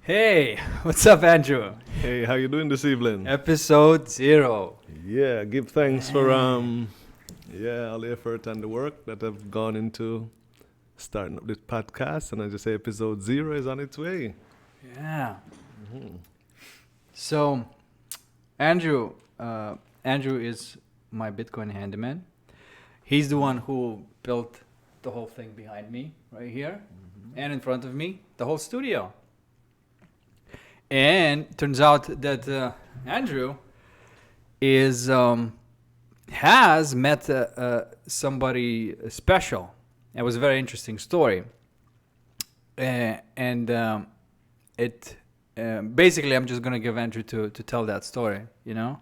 Hey, what's up, Andrew? Hey, how you doing this evening? Episode 0. Yeah, give thanks for all the effort and the work that have gone into starting up this podcast, and I just say episode 0 is on its way. Yeah. So, Andrew is my Bitcoin handyman. He's the one who built the whole thing behind me, right here, and in front of me, the whole studio. And turns out that Andrew is has met somebody special. It was a very interesting story, and it basically I'm just gonna give Andrew to tell that story. You know.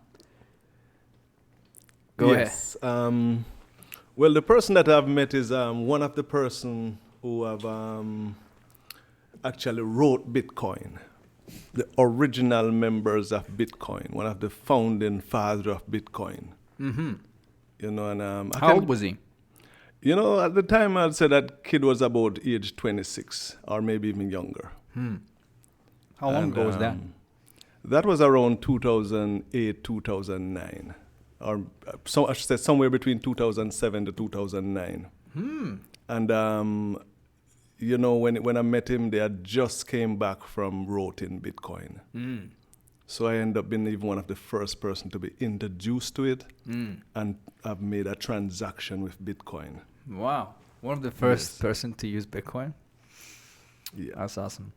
Go ahead. Well, the person that I've met is one of the person who have actually wrote Bitcoin. The original members of Bitcoin, one of the founding father of Bitcoin. Mm-hmm. You know, and How old was he? You know, at the time I'd say that kid was about age 26 or maybe even younger. How long ago was that? That was around 2008, 2009. Or so I should say somewhere between 2007 to 2009. And you know, when I met him, they had just came back from rotating Bitcoin. So I ended up being even one of the first person to be introduced to it, and I've made a transaction with Bitcoin. Wow. One of the first person to use Bitcoin? Yeah. That's awesome.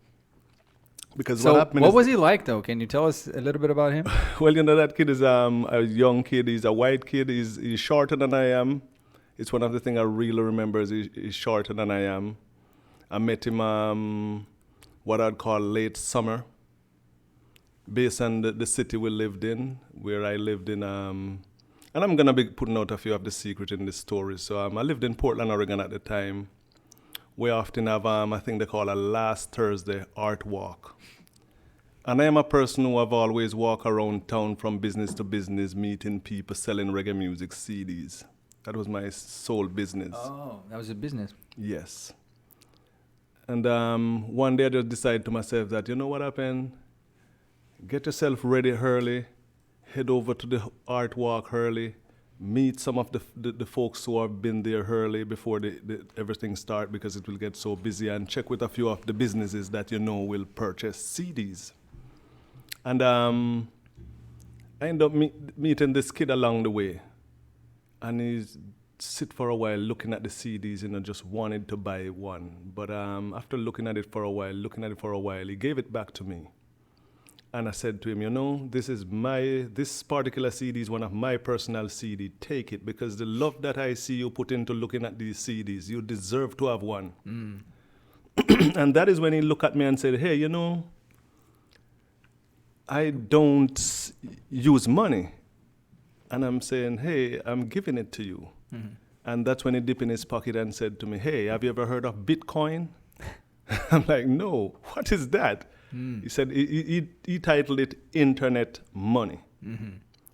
Because So what happened what is, was he like, though? Can you tell us a little bit about him? well, you know, that kid is a young kid. He's a white kid. He's shorter than I am. It's one of the things I really remember is he's shorter than I am. I met him what I'd call late summer, based on the city we lived in, where I lived in. And I'm going to be putting out a few of the secret in this story. So I lived in Portland, Oregon at the time. We often have, I think they call a last Thursday art walk. And I am a person who have always walked around town from business to business, meeting people, selling reggae music CDs. That was my sole business. Oh, that was a business. Yes. And one day I just decided to myself that, you know what happened? Get yourself ready early, head over to the art walk early, meet some of the folks who have been there early before everything start, because it will get so busy, and check with a few of the businesses that you know will purchase CDs. And I ended up meeting this kid along the way, and he's sit for a while looking at the CDs, you know, just wanted to buy one. But after looking at it for a while, he gave it back to me. And I said to him, you know, this particular CD is one of my personal CD. Take it, because the love that I see you put into looking at these CDs, you deserve to have one. And that is when he looked at me and said, hey, you know, I don't use money. And I'm saying, hey, I'm giving it to you. And that's when he dipped in his pocket and said to me, hey, have you ever heard of Bitcoin? I'm like, no, what is that? He said, he titled it Internet Money.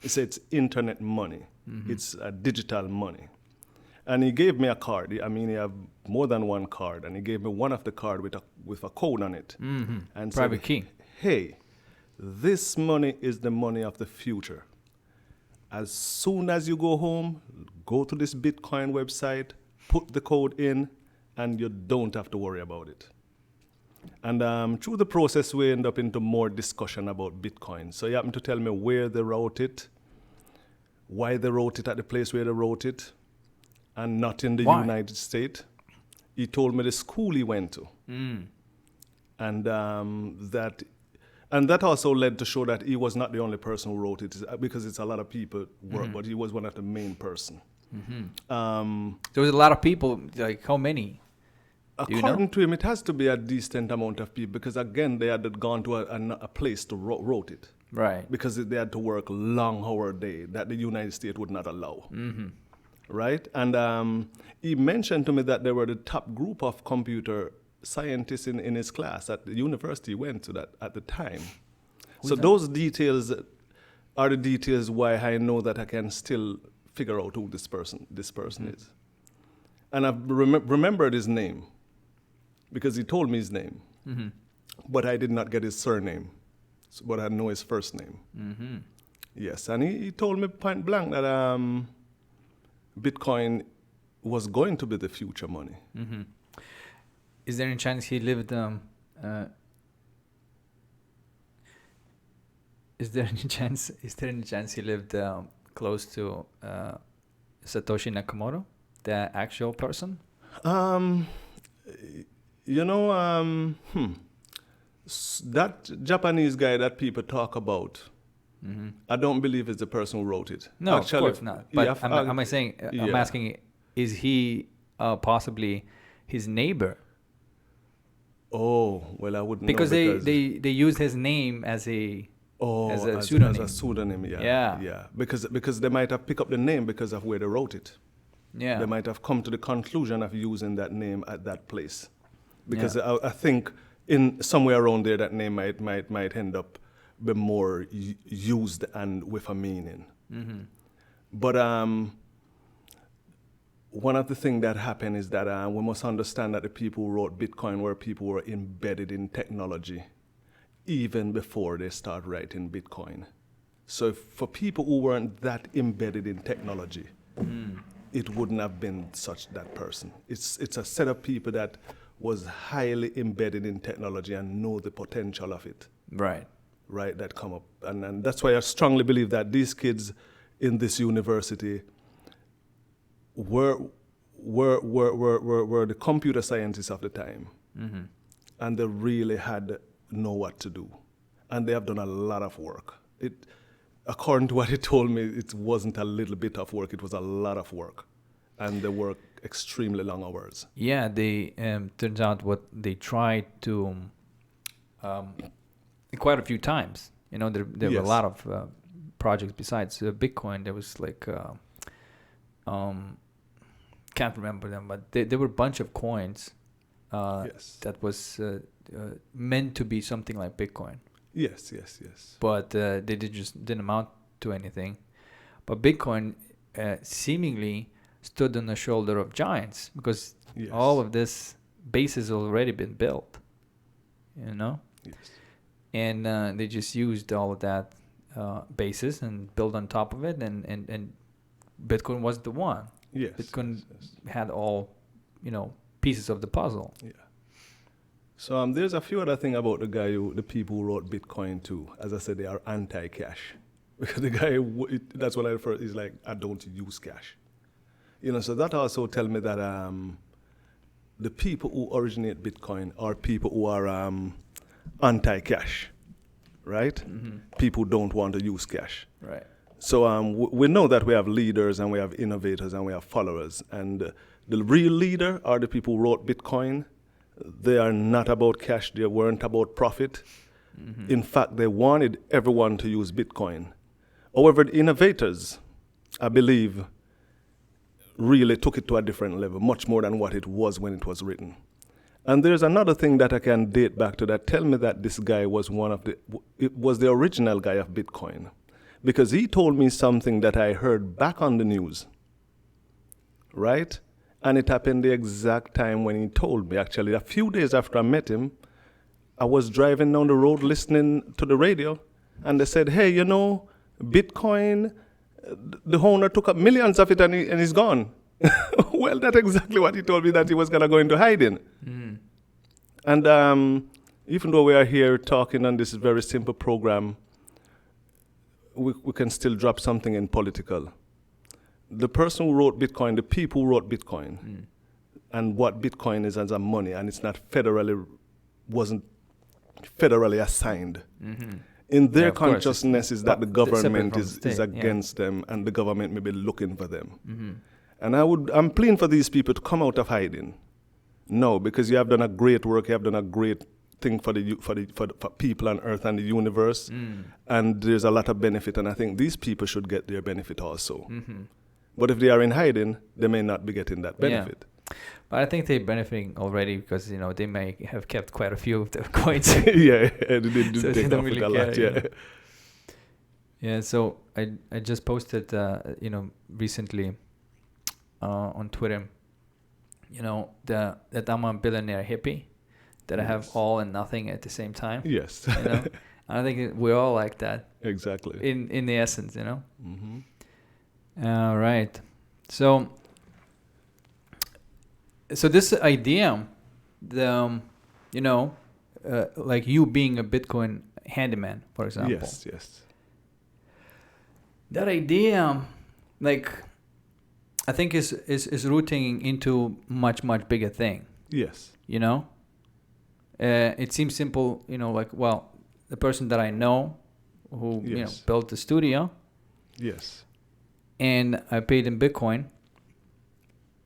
He said, it's internet money. It's digital money. And he gave me a card. I mean, he have more than one card. And he gave me one of the card with a code on it. And Private said, key. hey, this money is the money of the future. As soon as you go home, go to this Bitcoin website, put the code in, and you don't have to worry about it. And through the process, we end up into more discussion about Bitcoin. So he happened to tell me where they wrote it, why they wrote it at the place where they wrote it, and not in the United States. He told me the school he went to. And that also led to show that he was not the only person who wrote it, because it's a lot of people work, but he was one of the main person. There was a lot of people. Like, how many? According to him, it has to be a decent amount of people, because again, they had gone to a place to wrote it. Right. Because they had to work long hour day that the United States would not allow. Right? And he mentioned to me that they were the top group of computer scientists in his class at the university he went to that at the time. So those details are the details why I know that I can still figure out who this person is. And I've remembered his name, because he told me his name. but I did not get his surname, but I know his first name. Mm-hmm. Yes, and he told me point blank that Bitcoin was going to be the future money. Mm-hmm. Is there any chance he lived? Is there any chance? Is there any chance he lived close to Satoshi Nakamoto, the actual person? You know, that Japanese guy that people talk about, Mm-hmm. I don't believe is the person who wrote it. No, Actually, of course not. But yeah, am I saying? I'm yeah. asking, is he possibly his neighbor? Oh, well, I wouldn't Because know they used his name as a as a pseudonym. As a pseudonym, yeah. Yeah. Yeah. Because they might have picked up the name because of where they wrote it. Yeah. They might have come to the conclusion of using that name at that place. Because I think in somewhere around there that name might end up be more used and with a meaning. Mm-hmm. But one of the things that happened is that we must understand that the people who wrote Bitcoin were people who were embedded in technology even before they start writing Bitcoin. So for people who weren't that embedded in technology, it wouldn't have been such that person. It's a set of people that was highly embedded in technology and know the potential of it. Right. Right, that come up. And that's why I strongly believe that these kids in this university were the computer scientists of the time. Mm-hmm. And they really had know what to do. And they have done a lot of work. According to what he told me, it wasn't a little bit of work, it was a lot of work. And they work extremely long hours. Yeah, they turns out what they tried to quite a few times. You know, there were a lot of projects besides Bitcoin. There was like can't remember them, but there were a bunch of coins that was meant to be something like Bitcoin. Yes. But they just didn't amount to anything. But Bitcoin seemingly stood on the shoulder of giants because all of this base has already been built. You know. Yes. And they just used all of that basis and built on top of it, and Bitcoin was the one. Yes. Bitcoin had all, pieces of the puzzle. Yeah. So there's a few other things about the people who wrote Bitcoin too. As I said, they are anti-cash. Because the guy, that's what I refer, is like, I don't use cash. So that also tell me that the people who originate Bitcoin are people who are anti-cash, right? Mm-hmm. People don't want to use cash. Right. So we know that we have leaders and we have innovators and we have followers. And the real leader are the people who wrote Bitcoin. They are not about cash. They weren't about profit. Mm-hmm. In fact, they wanted everyone to use Bitcoin. However, the innovators, I believe, really took it to a different level, much more than what it was when it was written. And there's another thing that I can date back to that tell me that this guy was was the original guy of Bitcoin. Because he told me something that I heard back on the news, right? And it happened the exact time when he told me. Actually, a few days after I met him, I was driving down the road listening to the radio, and they said, hey, Bitcoin, the owner took up millions of it and he's gone. Well, that's exactly what he told me that he was going to go into hiding. Mm. And even though we are here talking on this very simple program, we can still drop something in political. The person who wrote Bitcoin, the people who wrote Bitcoin, and what Bitcoin is as a money, and it's not wasn't federally assigned. Mm-hmm. In their consciousness is that the government is against them, and the government may be looking for them. Mm-hmm. And I'm pleading for these people to come out of hiding. No, because you have done a great work, you have done a great thing for people on Earth and the universe, and there's a lot of benefit, and I think these people should get their benefit also. Mm-hmm. But if they are in hiding, they may not be getting that benefit. Yeah. But I think they're benefiting already because they may have kept quite a few of the coins. Yeah, they did so take off really a lot. Yeah. Yeah. So I just posted recently on Twitter, that I'm a billionaire hippie, that have Yes. all and nothing at the same time. Yes. You know, I think we're all like that Exactly. in the essence. You know. Mm-hmm. Right. So this idea, you know, like you being a Bitcoin handyman, for example. Yes. Yes. That idea, like, I think is rooting into much bigger thing. Yes. You know, it seems simple. You know, like, well, the person that I know who Yes. built the studio, Yes. and I paid in Bitcoin,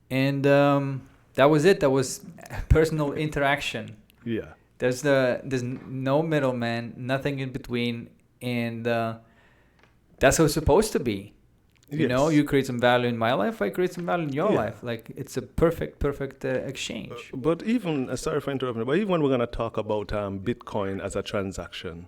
and that was it. That was personal interaction. Yeah. There's no middleman, nothing in between, and that's how it's supposed to be. You know, you create some value in my life, I create some value in your life. Like, it's a perfect exchange. But even, sorry for interrupting, but even when we're going to talk about Bitcoin as a transaction,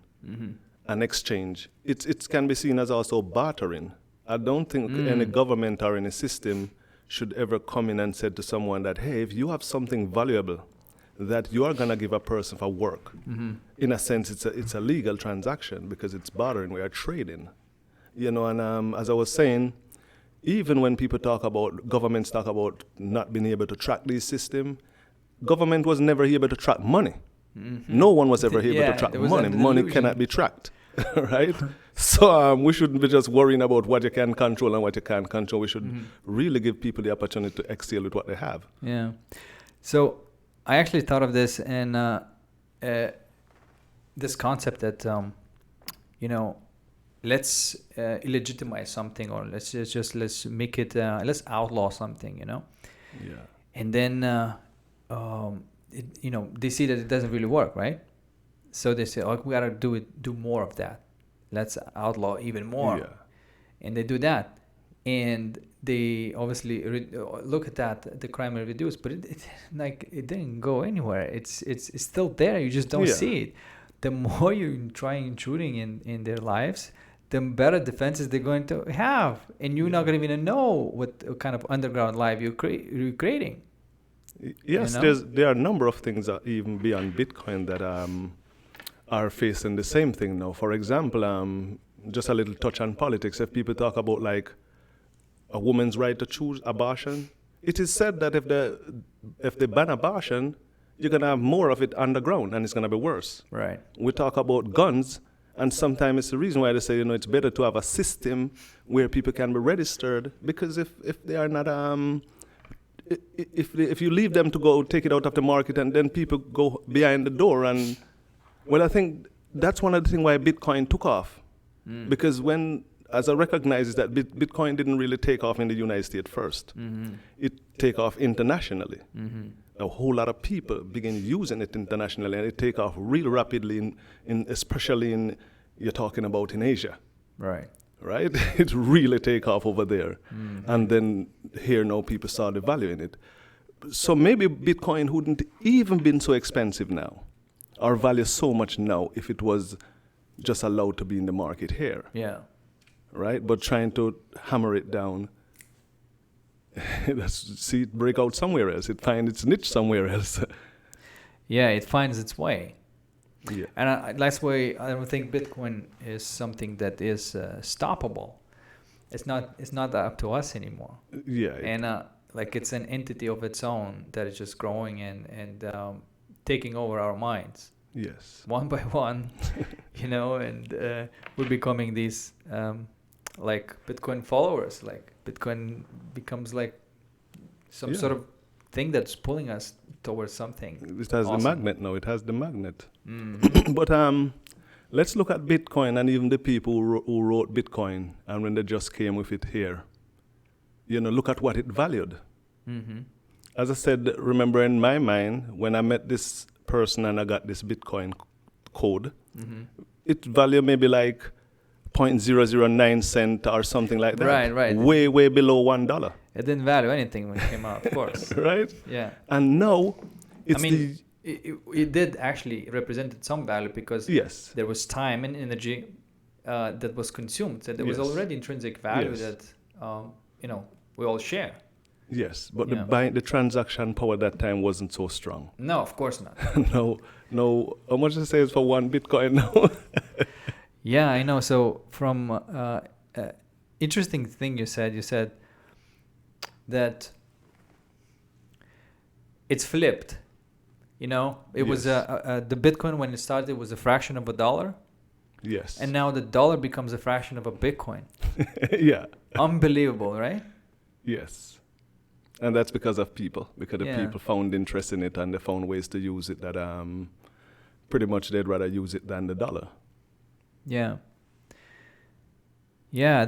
an exchange, it can be seen as also bartering. I don't think any government or any system should ever come in and say to someone that, hey, if you have something valuable that you are going to give a person for work, in a sense, it's a legal transaction because it's bartering, we are trading. You know, and as I was saying, even when people talk about, governments talk about not being able to track these systems, government was never able to track money. No one was ever able to track money. Money cannot be tracked, right? So we shouldn't be just worrying about what you can control and what you can't control. We should really give people the opportunity to excel with what they have. Yeah. So I actually thought of this and this concept that, you know, let's illegitimize something, or let's make it, let's outlaw something, you know? Yeah. And then, you know, they see that it doesn't really work, right? So they say, oh, we gotta do more of that. Let's outlaw even more. Yeah. And they do that. And they obviously look at that, the crime will reduce, but it didn't go anywhere. It's still there. You just don't see it. The more you try intruding in their lives, the better defenses they're going to have, and you're not going to even know what kind of underground life you're creating. Yes, you know? there are a number of things that even beyond Bitcoin that are facing the same thing now. For example, just a little touch on politics. If people talk about like a woman's right to choose abortion, it is said that if they ban abortion, you're going to have more of it underground, and it's going to be worse. Right. We talk about guns, and sometimes it's the reason why they say, you know, it's better to have a system where people can be registered, because if they are not, if you leave them to go take it out of the market and then people go behind the door, and well, I think that's one of the things why Bitcoin took off, because as I recognize is that Bitcoin didn't really take off in the United States first. It take off internationally. A whole lot of people begin using it internationally, and it take off real rapidly especially in, you're talking about in Asia. Right. Right? It really take off over there. And then here now people saw the value in it. So maybe Bitcoin wouldn't even been so expensive now, or value so much now, if it was just allowed to be in the market here. Yeah. Right? But trying to hammer it down, see it break out somewhere else. It find its niche somewhere else. Yeah, it finds its way. Yeah. And that's why I don't think Bitcoin is something that is stoppable. It's not up to us anymore. Yeah. And like, it's an entity of its own that is just growing and taking over our minds. Yes. One by one, you know, and we're becoming these like Bitcoin followers. Like, Bitcoin becomes like some sort of thing that's pulling us towards something. It has awesome. the magnet now. It has the magnet. But let's look at Bitcoin and even the people who wrote Bitcoin, and when they just came with it here. You know, look at what it valued. As I said, remember in my mind, when I met this person and I got this Bitcoin code, it valued maybe like 0.009 cent or something like that. Right. Way below $1. It didn't value anything when it came out, of course. Right? Yeah. And now it's it did actually represented some value, because there was time and energy that was consumed. So there was already intrinsic value that you know, we all share. Yes, but Yeah. the transaction power at that time wasn't so strong. No, of course not. no. How much it says for one Bitcoin now? Yeah, I know. So from interesting thing you said that it's flipped. You know, it was Yes. the Bitcoin when it started was a fraction of a dollar, Yes. and now the dollar becomes a fraction of a Bitcoin. Yeah. Unbelievable, right? Yes. And that's because of people, because the Yeah. people found interest in it and they found ways to use it that pretty much they'd rather use it than the dollar. Yeah. Yeah.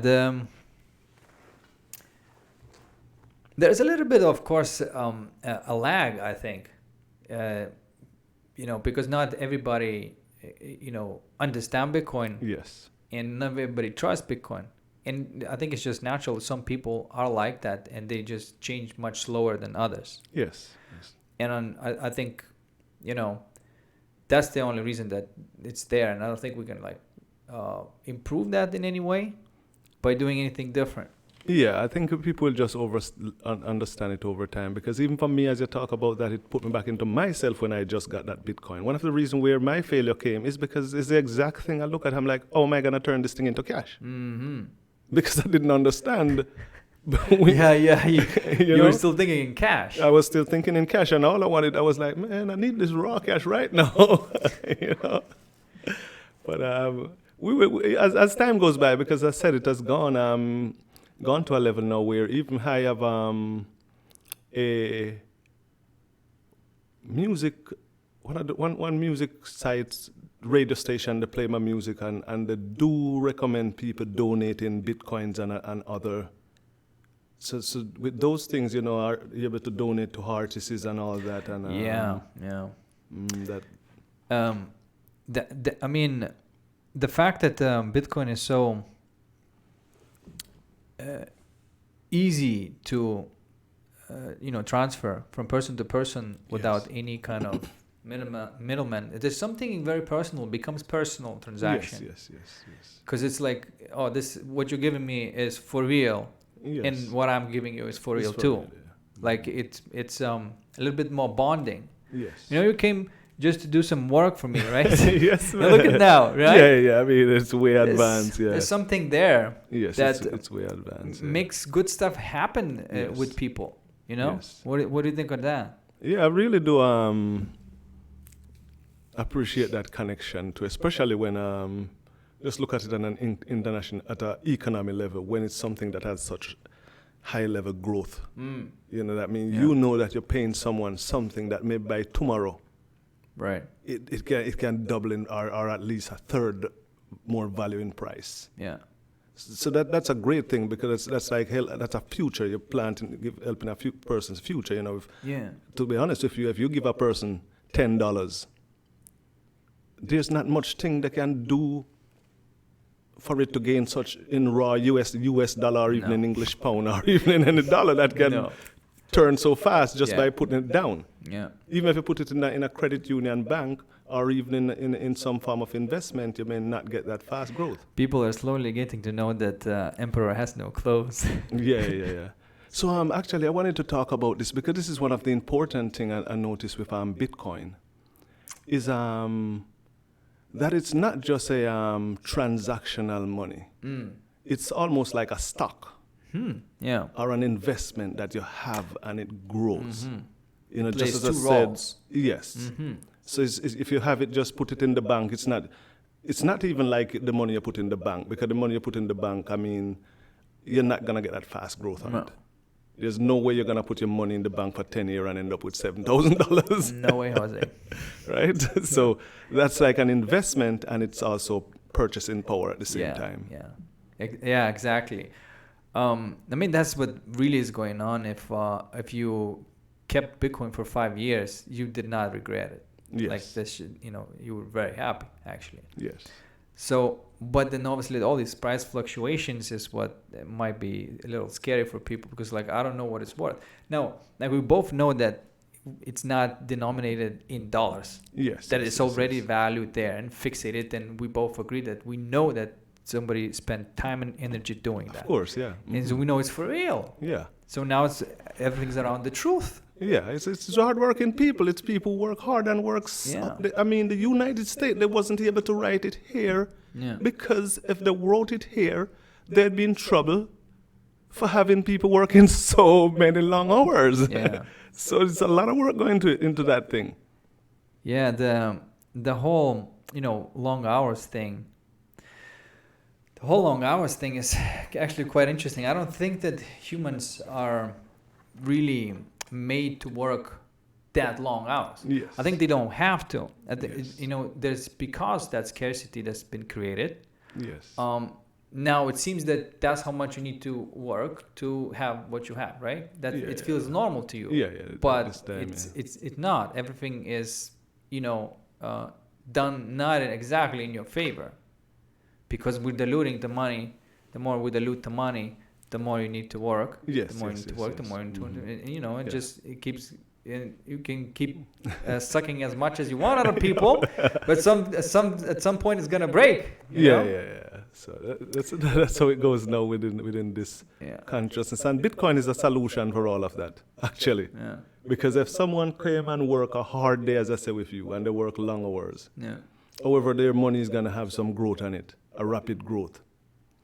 There's a little bit, of course, a lag, I think. You know, because not everybody, understand Bitcoin, Yes. and not everybody trusts Bitcoin. And I think it's just natural. Some people are like that, and they just change much slower than others. Yes. Yes. And I think, that's the only reason that it's there. And I don't think we can improve that in any way by doing anything different. Yeah, I think people will just understand it over time, because even for me, as you talk about that, it put me back into myself when I just got that Bitcoin. One of the reasons where my failure came is because it's the exact thing I look at. I'm like, oh, am I going to turn this thing into cash? Mm-hmm. Because I didn't understand. Yeah. You know? were still thinking in cash. I was still thinking in cash, and all I wanted, I was like, man, I need this raw cash right now. But as time goes by, because I said it has gone to a level now where even I have a music, one music site, radio station, they play my music, and they do recommend people donating Bitcoins and other. So with those things, are you able to donate to artists and all that, and Yeah. that. I mean, the fact that Bitcoin is so easy to transfer from person to person without any kind of middleman. There's something very personal, becomes personal transaction. Yes. Because it's like, oh, this what you're giving me is for real, Yes. and what I'm giving you is for It's real for too. real, yeah. Like it's a little bit more bonding. Yes. You came just to do some work for me, right? Yes, Now look at now, right? Yeah. I mean, it's way advanced. Yeah. There's something there Yes, that it's way advanced. Yeah. makes good stuff happen Yes. with people. Yes. What do you think of that? Yeah, I really do appreciate that connection too, especially when just look at it on an international, at an economy level, when it's something that has such high level growth. That means that you're paying someone something that maybe by tomorrow Right. it can double in or at least a third more value in price. Yeah. So that's a great thing, because that's like that's a future you're planting, helping a few person's future. To be honest with you, if you give a person $10, there's not much thing they can do for it to gain such in raw US dollar, or even No. in English pound, or even in any dollar that can No. turn so fast just Yeah. by putting it down. Yeah. Even if you put it in a credit union bank, or even in some form of investment, you may not get that fast growth. People are slowly getting to know that emperor has no clothes. Yeah. So actually, I wanted to talk about this, because this is one of the important things I noticed with Bitcoin, is that it's not just a transactional money. It's almost like a stock Yeah. or an investment that you have, and it grows. Plays just as I two said, roles. yes. So if you have it, just put it in the bank. It's not even like the money you put in the bank, because the money you put in the bank, I mean, you're not gonna get that fast growth on No. it. There's no way you're gonna put your money in the bank for 10 years and end up with $7,000. No way, Jose. Right? So that's like an investment, and it's also purchasing power at the same time. Yeah, exactly. I mean, that's what really is going on. If you kept Bitcoin for 5 years, you did not regret it. Yes. Like this, you were very happy actually. Yes. So, but then obviously all these price fluctuations is what might be a little scary for people, because like, I don't know what it's worth. Now, like we both know that it's not denominated in dollars. Yes. That yes, it's yes, already yes. valued there and fixated, and we both agree that we know that somebody spent time and energy doing that. Of course, yeah. And so we know it's for real. Yeah. So now everything's around the truth. Yeah, it's hard-working people. It's people who work hard and works. Yeah. I mean, the United States, they wasn't able to write it here Yeah. because if they wrote it here, they'd be in trouble for having people working so many long hours. Yeah. So it's a lot of work going into that thing. Yeah, the whole, long hours thing. The whole long hours thing is actually quite interesting. I don't think that humans are really made to work that long hours. Yes. I think they don't have to. Yes. There's because that scarcity that's been created. Yes. Now it seems that that's how much you need to work to have what you have, right? That Yeah, it yeah. feels normal to you. Yeah, yeah. But this time, it's not. Everything is done not exactly in your favor, because we're diluting the money. The more we dilute the money, the more you need to work. Yes, The more you yes, need to yes, work, the yes. more you need to. Mhm. It Yeah. just it keeps. You can keep sucking as much as you want out of people, but at some point it's gonna break. you know? Yeah. So that's how it goes now within this Yeah. consciousness. And Bitcoin is a solution for all of that, actually. Yeah. Because if someone came and work a hard day, as I say with you, and they work long hours, Yeah. however, their money is going to have some growth on it, a rapid growth.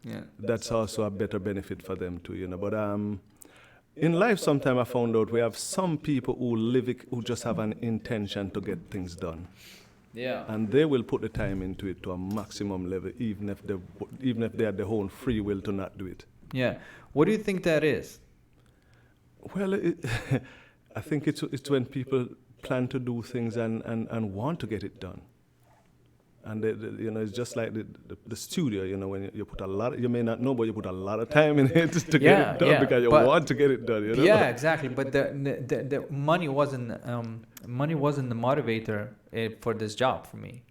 Yeah. That's also a better benefit for them too, But in life, sometimes I found out we have some people who just have an intention to get things done. Yeah. And they will put the time into it to a maximum level, even if they had their own free will to not do it. Yeah. What do you think that is? Well, I think it's when people plan to do things and want to get it done. And it's just like the studio. When you put a lot, you may not know, but you put a lot of time in it to get it done because you want to get it done. Yeah, exactly. But the money wasn't the motivator for this job for me.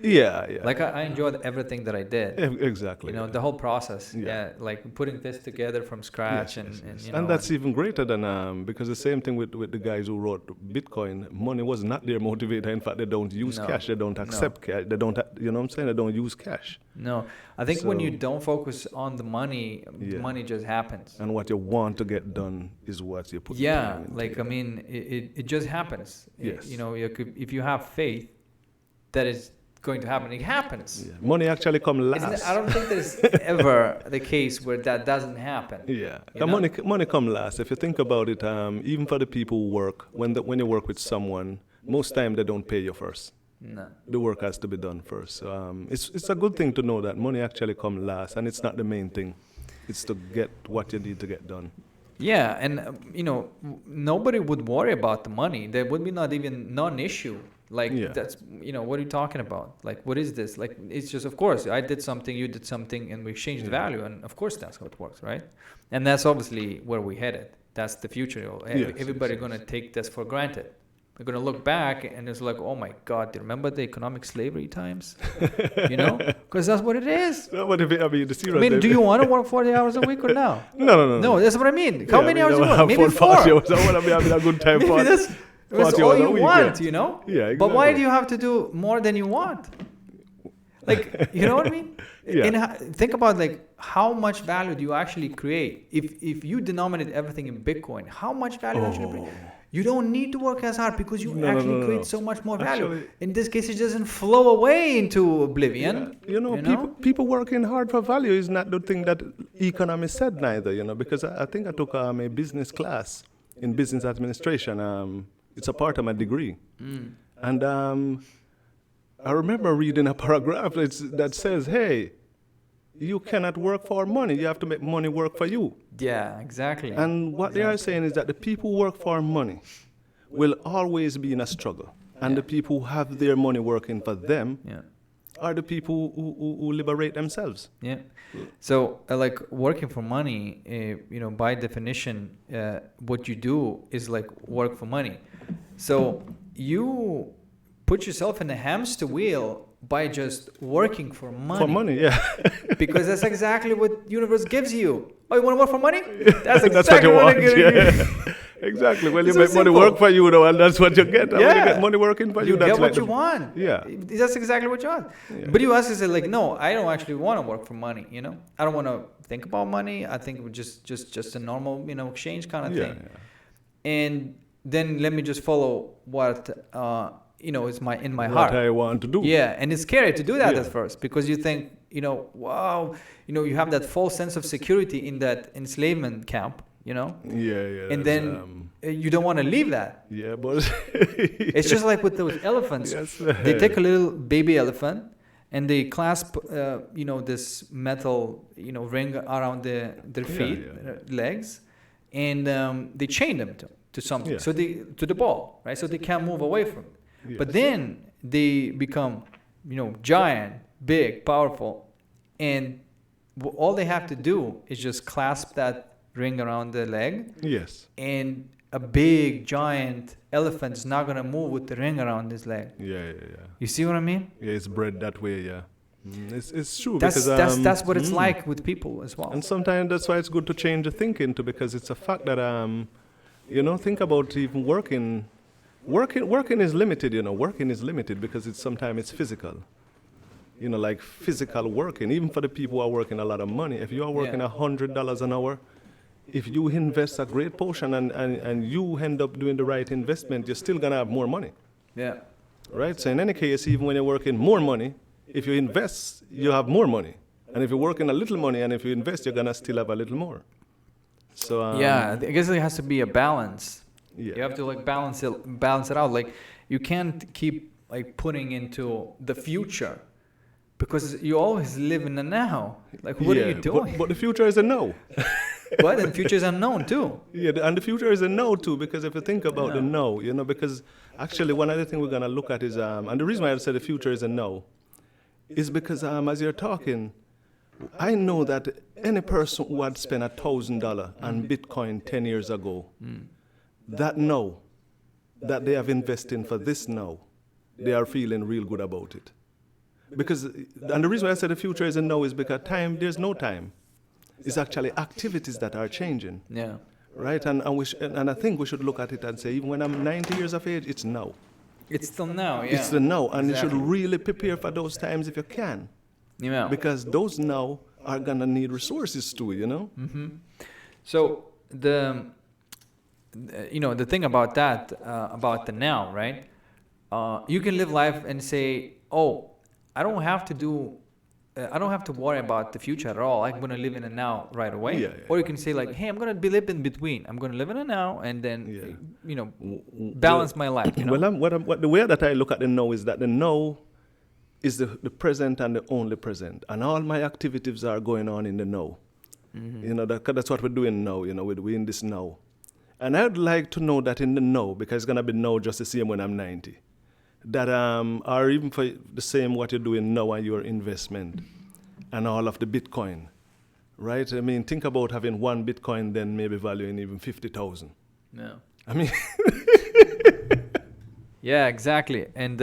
Yeah. Like I enjoyed everything that I did. Exactly. The whole process. Yeah. Yeah, like putting this together from scratch Yes. and And that's even greater than because the same thing with the guys who wrote Bitcoin. Money was not their motivator. In fact, they don't use No. cash. They don't accept cash. They don't. You know what I'm saying? They don't use cash. No, I think when you So- don't focus on the money, Yeah. money just happens. And what you want to get done is what you put. the Yeah, time into. like I mean, it just happens. Yes. If you have faith that it's going to happen, it happens. Yeah. Money actually come Isn't last. it? I don't think there's ever the case where that doesn't happen. Yeah, You the know? money come last. If you think about it, even for the people who work, when you work with someone, most time they don't pay you first. No. The work has to be done first. So it's a good thing to know that money actually come last, and it's not the main thing. It's to get what you need to get done. Yeah, and nobody would worry about the money. There would be not even non-issue. Like Yeah. that's what are you talking about? Like what is this? Like it's just of course I did something, you did something, and we exchanged Yeah. value, and of course that's how it works, right? And that's obviously where we headed. That's the future. Yes, Everybody yes, gonna take this for granted. We're gonna look back and it's like, oh my God, do you remember the economic slavery times? Because that's what it is. No, but the serious. I mean, do you want to work 40 hours a week or no? No. No, that's what I mean. How many hours do you I want? Maybe 4. I want to be having a good time. Maybe that's 40 all hours a you week, want, yeah. Yeah, But why exactly. do you have to do more than you want? Like, you know what I mean? Yeah. And think about like how much value do you actually create? If you denominate everything in Bitcoin, how much value you actually bring? You don't need to work as hard because you actually create so much more value. Actually- In this case, it doesn't flow away into oblivion. People working hard for value is not the thing that economists said neither, because I think I took a business class in business administration. It's a part of my degree. And I remember reading a paragraph that says, hey, you cannot work for money. You have to make money work for you. Yeah, exactly. And what they are saying is that the people who work for money will always be in a struggle. And the people who have their money working for them yeah. are the people who liberate themselves. Yeah. So, like working for money, by definition, what you do is like work for money. So you put yourself in a hamster wheel by just working for money. For money, yeah. Because that's exactly what universe gives you. Oh, you want to work for money? That's exactly That's what you what want. I'm gonna Yeah. Exactly. Well, you It's so make money simple. work for you, though, and that's what you get. And when you Yeah. get money working for you, You that's get like what you want. Yeah. That's exactly what you want. Yeah. But you also say like, no, I don't actually want to work for money. You know, I don't want to think about money. I think it would just a normal, you know, exchange kind of Yeah. thing. And then let me just follow what you know is in my heart. What I want to do. Yeah, and it's scary to do that Yeah. at first because you think, you know, wow, you know, you have that false sense of security in that enslavement camp, you know, Yeah. and that's, then you don't want to leave that. yeah, but It's just like with those elephants. Yes. They take a little baby elephant and they clasp, you know, this metal, you know, ring around their feet, legs, and they chain them to something, Yeah. so to the ball, right? So they can't move away from it. Yes. But then they become, you know, giant, big, powerful, and all they have to do is just clasp that ring around the leg, Yes. and a big, giant elephant is not gonna move with the ring around his leg. Yeah. You see what I mean? Yeah, it's bred that way, yeah. It's true That's because that's what it's like with people as well. and sometimes that's why it's good to change the thinking too, because it's a fact that you know, think about even working is limited, you know. Working is limited because sometimes it's physical. You know, like physical working, even for the people who are working a lot of money. If you are working Yeah. $100 an hour, if you invest a great portion and you end up doing the right investment, you're still gonna have more money. Yeah. Right? So in any case, even when you're working more money, if you invest, you have more money. And if you're working a little money and if you invest, you're gonna still have a little more. So Yeah, I guess there has to be a balance. yeah. You have to like balance it out. Like you can't keep like putting into the future because you always live in the now. Like what are you doing? But the future is a no. But the future is unknown too. Yeah, and the future is a no too, because if you think about the no, you know, because actually one other thing we're gonna look at is and the reason why I said the future is a no is because as you're talking, I know that any person who had spent $1,000 on Bitcoin 10 years ago, that no, that they have invested for this now, they are feeling real good about it. Because, and the reason why I said the future is a no is because there's no time. It's actually activities that are changing, Yeah. right? And I think we should look at it and say, even when I'm 90 years of age, it's now. It's still now, yeah. It's the now, and Exactly. you should really prepare for those times if you can. Yeah. Because those now are gonna need resources too, you know? So you know, the thing about that, about the now, right? You can live life and say, oh, I don't have to worry about the future at all. I'm going to live in the now right away. Yeah, Or you can say like, hey, I'm going to be live in between. I'm going to live in the now and then, Yeah. you know, balance my life. You know? Well, the way that I look at the now is that the now is the present and the only present. And all my activities are going on in the now. You know, that's what we're doing now, you know, we're in this now. And I'd like to know that in the now, because it's going to be now just the same when I'm 90. That or even for the same what you're doing now and your investment and all of the Bitcoin, right? I mean, think about having one Bitcoin then maybe valuing even 50,000. Yeah. I mean, Yeah, exactly. And,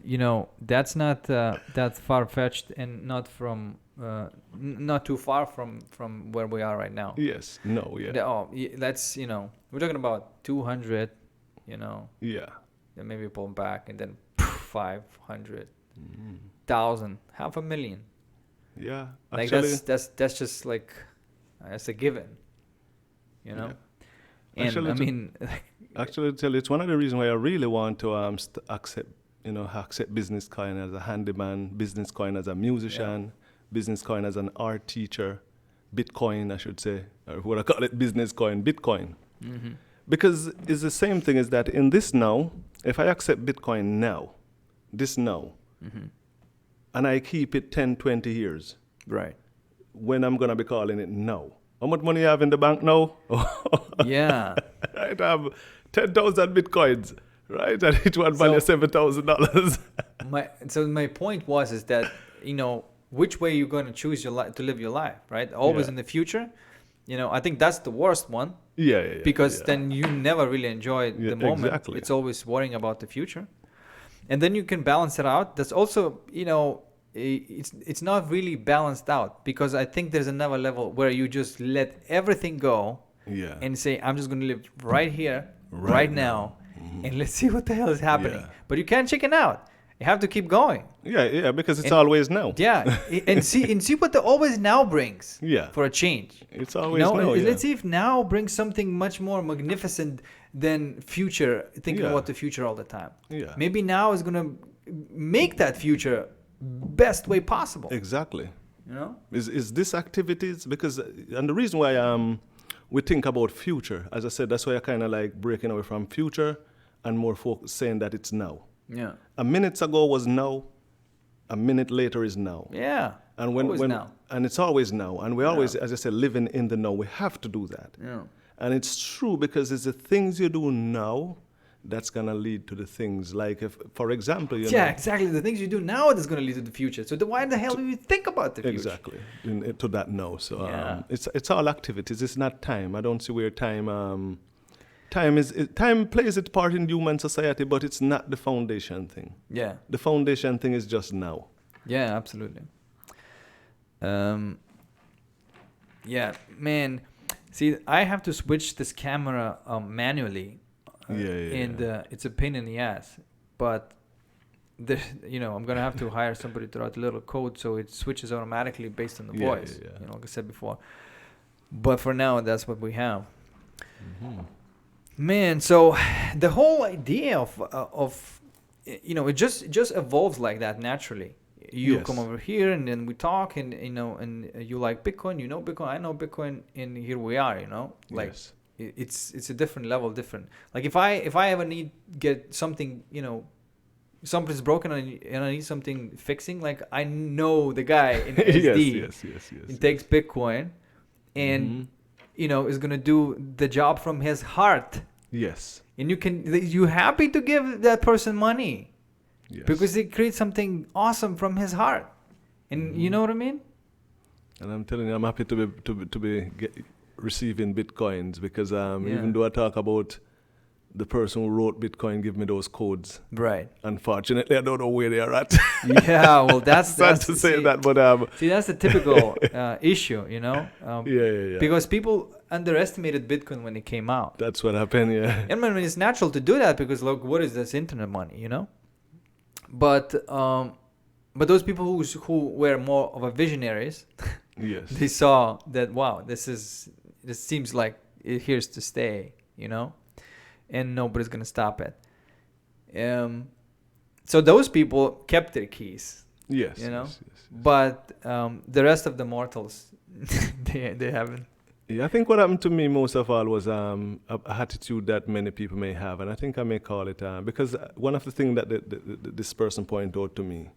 you know, that's not that far-fetched and not from, not too far from where we are right now. yes, no, yeah, That's, you know, we're talking about 200, you know, yeah, then maybe pull back and then 500,000, 500,000. yeah. Like Actually, that's just like, that's a given, you know? Yeah. And Actually, I mean, Actually, to tell you, it's one of the reasons why I really want to accept business coin as a handyman, business coin as a musician, business coin as an art teacher, Bitcoin, I should say, or what I call it, business coin, Bitcoin. Because it's the same thing as that in this now, if I accept Bitcoin now, this now, and I keep it 10, 20 years, right. when I'm going to be calling it now. How much money you have in the bank now? Yeah. I have 10,000 Bitcoins, right? And each one value $7,000. My point is that, you know, which way you're going to choose your life to live your life, right? Always Yeah. in the future. You know, I think that's the worst one Yeah. because yeah. then you never really enjoy Yeah, the moment. exactly. It's always worrying about the future. And then you can balance it out. That's also, you know, it's not really balanced out, because I think there's another level where you just let everything go Yeah. and say, I'm just going to live right here, Right right now, and let's see what the hell is happening. Yeah. But you can't chicken out. You have to keep going. Yeah, because it's And- always now. Yeah, and see what the always now brings. Yeah. For a change. It's always now. Let's see if now brings something much more magnificent than future. Thinking Yeah. about the future all the time. Yeah. Maybe now is gonna make that future best way possible. Exactly. You know? Is this activities, because and the reason why we think about future, as I said, that's why I kind of like breaking away from future and more saying that it's now. Yeah. A minute ago was now, a minute later is now. Yeah. And Always now. and it's always now, and we always, as I said, living in the now. We have to do that, Yeah. and it's true, because it's the things you do now that's gonna lead to the things. Like, if, for example, you Yeah, know, exactly. The things you do now is going to lead to the future. So why the hell do you think about the future? exactly to that now. So Yeah. it's all activities. It's not time. I don't see where time time plays its part in human society, but it's not the foundation thing. Yeah. The foundation thing is just now. Yeah, absolutely. Yeah, man. See, I have to switch this camera manually. And it's a pain in the ass. But I'm gonna have to hire somebody to write a little code so it switches automatically based on the voice. Yeah. Like I said before. But for now, that's what we have. Mm-hmm. Man, so the whole idea of it just evolves like that naturally. You Yes. come over here and then we talk, and and you like Bitcoin, Bitcoin, I know Bitcoin, and here we are, like Yes. it's a different level, different. Like if I ever get something, something's broken and I need something fixing, like I know the guy in SD. yes. He takes Bitcoin and is gonna do the job from his heart. Yes. And you happy to give that person money. Yes. Because it creates something awesome from his heart. And you know what I mean? And I'm telling you, I'm happy to be receiving Bitcoins, because even though I talk about the person who wrote Bitcoin, give me those codes. Right. Unfortunately, I don't know where they are at. Yeah, well, that's sad to say that, but see, that's the typical issue, yeah. Because people underestimated Bitcoin when it came out. That's what happened. Yeah. And I mean, it's natural to do that because look, what is this internet money, But those people who were more of a visionaries, Yes. they saw that wow, this seems like it here's to stay, and nobody's gonna stop it. So those people kept their keys, Yes. yes. But the rest of the mortals, they haven't. Yeah, I think what happened to me most of all was a attitude that many people may have, and I think I may call it because one of the things that this person pointed out to me,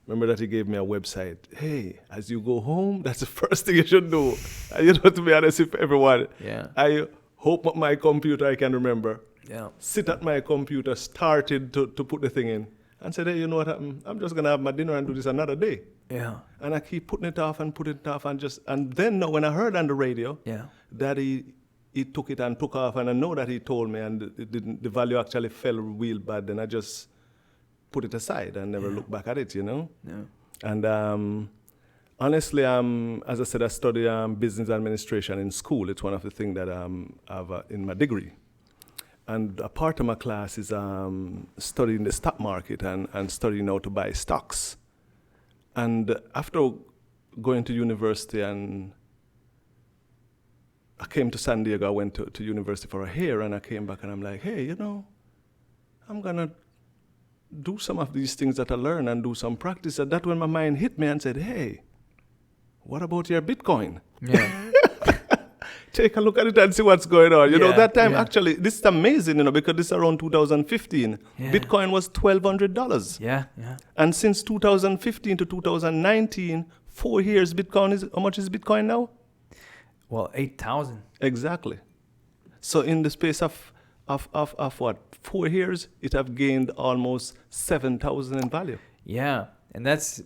remember that he gave me a website. Hey, as you go home, that's the first thing you should do. And, to be honest with everyone, I hope my computer I can remember. Yeah. Sit at my computer, started to put the thing in, and said, hey, you know what happened? I'm just gonna have my dinner and do this another day. Yeah. And I keep putting it off and then now when I heard on the radio that he took it and took off, and I know that he told me, and the value actually fell real bad, then I just put it aside and never looked back at it, Yeah. And honestly, as I said, I study business administration in school. It's one of the things that I have in my degree. And a part of my class is studying the stock market and studying how to buy stocks. And after going to university, and I came to San Diego, I went to university for a year, and I came back and I'm like, hey, I'm going to do some of these things that I learned and do some practice. And that's when my mind hit me and said, hey, what about your Bitcoin? Yeah. Take a look at it and see what's going on. That time, actually, this is amazing, because this is around 2015. Yeah. Bitcoin was $1,200. Yeah. And since 2015 to 2019, 4 years, how much is Bitcoin now? Well, 8,000. Exactly. So in the space of what, 4 years, it have gained almost 7,000 in value. Yeah. And that's,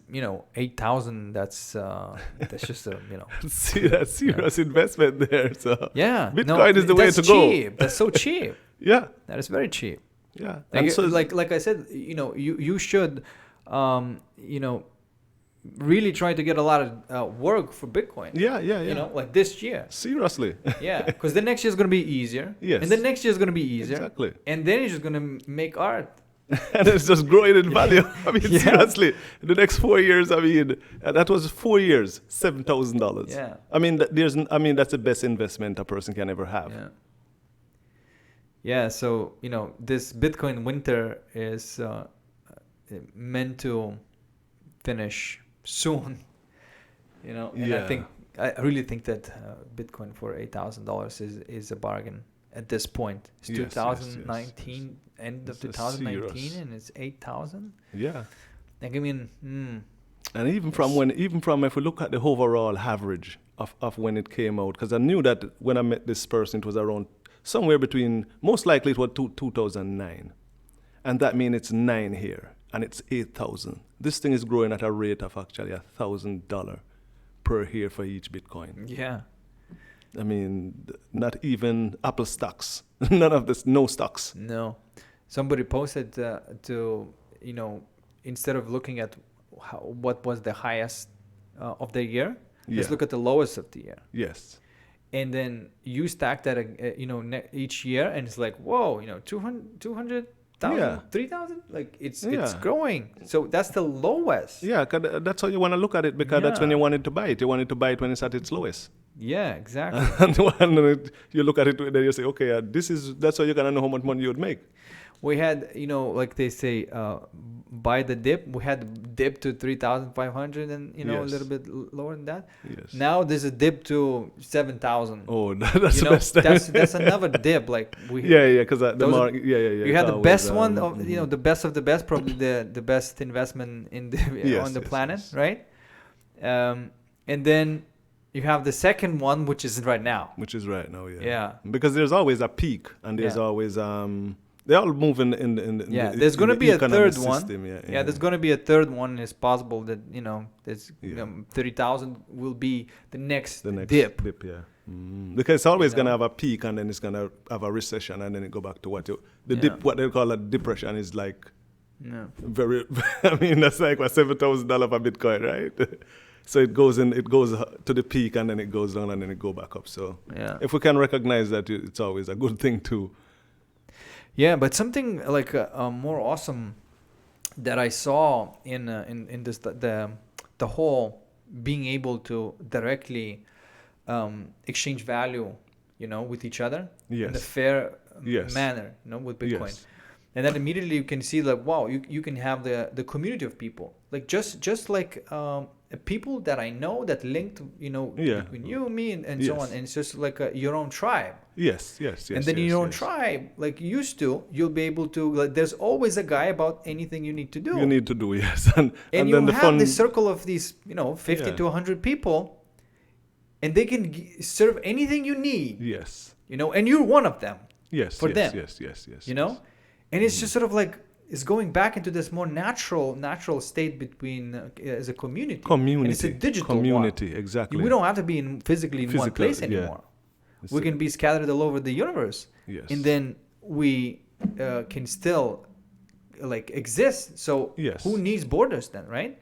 8,000, that's just a, See, that's serious investment there. So yeah. Bitcoin is the way to go. Cheap. That's so cheap. Yeah. That is very cheap. Yeah. Like, and so like I said, you should, really try to get a lot of work for Bitcoin. Yeah. You know, like this year. Seriously. Yeah, because the next year is going to be easier. Yes. And the next year is going to be easier. Exactly. And then you're just going to make art. And it's just growing in value. I mean, Yeah. seriously, the next 4 years, I mean, that was 4 years, $7,000. Yeah. I mean, that's the best investment a person can ever have. Yeah. Yeah, so, you know, this Bitcoin winter is meant to finish soon, you know, and I really think that Bitcoin for $8,000 is a bargain at this point. It's Yes, 2019, end of It's a 2019, serious- and it's 8,000. Yeah. Like, I mean, And even from if we look at the overall average of when it came out, because I knew that when I met this person, it was around somewhere between, most likely it was 2009. And that means it's 9 here, and it's 8,000. This thing is growing at a rate of actually $1,000 per year for each Bitcoin. yeah. I mean, not even Apple stocks, none of this, no stocks. No. Somebody posted to, you know, instead of looking at what was the highest of the year, let's Yeah. look at the lowest of the year. Yes. And then you stack that, you know, each year, and it's like, whoa, you know, 200,000, Yeah. 3,000, like it's Yeah. growing. So that's the lowest. Yeah, 'cause that's how you want to look at it, because that's when Yeah. you wanted to buy it. You wanted to buy it when it's at its lowest. Yeah, exactly. And when you look at it, then you say, okay, that's how you're gonna know how much money you would make. We had, you know, like they say, buy the dip. We had the dip to 3,500, and you know, Yes. a little bit lower than that. Yes. Now there's a dip to 7,000. Oh, that's You the know, best time. that's another dip. Like we, yeah, because the those are- market, yeah. you had it's the always, best one of, you know, mhm. the best of the best, probably the best investment in the Yes, on the yes, planet, yes. right? And then you have the second one, which is right now. Which is right now, yeah. Yeah. Because there's always a peak, and there's Yeah. always they all move in Yeah, the, there's in going to the be a economic third one. system, Yeah, there's going to be a third one. It's possible that, you know, there's Yeah. 30,000 will be the next, the next dip. yeah. Because it's always You going to know? have a peak, and then it's going to have a recession, and then it go back to the Yeah. dip, what they call a depression is like Yeah. very, I mean, that's like what, $7,000 for Bitcoin, right? So it goes to the peak, and then it goes down, and then it go back up. So Yeah. if we can recognize that, it's always a good thing to. Yeah, but something like more awesome that I saw in this the whole being able to directly exchange value, you know, with each other in a Yes. fair Yes. manner, you know, with Bitcoin. Yes. And then immediately you can see like, wow, you can have the community of people, like just like people that I know that linked, you know, Yeah. between you, me, and so Yes. on. And it's just like your own tribe. Yes. And then in your own tribe, like you used to, you'll be able to, like, there's always a guy about anything you need to do. You need to do, yes. And you then the have fun. this circle of these, you know, 50 Yeah. to 100 people, and they can serve anything you need, Yes. you know, and you're one of them, Yes. For yes, them. Yes. you know? And it's just sort of like, it's going back into this more natural state between as a community. Community. And it's a digital community. one. Exactly. We don't have to be physically in one Physical, place yeah. anymore. It's We can be scattered all over the universe. Yes. And then we can still like exist. So Yes. who needs borders then, right?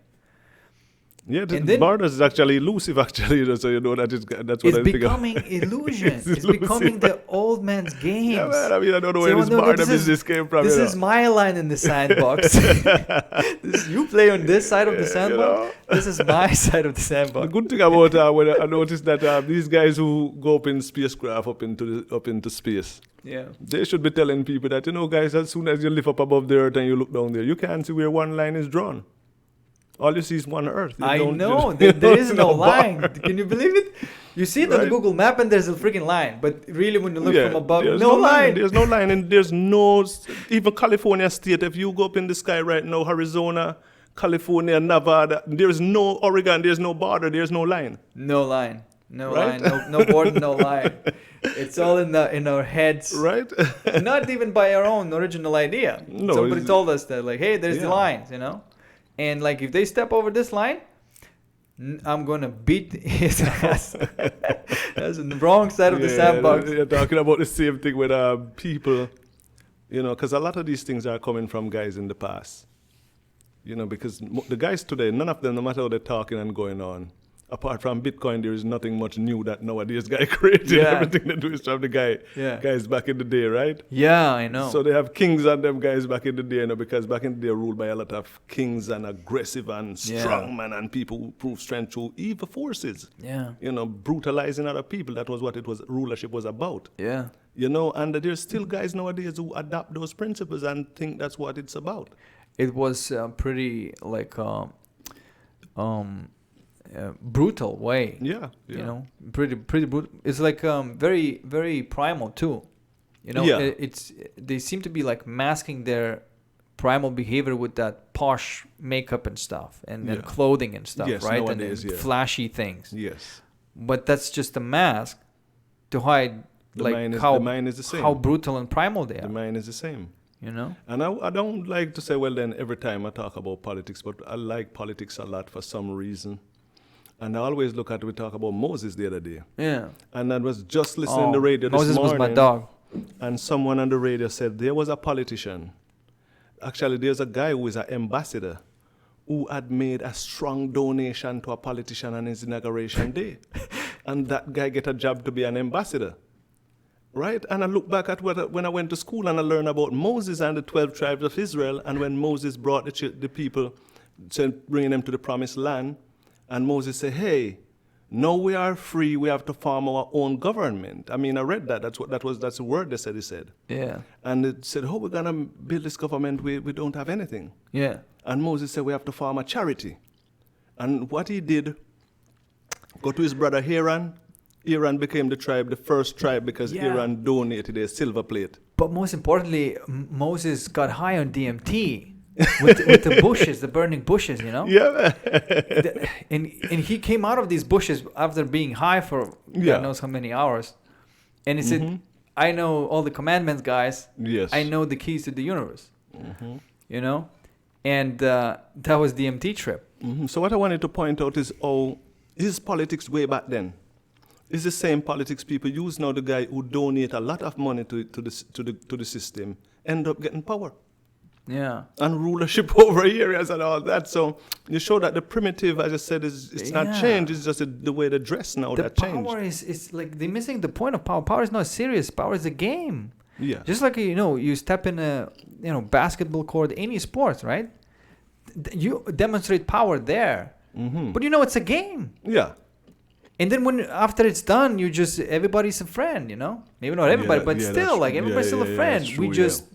Yeah, the and then- borders is actually elusive, actually. So you know that's what It's I think. becoming illusion. It's It's elusive. becoming the old man's games. Yeah, man. I mean, I don't know So, where this no, border this is- business came from. This you is know. my line in the sandbox. You play on this side of the You sandbox. know? This is my side of the The sandbox. good thing about when I noticed that these guys who go up in spacecraft up into space, Yeah. they should be telling people that, you know, guys, as soon as you live up above the earth and you look down there, you can't see where one line is drawn. All you see is one earth. You I don't- know. you There don't is see no bar. line. Can you believe it? You see it on the Right. Google map and there's a freaking line. But really, when you look Yeah, from above, there's no line. There's no line, and there's no even California state. If you go up in the sky right now, Arizona, California, Nevada, there's no Oregon. There's no border. There's no line. No line. No Right? line. No border. No line. It's all in our heads. Right? Not even by our own original idea. No, Somebody it's- told us that, like, hey, there's the Yeah. lines, you know? And, like, if they step over this line, I'm going to beat his ass. That's on the wrong side of the sandbox. You're talking about the same thing with people, you know, because a lot of these things are coming from guys in the past. You know, because the guys today, none of them, no matter how they're talking and going on, apart from Bitcoin, there is nothing much new that nowadays guy created. Yeah. Everything they do is from the guys back in the day, right? Yeah, I know. So they have kings and them guys back in the day, you know, because back in the day ruled by a lot of kings and aggressive and strong men and people who prove strength through evil forces. Yeah. You know, brutalizing other people. That was what it was. Rulership was about. Yeah. You know, and there's still guys nowadays who adopt those principles and think that's what it's about. It was pretty like brutal way. Yeah. You know, pretty brutal. It's like very very primal too. You know, Yeah. they seem to be like masking their primal behavior with that posh makeup and stuff and clothing and stuff, Yes, right? nowadays, and flashy things. Yes. But that's just a mask to hide The like mind is the same. how brutal and primal they The are. mind is the same. You know? And I don't like to say, well, then every time I talk about politics, but I like politics a lot for some reason. And I always look at, we talk about Moses the other day. Yeah. And I was just listening to the radio this Moses morning. was my dog. And someone on the radio said there was a politician. Actually, there's a guy who is an ambassador who had made a strong donation to a politician on his inauguration day. And that guy get a job to be an ambassador. Right? And I look back at when I went to school and I learned about Moses and the 12 tribes of Israel, and when Moses brought the people, bringing them to the promised land, and Moses said, hey, now we are free, we have to form our own government. I mean, I read that. That's the word he said. Yeah. And it said, oh, we're going to build this government, we don't have anything. Yeah. And Moses said, we have to form a charity. And what he did, go to his brother Aaron. Aaron became the first tribe, because Aaron donated a silver plate. But most importantly, Moses got high on DMT with the bushes, the burning bushes, you know? Yeah. And he came out of these bushes after being high for God knows how many hours. And he said, I know all the commandments, guys. Yes. I know the keys to the universe. You know? And that was DMT trip. So what I wanted to point out is how his politics way back then is the same politics people use now. The guy who donate a lot of money to the system end up getting power. Yeah. And rulership over areas and all that. So you show that the primitive, as I said, it's not changed. It's just the way they dress now that changed. Power is like they're missing the point of power. Power is not serious. Power is a game. Yeah. Just like you step in a basketball court, any sports, right? You demonstrate power there, but it's a game. Yeah. And then after it's done, everybody's a friend, Maybe not everybody, but still, like everybody's still a friend. True, we just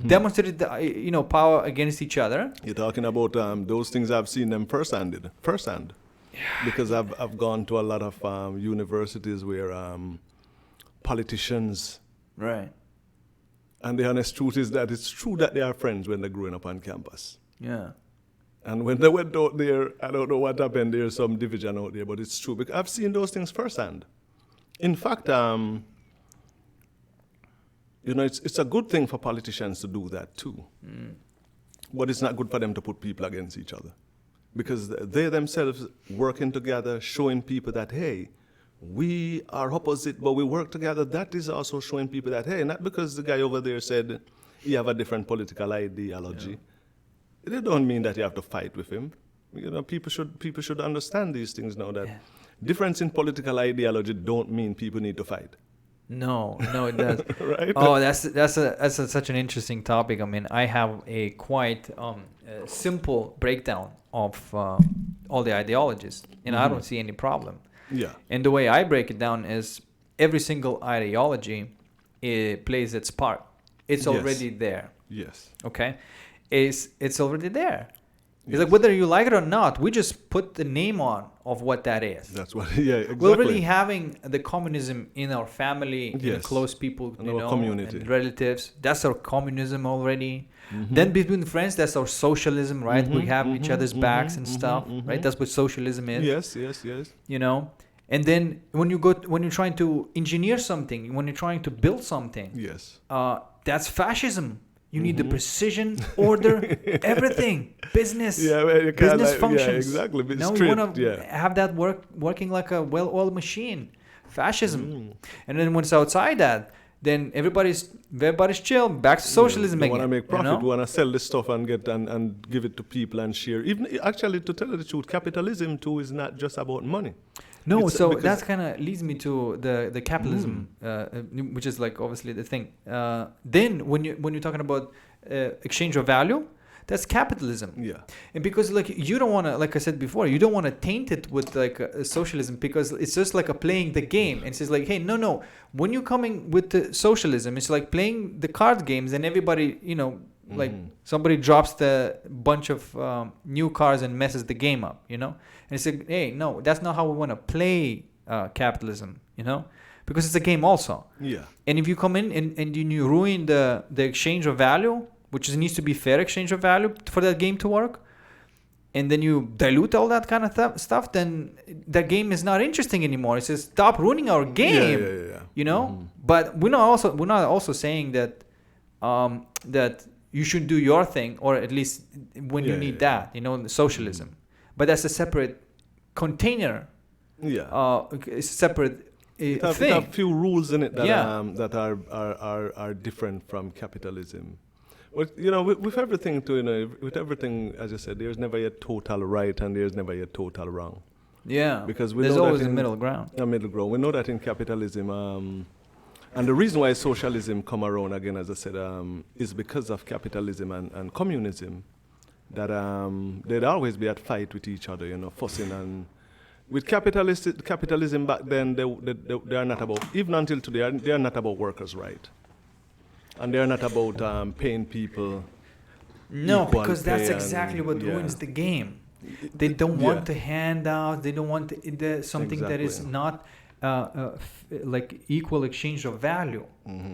demonstrated the, power against each other. You're talking about those things. I've seen them firsthand. Yeah. Because I've gone to a lot of universities where politicians. Right. And the honest truth is that it's true that they are friends when they're growing up on campus. Yeah. And when they went out there, I don't know what happened. There's some division out there, but it's true. Because I've seen those things firsthand. In fact, it's a good thing for politicians to do that too. But it's not good for them to put people against each other. Because they themselves working together, showing people that, hey, we are opposite, but we work together. That is also showing people that, hey, not because the guy over there said he have a different political ideology. Yeah. It don't mean that you have to fight with him. People should understand these things now, that difference in political ideology don't mean people need to fight. No, it does. Right? Oh, that's such an interesting topic. I mean, I have a quite simple breakdown of all the ideologies, and I don't see any problem. Yeah. And the way I break it down is every single ideology plays its part. It's already there. Yes. Okay? It's already there. It's like whether you like it or not, we just put the name on of what that is. That's what, exactly. We're already having the communism in our family, in close people, in our community, and relatives. That's our communism already. Then between friends, that's our socialism, right? We have each other's backs and stuff, right? That's what socialism is. Yes. And then when you're trying to engineer something, when you're trying to build something, that's fascism. You need the precision, order, everything, business, business functions. Yeah, exactly. Now we want to have that working like a well-oiled machine. Fascism. And then when it's outside that, then everybody's chill. Back to socialism They again. want to make you profit. know? Want to sell this stuff and get and give it to people and share. Even actually, to tell you the truth, capitalism too is not just about money. No, It's so because- that kind of leads me to the capitalism, which is like obviously the thing. Then when you're talking about exchange of value, that's capitalism. Yeah. And because like you don't want to, like I said before, you don't want to taint it with like socialism, because it's just like a playing the game. And it's just like, hey, no, when you're coming with the socialism, it's like playing the card games, and everybody, like somebody drops the bunch of new cards and messes the game up, And it's like, hey, no, that's not how we want to play capitalism, because it's a game also. Yeah. And if you come in and you ruin the exchange of value, which needs to be fair exchange of value for that game to work, and then you dilute all that kind of stuff, then that game is not interesting anymore. It says stop ruining our game. Yeah. But we're not also saying that that you should do your thing, or at least when you need that, socialism. But that's a separate container. Yeah. It's a separate It thing. have few rules in it that Yeah. that are different from capitalism. But with everything with everything, as you said, there's never a total right and there's never a total wrong. Yeah, Because we there's know that always a in- middle ground. A middle ground. We know that in capitalism, and the reason why socialism come around again, as I said, is because of capitalism and communism. That they'd always be at fight with each other, fussing. And with capitalism back then, they are not about, even until today, they are not about workers' right, and they are not about paying people. No, equal because that's pay exactly and- what yeah. ruins the game. They don't want the handouts. They don't want something that is Exactly. not like equal exchange of value.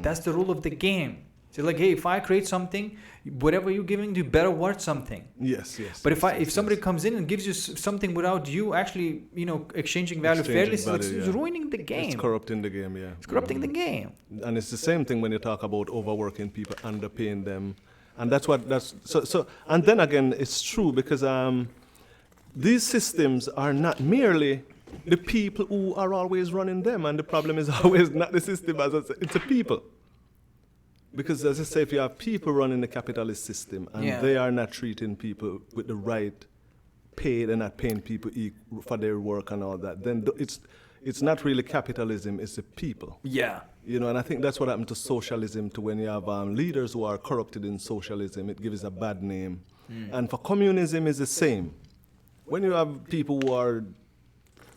That's the rule of the game. So like, hey, if I create something, whatever you're giving, you better worth something. Yes. But yes, if somebody comes in and gives you something without you actually, exchanging value fairly, it's ruining the game. It's corrupting the game, yeah. It's corrupting the game. And it's the same thing when you talk about overworking people, underpaying them, and so. And then again, it's true because these systems are not merely the people who are always running them, and the problem is always not the system, as I said, it's the people. Because as I say, if you have people running the capitalist system and they are not treating people with the right pay, they're not paying people for their work and all that, then it's not really capitalism, it's the people. Yeah. And I think that's what happened to socialism too. When you have leaders who are corrupted in socialism, it gives a bad name. And for communism, it's the same. When you have people who are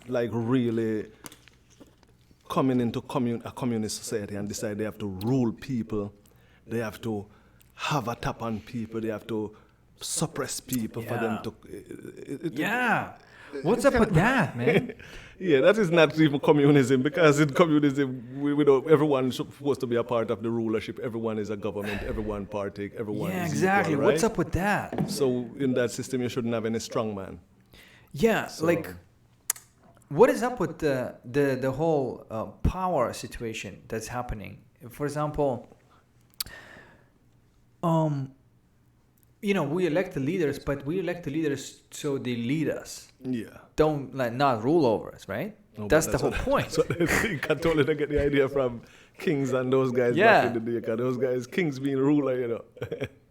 like really coming into a communist society and decide they have to rule people, they have to have a tap on people, they have to suppress people for them to... What's up with that, man? Yeah, that is not even communism, because in communism, we don't, everyone's supposed to be a part of the rulership. Everyone is a government, everyone partake, everyone is exactly. equal, What's right? up with that? So in that system, you shouldn't have any strong man. Yeah, So- like, what is up with the whole power situation that's happening? For example, we elect the leaders, but we elect the leaders so they lead us. Yeah. Don't not rule over us, right? No, That's but the whole point. That's what I think. I totally get the idea from kings and those guys Yeah. back in the day. 'Cause those guys, kings being ruler,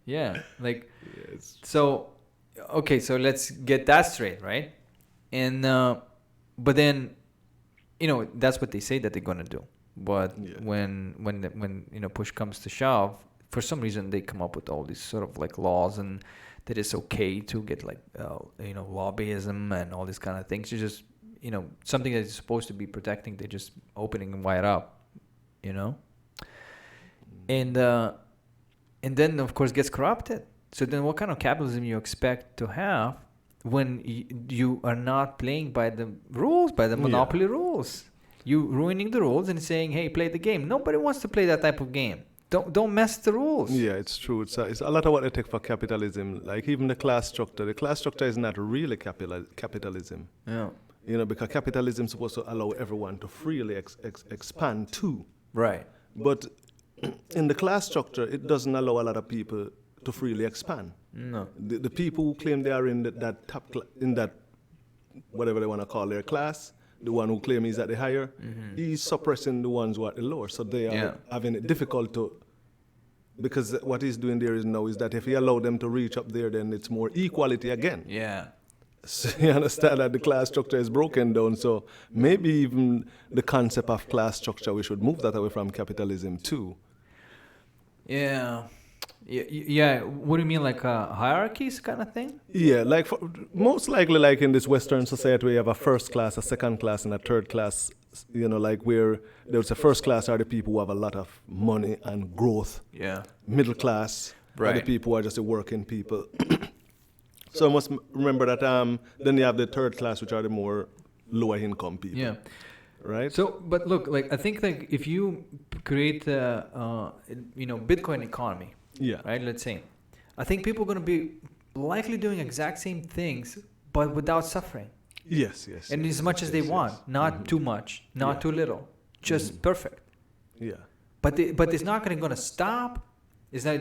Yeah, like Yes. so. Okay, so let's get that straight, right? And but then, that's what they say that they're gonna do. But Yeah. when push comes to shove, for some reason they come up with all these sort of like laws, and that it's okay to get like lobbyism and all these kind of things. You just something that is supposed to be protecting, they're just opening and wide up, and then of course gets corrupted. So then what kind of capitalism you expect to have when you are not playing by the rules, by the monopoly rules? You ruining the rules and saying, hey, play the game. Nobody wants to play that type of game. Don't mess the rules. Yeah, it's true. It's a lot of what they take for capitalism. Like even the class structure. The class structure is not really capitalism. Yeah. Because capitalism is supposed to allow everyone to freely expand too. Right. But in the class structure, it doesn't allow a lot of people to freely expand. No. The people who claim they are in that top in that whatever they want to call their class, the one who claim he's at the higher, he's suppressing the ones who are at the lower. So they are having it difficult to, because what he's doing there is that if he allow them to reach up there, then it's more equality again. Yeah. So you understand that the class structure is broken down. So maybe even the concept of class structure, we should move that away from capitalism too. Yeah. Yeah. What do you mean, like hierarchies kind of thing? Yeah, like most likely, like in this Western society, we have a first class, a second class, and a third class. You know, like where there's a first class are the people who have a lot of money and growth. Yeah. Middle class are the people who are just the working people. So I must remember that. Then you have the third class, which are the more lower income people. Yeah. Right. So, but look, like I think like if you create Bitcoin economy. Yeah. Right. Let's say, I think people are going to be likely doing exact same things, but without suffering. Yes. And as much as they want, not too much, not too little, just perfect. Yeah. But it's not going to stop. It's not.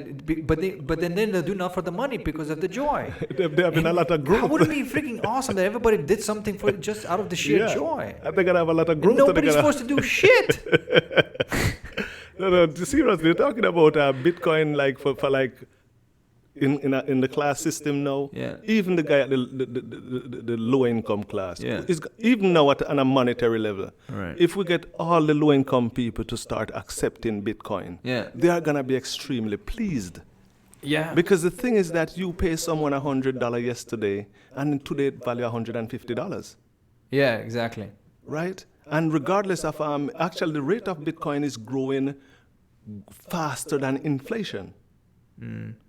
But then they'll do enough for the money because of the joy. They're having a lot of growth. How would it be freaking awesome that everybody did something for just out of the sheer joy? And they're gonna have a lot of growth. And nobody's forced to do shit. No, seriously, we're talking about Bitcoin, like for like in the class system now. Yeah. Even the guy at the low income class, Yeah. even now on a monetary level, Right. if we get all the low income people to start accepting Bitcoin, Yeah. they are gonna be extremely pleased. Yeah. Because the thing is that you pay someone $100 yesterday, and today it value $150. Yeah. Exactly. Right? And regardless of, actually the rate of Bitcoin is growing faster than inflation.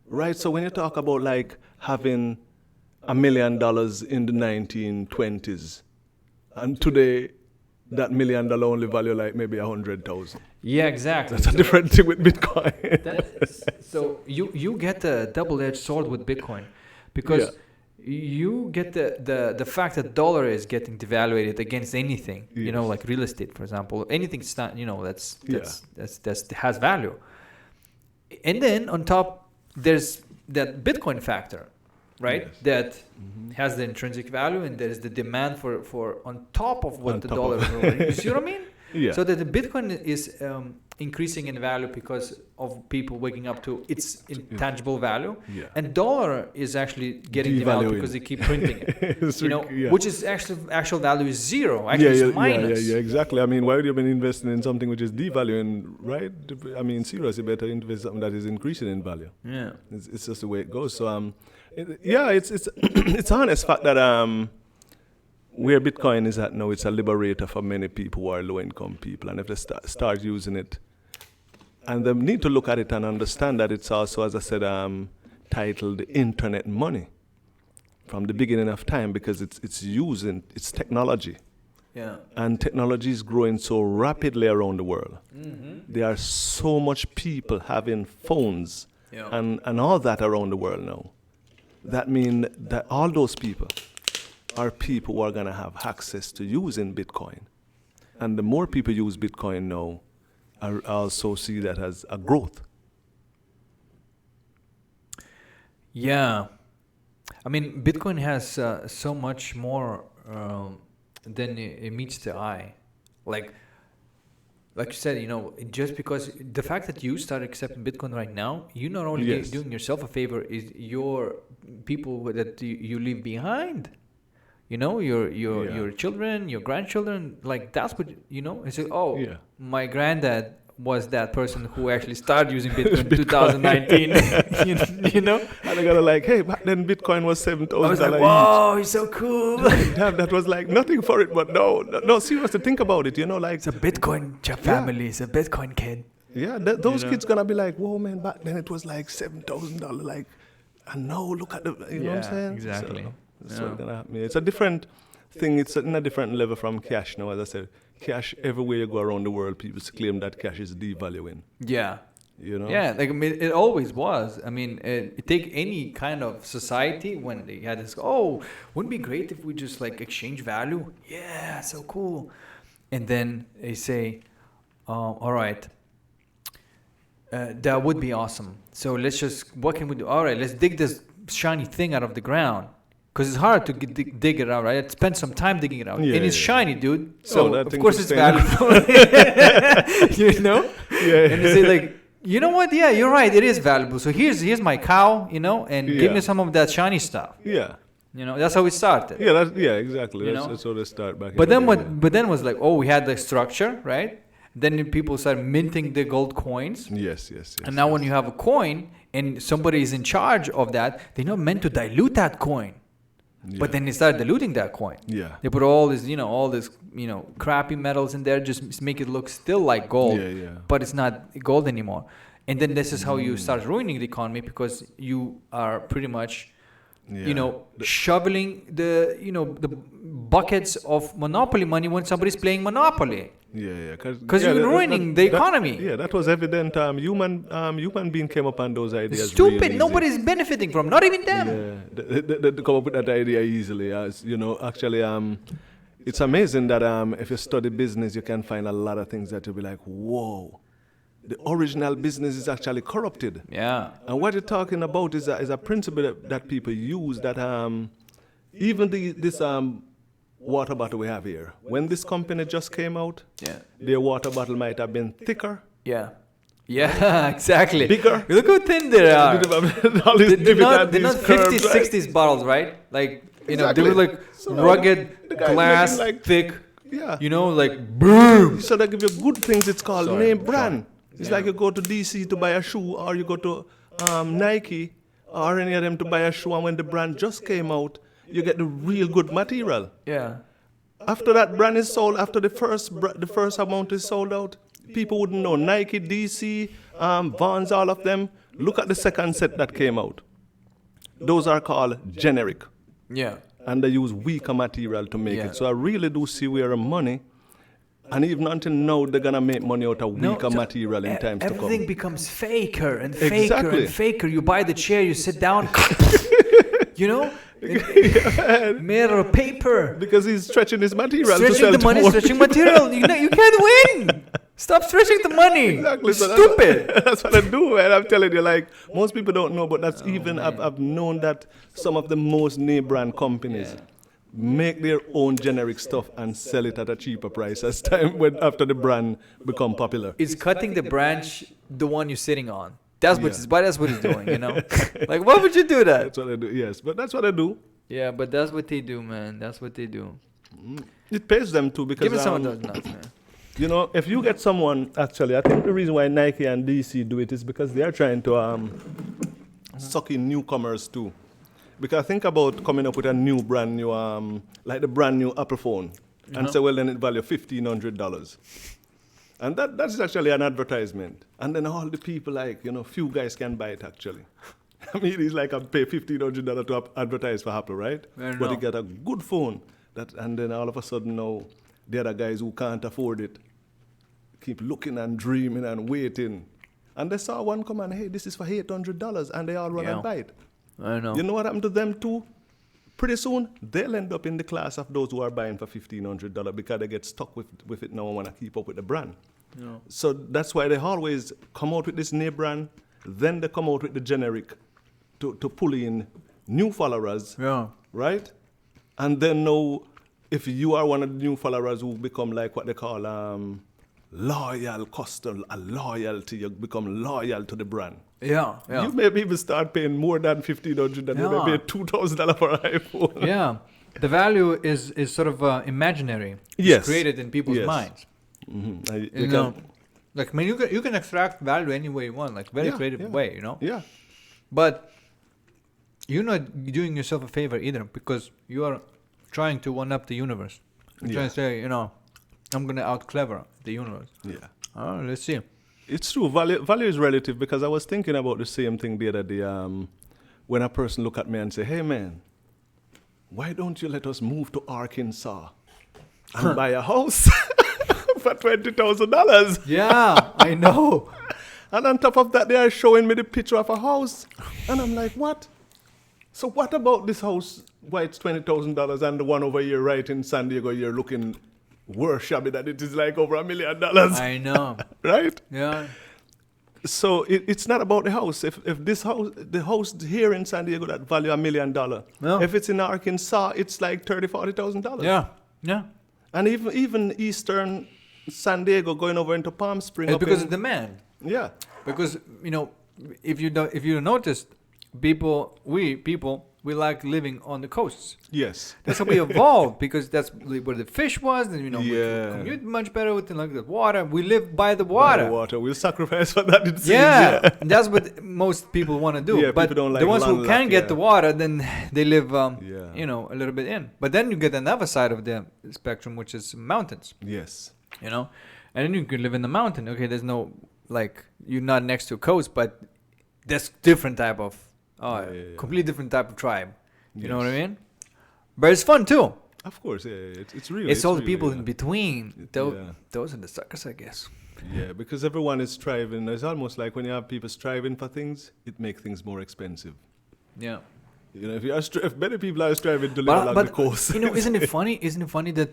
Right? So when you talk about like having $1 million in the 1920s, and today that $1 million only value like maybe 100,000. Yeah. Exactly. That's a different thing with Bitcoin. So you get a double-edged sword with Bitcoin, because you get the fact that dollar is getting devaluated against anything. You know, like real estate, for example, anything that's has value. And then on top, there's that Bitcoin factor, right? Yes. That has the intrinsic value, and there's the demand for on top of what On the top dollar of- is already. You see what I mean? Yeah. So that the Bitcoin is increasing in value because of people waking up to its intangible value, and dollar is actually getting devalued because they keep printing it. Which is actual value is zero. Actually, it's minus. Yeah, exactly. I mean, why would you been investing in something which is devaluing, right? I mean, seriously, better invest in something that is increasing in value. Yeah. It's just the way it goes. So, it's it's honest fact that where Bitcoin is at now, it's a liberator for many people who are low-income people, and if they start using it, and they need to look at it and understand that it's also, as I said, titled internet money from the beginning of time, because it's using its technology. Yeah. And technology is growing so rapidly around the world. There are so much people having phones and all that around the world now. That means that all those people are people who are going to have access to using Bitcoin. And the more people use Bitcoin now, I also see that as a growth. Yeah. I mean, Bitcoin has so much more than it meets the eye. Like you said, just because the fact that you start accepting Bitcoin right now, you're not only doing yourself a favor, is your people that you leave behind. Your children, your grandchildren, like that's what, it's like, my granddad was that person who actually started using Bitcoin in 2019. And they gotta like, hey, back then Bitcoin was $7,000 I was like, whoa, he's so cool. Damn, that was like nothing for it, but no, seriously, think about it, like. It's a Bitcoin family, it's a Bitcoin kid. Yeah, those kids gonna be like, whoa, man, back then it was like $7,000, like, and now look at the, you know what I'm saying? Exactly. So it's gonna happen. It's a different thing. It's in a different level from cash now. As I said, cash, everywhere you go around the world, people claim that cash is devaluing. Yeah. Yeah, like, I mean, it always was. I mean, take any kind of society when they had this, wouldn't it be great if we just like exchange value? Yeah, so cool. And then they say, all right, that would be awesome. So what can we do? All right, let's dig this shiny thing out of the ground. because it's hard to dig it out, right? I spent some time digging it out, Yeah, and it's yeah. shiny, dude. So that of thing course to it's stand valuable. You know? Yeah. And they say like, you know what? Yeah, you're right. It is valuable. So here's my cow, you know, and give Yeah. me some of that shiny stuff. Yeah. You know, that's how it started. Yeah, exactly. You That's, know? that's how they start back. But in then the what? day, yeah. But then was like, oh, we had the structure, right? Then people started minting the gold coins. Yes. And now when you have a coin and somebody is in charge of that, they're not meant to dilute that coin. Yeah. But then they start diluting that coin. Yeah. They put all this, crappy metals in there, just make it look still like gold. Yeah. But it's not gold anymore. And then this is how you start ruining the economy, because you are pretty much, Yeah. shoveling the buckets of monopoly money when somebody's playing Monopoly. Yeah. Because you're ruining the economy. That was evident. Human being came up on those ideas. Stupid. Really easy. Nobody's benefiting from, not even them. Yeah, they come up with that idea easily. As you know, actually, it's amazing that if you study business, you can find a lot of things that you'll be like, whoa, the original business is actually corrupted. Yeah. And what you're talking about is a principle that people use that even this water bottle we have here, when this company just came out, Yeah. their water bottle might have been thicker. Yeah. Yeah, exactly. Bigger. Look how thin they are. All these They're not these 50s, curves, right? 60s bottles, right? Like, they Exactly. were like So, rugged, the guy's glass, making, like, thick, Yeah. like boom. So they give you good things. It's called Sorry, name sorry. brand. It's Yeah. like you go to DC to buy a shoe, or you go to Nike or any of them to buy a shoe, and when the brand just came out, you get the real good material. Yeah. After that brand is sold, after the first amount is sold out, people wouldn't know. Nike, DC, Vans, all of them. Look at the second set that came out. Those are called generic, Yeah. and they use weaker material to make Yeah. it. So I really do see where the money, and even until now, they're gonna make money out of weaker material in times to Everything come. becomes faker and faker Exactly. and faker. You buy the chair, you sit down, made out of paper. Because he's stretching his material to Stretching sell the to money, more stretching material. You can't win. Stop stretching the money. Exactly. It's So stupid. That's what I do, man. I'm telling you, like, most people don't know, but that's man. I've known that some of the most name brand companies make their own generic stuff and sell it at a cheaper price as time after the brand become popular. It's cutting the branch, the one you're sitting on. That's what Yeah. that's what it's doing, Like, why would you do that? That's what I do, yes. But that's what I do. Yeah, but that's what they do, man. That's what they do. It pays them too because Give me some of those nuts, man. if you get someone, actually, I think the reason why Nike and DC do it is because they are trying to suck in newcomers too. Because think about coming up with a new brand new, like the brand new Apple phone, and say, well, then it value $1,500. And that's actually an advertisement. And then all the people, like, few guys can buy it actually. I mean, it's like I pay $1,500 to advertise for Apple, right? I But know. you get a good phone. And then all of a sudden now, the other guys who can't afford it keep looking and dreaming and waiting. And they saw one come and, hey, this is for $800, and they all run Yeah. and buy it. I know. You know what happened to them too? Pretty soon, they'll end up in the class of those who are buying for $1,500 because they get stuck with it now and want to keep up with the brand. Yeah. So that's why they always come out with this name brand, then they come out with the generic to pull in new followers, Yeah. right? And then now, if you are one of the new followers who become like what they call loyal customer, a loyalty, you become loyal to the brand. Yeah. Yeah. You maybe even start paying more than $1,500 and you Yeah. may pay $2,000 for an iPhone. Yeah. The value is sort of imaginary. Yes. It's created in people's Yes. minds. Mm-hmm. You know, like, I mean, you can extract value any way you want, like very creative way, Yeah. But you're not doing yourself a favor either, because you are trying to one up the universe. You're trying to say, I'm gonna out clever the universe. Yeah. Oh, let's see. It's true. Value is relative because I was thinking about the same thing the other day. When a person look at me and say, hey, man, why don't you let us move to Arkansas and buy a house for $20,000? Yeah, I know. And on top of that, they are showing me the picture of a house. And I'm like, what? So what about this house why it's $20,000 and the one over here right in San Diego, you're looking worse shabby that it is like over $1 million? I know. Right? Yeah. So it's not about the house. If this house, the house here in San Diego that value $1 million, No. if it's in Arkansas, it's like $30,000-$40,000. Yeah. And even eastern San Diego going over into Palm Springs. It's because of demand. Yeah. Because if you noticed, we like living on the coasts. Yes. That's how we evolved, because that's where the fish was, and we Yeah. could commute much better with the water. We live by the By water. the water. We'll sacrifice for that. It seems, Yeah, that's what most people want to do. Yeah, but people don't like the ones who landlocked, can get yeah. the water, then they live, Yeah. a little bit in. But then you get another side of the spectrum, which is mountains. Yes. And then you can live in the mountain. Okay, there's no, you're not next to a coast, but there's different type of, completely different type of tribe. You know what I mean? But it's fun too. Of course, yeah. It's really. It's all the really, people yeah. in between. Those, Yeah. those are the suckers, I guess. Yeah, because everyone is striving. It's almost like when you have people striving for things, it makes things more expensive. Yeah. If many people are striving to live along the coast. Isn't it funny? Isn't it funny that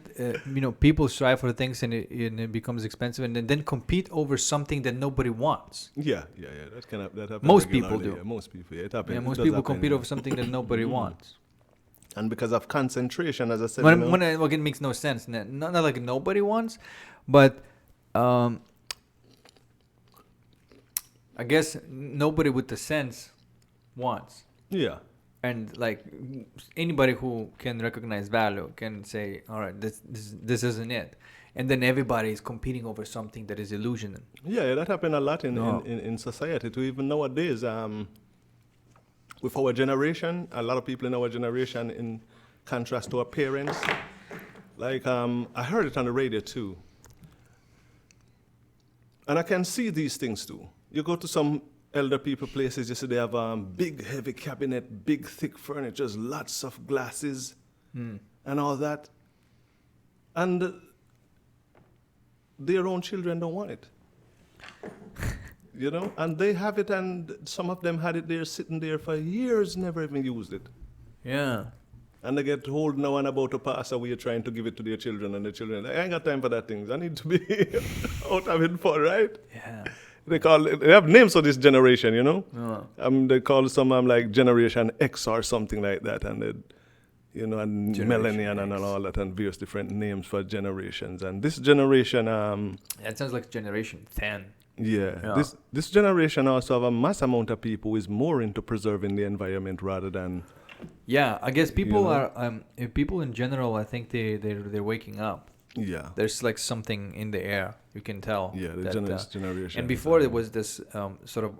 people strive for things and it becomes expensive, and then compete over something that nobody wants? Yeah. That happens. Most people regularly, do. Yeah, most people. Yeah, it happens. Yeah, It most does people happen, compete yeah. over something that nobody wants. And because of concentration, as I said, It makes no sense. Not like nobody wants, but I guess nobody with the sense wants. yeah. And anybody who can recognize value can say, all right, this isn't it. And then everybody is competing over something that is illusion. Yeah, that happened a lot in society too. Even nowadays, with our generation, a lot of people in our generation, in contrast to our parents, I heard it on the radio too. And I can see these things too. You go to some elder people places, you see they have big heavy cabinet, big thick furniture, lots of glasses and all that. And their own children don't want it. And they have it, and some of them had it there sitting there for years, never even used it. Yeah. And they get told now and about to pass away trying to give it to their children, and the children, I ain't got time for that things. I need to be out having fun, right? Yeah. They have names for this generation, Oh. They call some like Generation X or something like that, and and Generation Millennial and X. all that, and various different names for generations. And this generation, That sounds like Generation 10. yeah. This generation also have a mass amount of people who is more into preserving the environment rather than. Yeah, I guess people are people in general. I think they're waking up. Yeah. There's something in the air. You can tell. Yeah, the that, generation. And before there was this sort of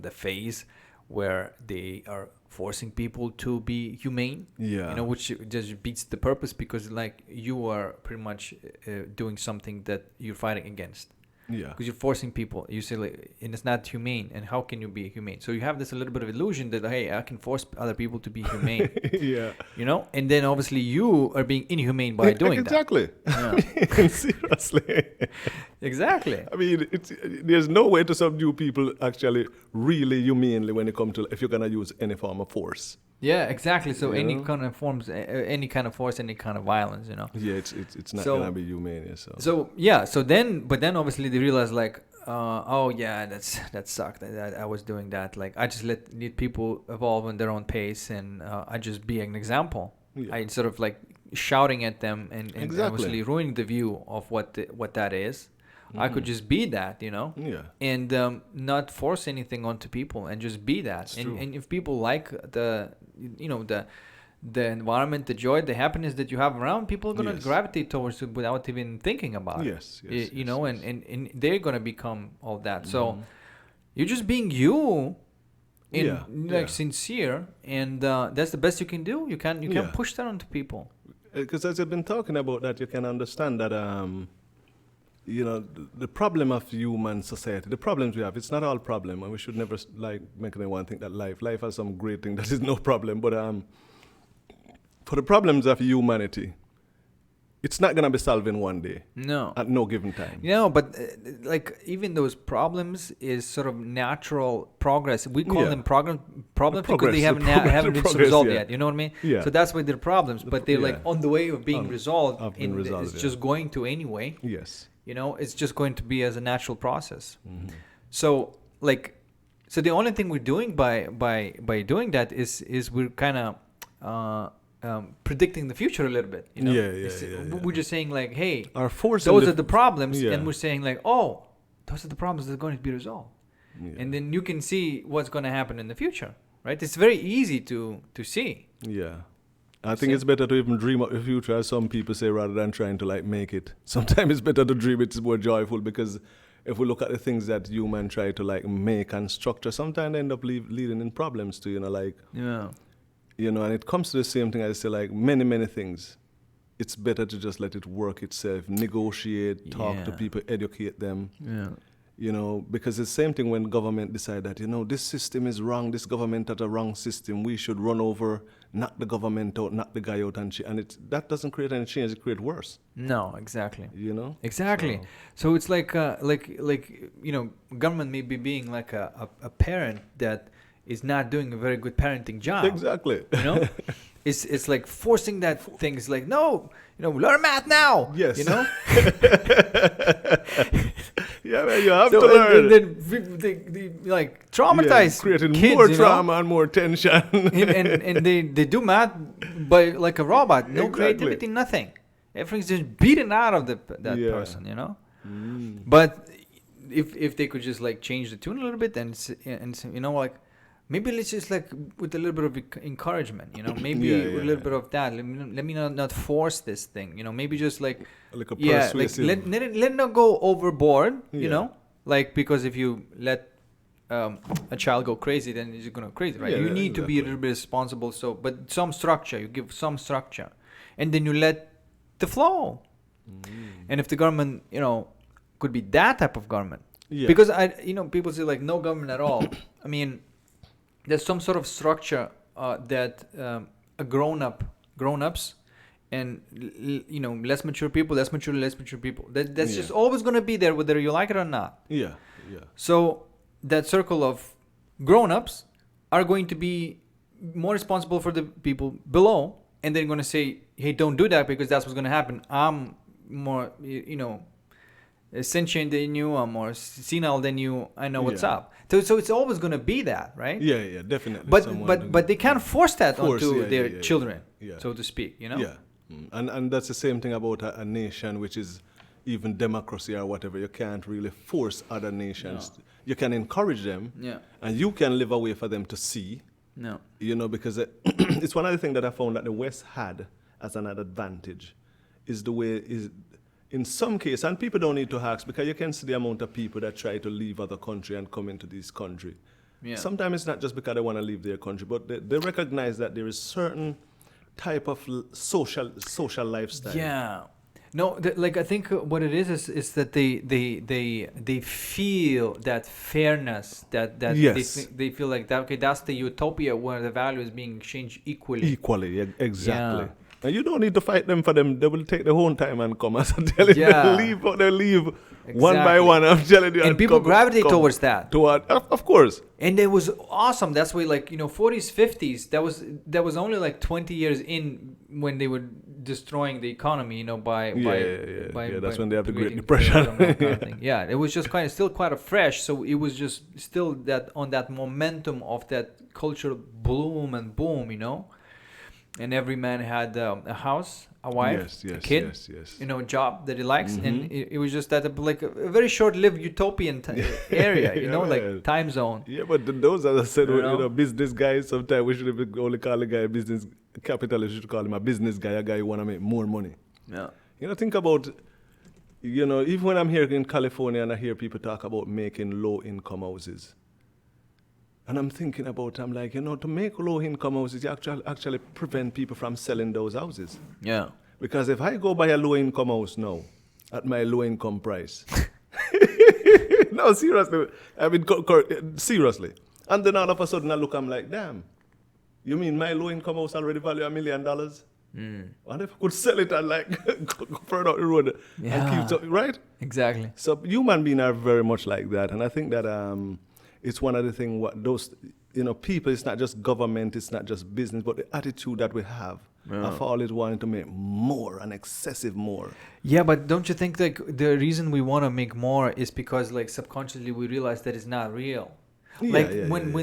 the phase where they are forcing people to be humane. Yeah. Which just beats the purpose, because you are pretty much doing something that you're fighting against. Yeah. Because you're forcing people. You say, and it's not humane. And how can you be humane? So you have this a little bit of illusion that, hey, I can force other people to be humane. Yeah. And then obviously you are being inhumane by doing exactly. that. Seriously. Exactly. I mean, there's no way to subdue people actually really humanely when it comes to if you're gonna use any form of force. Yeah, exactly. So You any know? kind of forms, any kind of force, any kind of violence, Yeah, it's not So- gonna be humane. Yeah, so. But then obviously they realize oh yeah, that sucked. I was doing that. I just let people evolve on their own pace, and I just be an example. Yeah. I sort of shouting at them and Exactly. obviously ruining the view of what that is. I could just be that, Yeah. and not force anything onto people, and just be that. It's true. And if people like the environment, the joy, the happiness that you have around, people are gonna Yes. gravitate towards it without even thinking about Yes, it. yes, yes, yes. And they're gonna become all that. So you're just being you, sincere, and that's the best you can do. You can't Yeah. push that onto people. Because as you've been talking about that, you can understand that, the problem of human society, the problems we have, it's not all problem, and we should never make anyone think that life has some great thing that is no problem. But for the problems of humanity, it's not gonna be solved in one day. No. At no given time. But even those problems is sort of natural progress. We call Yeah. them problems because Progress, they haven't the haven't been progress, resolved yeah. yet. You know what I mean? Yeah. So that's why they're problems, but they're yeah. on the way of being resolved. Of being and resolved, it's yeah. just going to anyway. Yes. It's just going to be as a natural process. Mm-hmm. So so the only thing we're doing by doing that is we're kind of predicting the future a little bit. You know? We're just saying like, hey, those are the problems, and we're saying like, oh, those are the problems that are going to be resolved, and then you can see what's going to happen in the future, right? It's very easy to see. Yeah. I think it's better to even dream of the future, as some people say, rather than trying to like make it. Sometimes it's better to dream. It's more joyful, because if we look at the things that humans try to like make and structure, sometimes they end up leading in problems too. And it comes to the same thing. I say like many things. It's better to just let it work itself. Negotiate, talk to people, educate them. Yeah. Because it's the same thing when government decide that, this system is wrong, this government has a wrong system, we should run over, knock the government out, knock the guy out, and that doesn't create any change, it creates worse. No, exactly. Exactly. So it's like government may be being like a parent that is not doing a very good parenting job. Exactly. It's like forcing that thing. It's like, no, learn math now. Yes. Yeah, man, you have to learn. And then they like traumatize creating kids, more trauma and more tension. and they do math by like a robot. No creativity, nothing. Everything's just beaten out of that person, But if they could just like change the tune a little bit and like, maybe let's just like with a little bit of encouragement, maybe with a little bit of that. Let me not force this thing, maybe just like a persuasive. like let it not go overboard, like, because if you let a child go crazy, then he's gonna go crazy, right? You need to be a little bit responsible. So, but some structure, you give some structure, and then you let the flow. And if the government, could be that type of government, because people say like no government at all. I mean, there's some sort of structure that grown-ups and less mature people, less mature people. That's just always going to be there, whether you like it or not. Yeah. So that circle of grown-ups are going to be more responsible for the people below, and they're going to say, hey, don't do that, because that's what's going to happen. I'm more, sentient than you, I'm more senile than you, I know what's up. So it's always going to be that, right? Yeah, definitely. But they can't force that onto their children, so to speak, Yeah. And that's the same thing about a nation, which is even democracy or whatever. You can't really force other nations. No. You can encourage them, and you can live a way for them to see. No. Because it's one of the things that I found that the West had as an advantage is the way is. In some cases, and people don't need to ask, because you can see the amount of people that try to leave other country and come into this country. Yeah. Sometimes it's not just because they want to leave their country, but they recognize that there is certain type of social lifestyle. Yeah. No, I think what it is that they feel that fairness, that yes. they feel like that. Okay, that's the utopia where the value is being exchanged equally. Equally, exactly. Yeah. And you don't need to fight them for them. They will take their own time and come. As I'm telling you, they leave exactly. One by one. I'm telling you. And people gravitate towards that. Of course. And it was awesome. That's why, 40s, 50s. That was only like 20 years in when they were destroying the economy. By that's when they have the Great Depression. It was just still quite fresh. So it was just still that on that momentum of that cultural bloom and boom. And every man had a house, a wife, a kid, job that he likes, and it was just that like a very short-lived utopian area, time zone. Yeah, but those, as I said, business guys. Sometimes we should only call a guy a business capitalist. We should call him a business guy, a guy who want to make more money. Yeah. Think about, even when I'm here in California and I hear people talk about making low-income houses. And I'm thinking about, to make low-income houses, you actually prevent people from selling those houses. Yeah. Because if I go buy a low-income house now, at my low-income price, no, seriously, seriously. And then all of a sudden I look, I'm like, damn, you mean my low-income house already value $1 million? What if I could sell it and go further out the road and keep right? Exactly. So human beings are very much like that. And I think that... it's one of the things, people, it's not just government, it's not just business, but the attitude that we have I've always wanted to make more and excessive more. Yeah, but don't you think like the reason we want to make more is because like subconsciously we realize that it's not real. Like when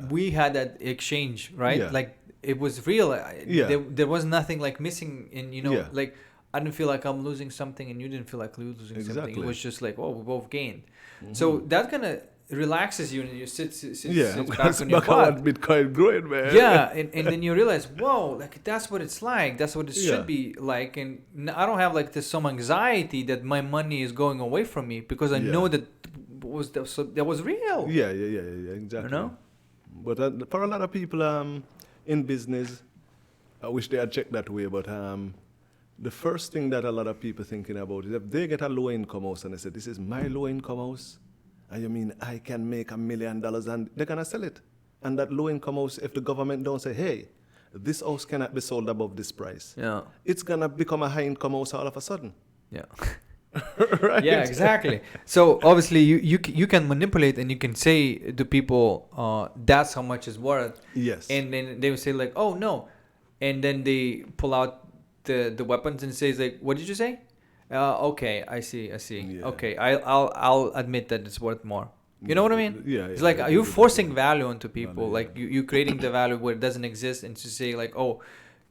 we had that exchange, right? Yeah. Like it was real. Yeah. There was nothing like missing in, Yeah. like I didn't feel like I'm losing something and you didn't feel like losing something. Exactly. It was just like, oh, we both gained. So that kind of relaxes you and you sit back on your butt. Bitcoin growing, man. Yeah, and then you realize, whoa, like that's what it's like. That's what it should be like. And I don't have like this some anxiety that my money is going away from me because I know that that was real. Yeah, exactly. You know? But for a lot of people in business, I wish they had checked that way, but the first thing that a lot of people thinking about is if they get a low income house and they say, this is my low income house, and you mean I can make $1 million and they're going to sell it. And that low income house, if the government don't say, hey, this house cannot be sold above this price, it's going to become a high income house all of a sudden. Yeah. Right? Yeah, exactly. So obviously you can manipulate and you can say to people, that's how much it's worth. Yes. And then they will say like, oh no. And then they pull out the weapons and says like, what did you say? Okay, I see. Yeah. Okay, I'll admit that it's worth more. You know what I mean? Yeah. It's like you're forcing value onto people. Like you creating the value where it doesn't exist, and to say like, oh,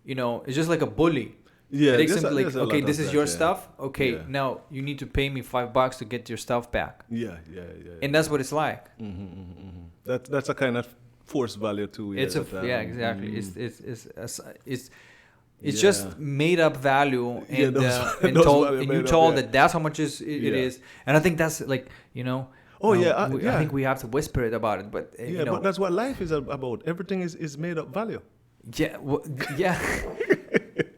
it's just like a bully. Yeah. It takes them like, okay, this is your stuff. Okay, Yeah. now you need to pay me $5 to get your stuff back. Yeah. And that's what it's like. That's a kind of force value too. It's exactly. It's just made up value and you told that that's how much it is, and I think that's like I think we have to whisper it about it, but but that's what life is about. Everything is made up value. Yeah,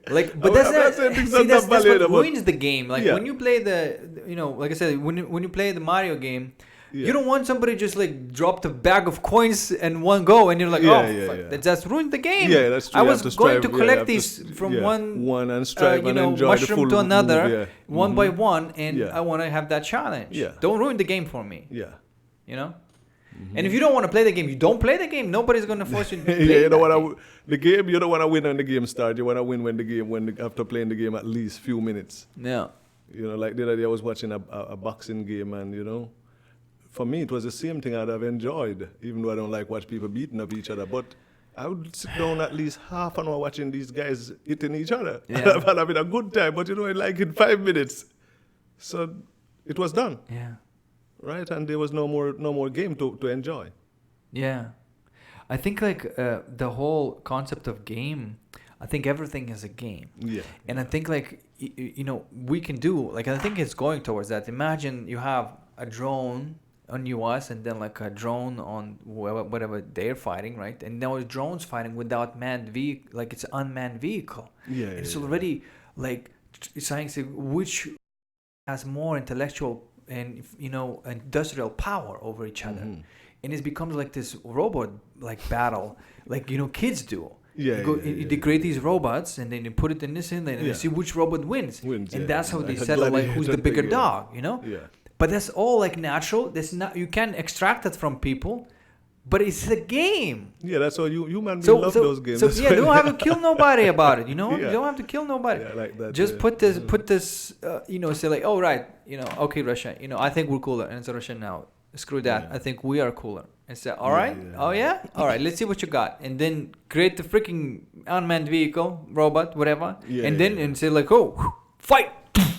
like, but that's what ruins the game. Like when you play like I said, when you play the Mario game. Yeah. You don't want somebody just like drop the bag of coins in one go, and you're like, that just ruined the game. Yeah, that's true. I was going to collect these from one and strive and enjoy mushroom the full to another, move, one by one, and I want to have that challenge. Yeah. Don't ruin the game for me. Yeah. And if you don't want to play the game, you don't play the game. Nobody's gonna force you to play you don't want the game. You don't want to win when the game starts. You want to win after playing the game at least few minutes. Yeah. Like the other day I was watching a boxing game, and for me, it was the same thing I'd have enjoyed, even though I don't like watch people beating up each other. But I would sit down at least half an hour watching these guys hitting each other. Yeah. I've having a good time, but like in 5 minutes. So it was done. Yeah. Right? And there was no more game to enjoy. Yeah. I think like the whole concept of game, I think everything is a game. Yeah. And I think like, we can do, like, I think it's going towards that. Imagine you have a drone on US and then like a drone on whatever they're fighting, right? And now the drone's fighting without manned vehicle, like it's unmanned vehicle. Yeah. It's already like science, which has more intellectual and industrial power over each other, and it becomes like this robot like battle, like kids do. They create these robots and then you put it in this and then you see which robot wins. And that's how they settle like who's the bigger dog, Yeah. But that's all like natural. That's not, you can't extract it from people, but it's a game. Yeah, that's why you love those games. So you don't have to kill nobody about it. You don't have to kill nobody. Yeah, like that. Just put this. Say like, oh right, okay, Russia. I think we're cooler, and it's Russia now. Screw that. I think we are cooler. And say, all right, all right, let's see what you got, and then create the freaking unmanned vehicle, robot, whatever, and say like, oh, fight.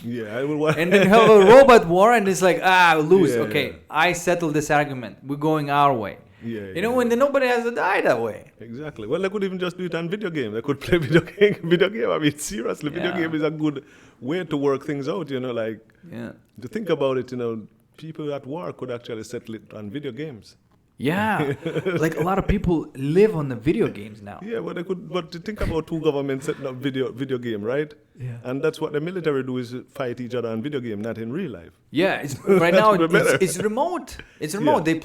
Yeah, I will watch. And then have a robot war, and it's like, lose. Okay, I settled this argument. We're going our way. And then nobody has to die that way. Exactly. Well, they could even just do it on video game. They could play video game. I mean, seriously, video game is a good way to work things out. To think about it, people at work could actually settle it on video games. Yeah, like a lot of people live on the video games now. Yeah, well, they could. But to think about two governments setting up video game, right? Yeah. And that's what the military do, is fight each other on video game, not in real life. Yeah, it's right now it's remote. It's remote. Yeah. They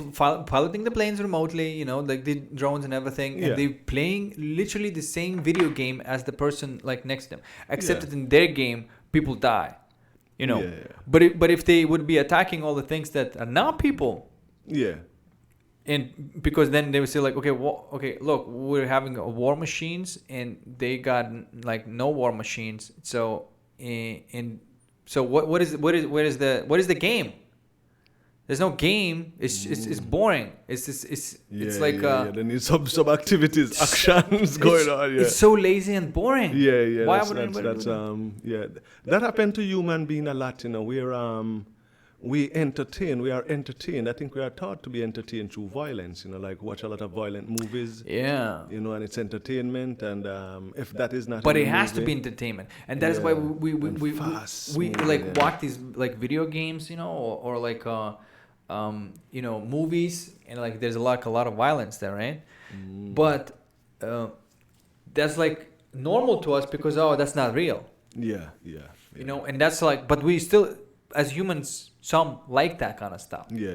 piloting the planes remotely. Like the drones and everything, and they playing literally the same video game as the person like next to them, except that in their game people die. But if they would be attacking all the things that are not people. Yeah. And because then they would say like, okay, okay, look, we're having war machines, and they got like no war machines. So and so what is the game? There's no game. It's boring. It's like There needs some activities, actions going on. Yeah. It's so lazy and boring. Yeah. Why that's, would that's, anybody that's do that? yeah. That happened to human being a lot. You know, we entertain. We are entertained. I think we are taught to be entertained through violence. You know, like watch a lot of violent movies. Yeah. You know, and it's entertainment. And if that is not, But in it the has to movie, be entertainment, and that's why we fast like moving, watch these like video games, you know, or like you know, movies, and like there's a lot of violence there, right? But that's like normal to us because that's not real. Yeah. You know, and that's like, but we still, as humans, some like that kind of stuff. Yeah.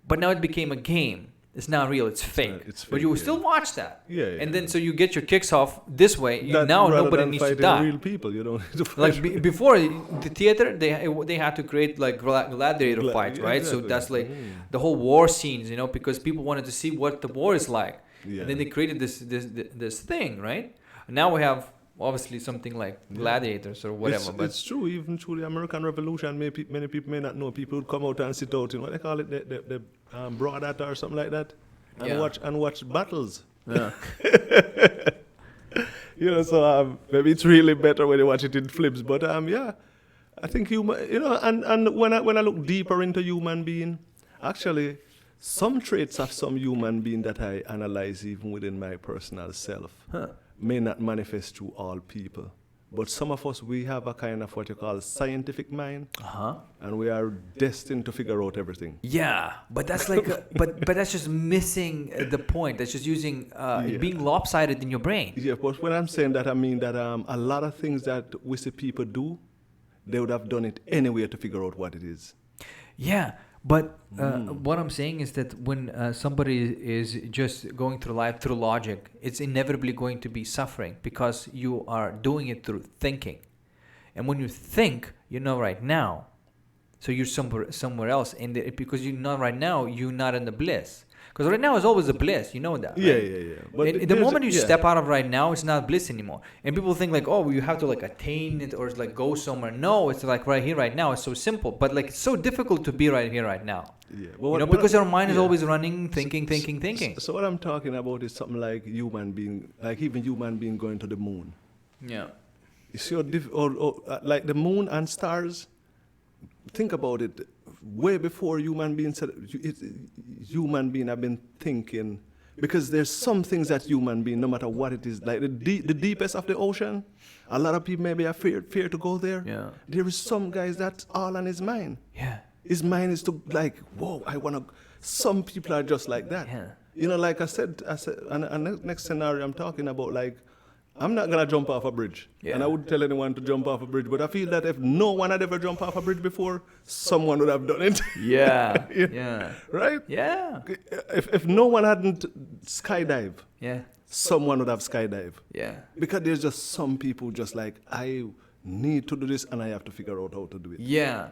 But now it became a game. It's not real. It's fake. It's But fake, you will yeah. still watch that. Yeah. And then so you get your kicks off this way. That Now rather nobody than needs to fighting die. real people, you don't need to fight. Like before the theater, they had to create like gladiator fights, right? exactly. So that's like the whole war scenes, you know, because people wanted to see what the war is like. Yeah. And then they created this thing, right? Now we have obviously something like gladiators or whatever. It's true. Even through the American Revolution, many people may not know. People would come out and sit out in what they call it, the broadat or something like that, and watch battles. Yeah. You know, so maybe it's really better when you watch it in flips. But yeah, I think human. You know, and when I look deeper into human being, actually, some traits of some human being that I analyze even within my personal self may not manifest through all people. But some of us, we have a kind of what you call scientific mind, and we are destined to figure out everything. Yeah, but that's like, but that's just missing the point. That's just using being lopsided in your brain. Yeah, but when I'm saying that, I mean that a lot of things that we see people do, they would have done it anyway to figure out what it is. Yeah, but what I'm saying is that when somebody is just going through life through logic, it's inevitably going to be suffering because you are doing it through thinking. And when you think, you know right now, so you're somewhere else. And because you know right now, you're not in the bliss. Because right now is always a bliss, you know that. Right? Yeah. But the moment you step out of right now, it's not bliss anymore. And people think like, oh, you have to like attain it or like go somewhere. No, it's like right here, right now. It's so simple, but like it's so difficult to be right here, right now. Yeah. Well, you know, because our mind is always running, thinking. So what I'm talking about is something like human being, like even human being going to the moon. Yeah. You see, like the moon and stars. Think about it. Way before human beings, human being have been thinking, because there's some things that human being, no matter what it is, like the deepest of the ocean, a lot of people maybe are fear to go there. Yeah. There is some guys that's all on his mind. Yeah. His mind is to like, whoa, I wanna. Some people are just like that. Yeah. You know, like I said, and next scenario I'm talking about, like, I'm not gonna jump off a bridge, and I wouldn't tell anyone to jump off a bridge. But I feel that if no one had ever jumped off a bridge before, someone would have done it. Yeah. Yeah. Yeah. Right? Yeah. If no one hadn't skydive, Yeah. someone would have skydive. Yeah. Because there's just some people just like, I need to do this and I have to figure out how to do it. Yeah.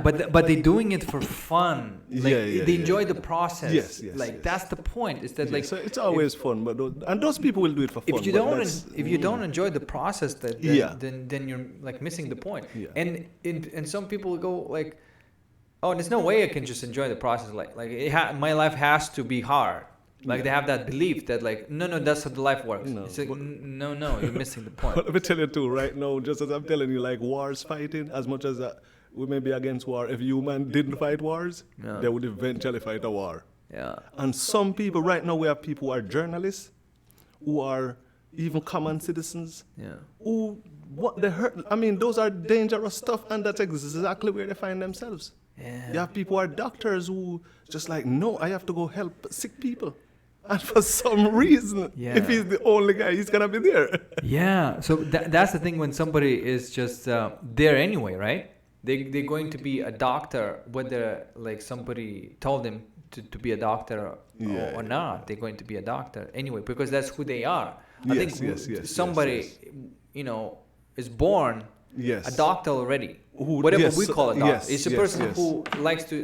But they're doing it for fun. Like, they enjoy the process. Yes. Like that's the point. Is that like so it's always fun, but those people will do it for fun. if you don't enjoy the process, then you're like missing the point. Yeah. And some people go like, oh, there's no way I can just enjoy the process. Like my life has to be hard. Like they have that belief that like no, that's how the life works. No, it's like no, you're missing the point. But let me tell you too, right now, just as I'm telling you, like wars fighting, as much as we may be against war, if human didn't fight wars, they would eventually fight a war. Yeah. And some people, right now, we have people who are journalists, who are even common citizens, who what they hurt. I mean, those are dangerous stuff, and that's exactly where they find themselves. Yeah. You have people who are doctors who just like, no, I have to go help sick people. And for some reason, if he's the only guy, he's going to be there. Yeah. So that's the thing when somebody is just there anyway, right? They're going to be a doctor, whether like somebody told them to be a doctor or not. They're going to be a doctor anyway, because that's who they are. I think somebody, you know, is born a doctor already. whatever yes, we call it. yes, It's a yes, person yes. who likes to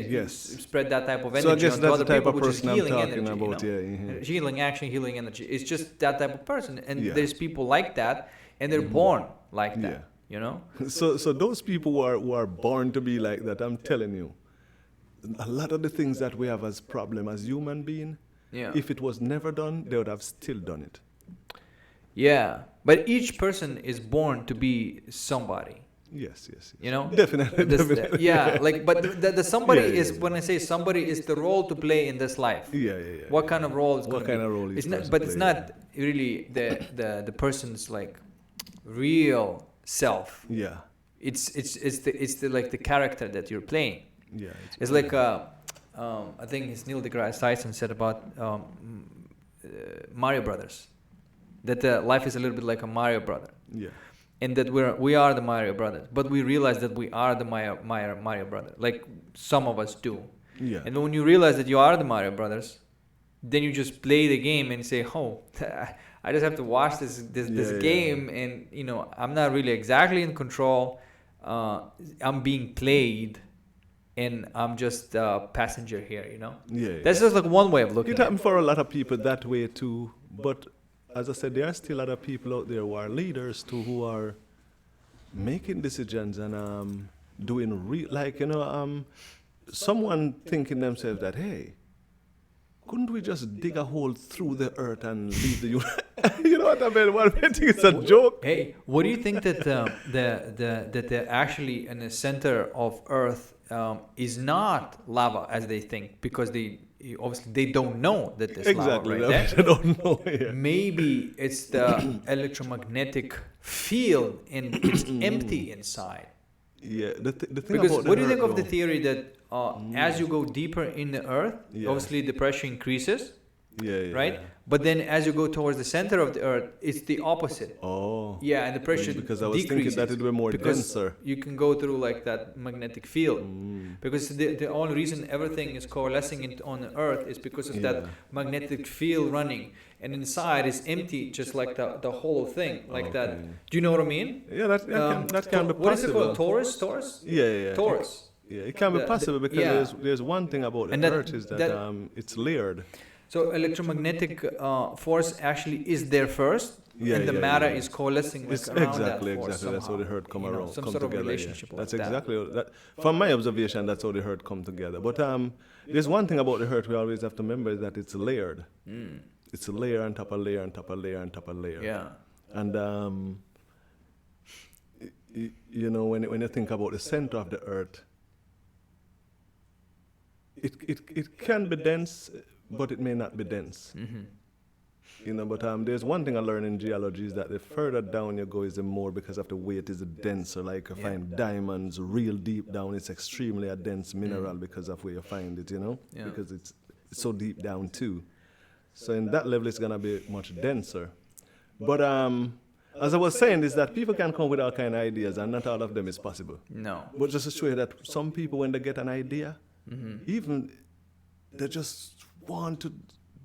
Yes. spread that type of energy So I guess onto that's other the type people, of which is person I'm healing talking energy. about. You know? Yeah, mhm. Healing action, healing energy. It's just that type of person, and Yeah. there's people like that, and they're born like that. Yeah. You know. So those people who are born to be like that, I'm telling you, a lot of the things that we have as problem as human being, Yeah. if it was never done, they would have still done it. Yeah, but each person is born to be somebody. Yes, yes, yes. You know, Definitely, definitely. yeah, like, but the somebody Yeah, yeah, is yeah. when I say somebody is the role to play in this life. Yeah, yeah, yeah. What kind of role is What gonna kind be? of role It's each not, person but it's play, not really the person's like real self. Yeah, It's the like the character that you're playing. yeah. It's like I think it's Neil deGrasse Tyson said about Mario Brothers, that life is a little bit like a Mario brother. Yeah. And that we are the Mario brothers, but we realize that we are the Mario brother. Like some of us do. Yeah. And when you realize that you are the Mario brothers, then you just play the game and say, "Oh, I just have to watch this Yeah. game, and you know, I'm not really exactly in control. I'm being played, and I'm just a passenger here." You know. Yeah. That's just like one way of looking It at it. happened for a lot of people that way too. But as I said, there are still other people out there who are leaders too, who are making decisions and doing someone thinking themselves that, hey, couldn't we just dig a hole through the earth and leave the you know what I mean? What I think it's a joke. Hey, what do you think that the actually in the center of Earth is not lava as they think, because obviously they don't know that there's Exactly. lava right I there. don't know. Yeah. Maybe it's the electromagnetic field and it's empty inside. Yeah. The thing Because about what do you the think earth, of the though- theory that as you go deeper in the Earth, Yeah. obviously the pressure increases, Yeah. right? Yeah. But then as you go towards the center of the Earth, it's the opposite. Oh. Yeah, and the pressure Because I was decreases thinking that it were more because denser. you can go through like that magnetic field. Because the only reason everything is coalescing on the Earth is because of that Yeah. magnetic field running, and inside is empty, just like the whole thing, like that. Okay. Do you know what I mean? Yeah, that can be possible. What is it called? Taurus? Yeah. Taurus. Yeah, it can be The- possible because yeah. there's one thing about the And that- earth is that, that- it's layered. So electromagnetic force actually is there first, Yeah, and the yeah, matter yeah. is coalescing like It's around exactly, that force exactly. That's how the somehow. herd come You know, around, some come sort of together. relationship Yeah. like That's that. exactly that. From my observation, that's how the herd come together. But there's one thing about the herd we always have to remember, is that it's layered. It's a layer on top of layer on top of layer on top of layer. Yeah. And you know, when you think about the center of the earth, it can be dense, but it may not be dense. You know, but there's one thing I learned in geology, is that the further down you go is the more, because of the weight, is denser. Like you find diamonds real deep down, it's extremely a dense mineral because of where you find it, you know, Yeah. because it's so deep down too. So in that level, it's gonna be much denser. But as I was saying, is that people can come with all kind of ideas, and not all of them is possible. No. But just to show you that some people, when they get an idea, even they just want to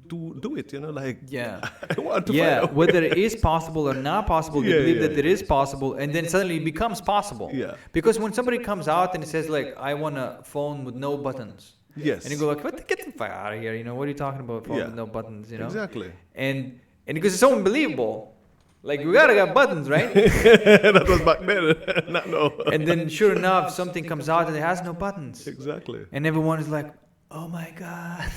do it, you know, like, Yeah. I want to Yeah, find out. whether it is possible or not possible, they Yeah, believe yeah, that it is possible, and then suddenly it becomes possible. Yeah. Because when somebody comes out and says like, "I want a phone with no buttons," Yes. and you go like, "What? Get the fuck out of here!" You know, what are you talking about? Phone Yeah. with no buttons, you know? Exactly. And because it's so unbelievable, like we gotta got buttons, right? That was back then. Not now. And then sure enough, something comes out and it has no buttons, Exactly. and everyone is like, "Oh my god,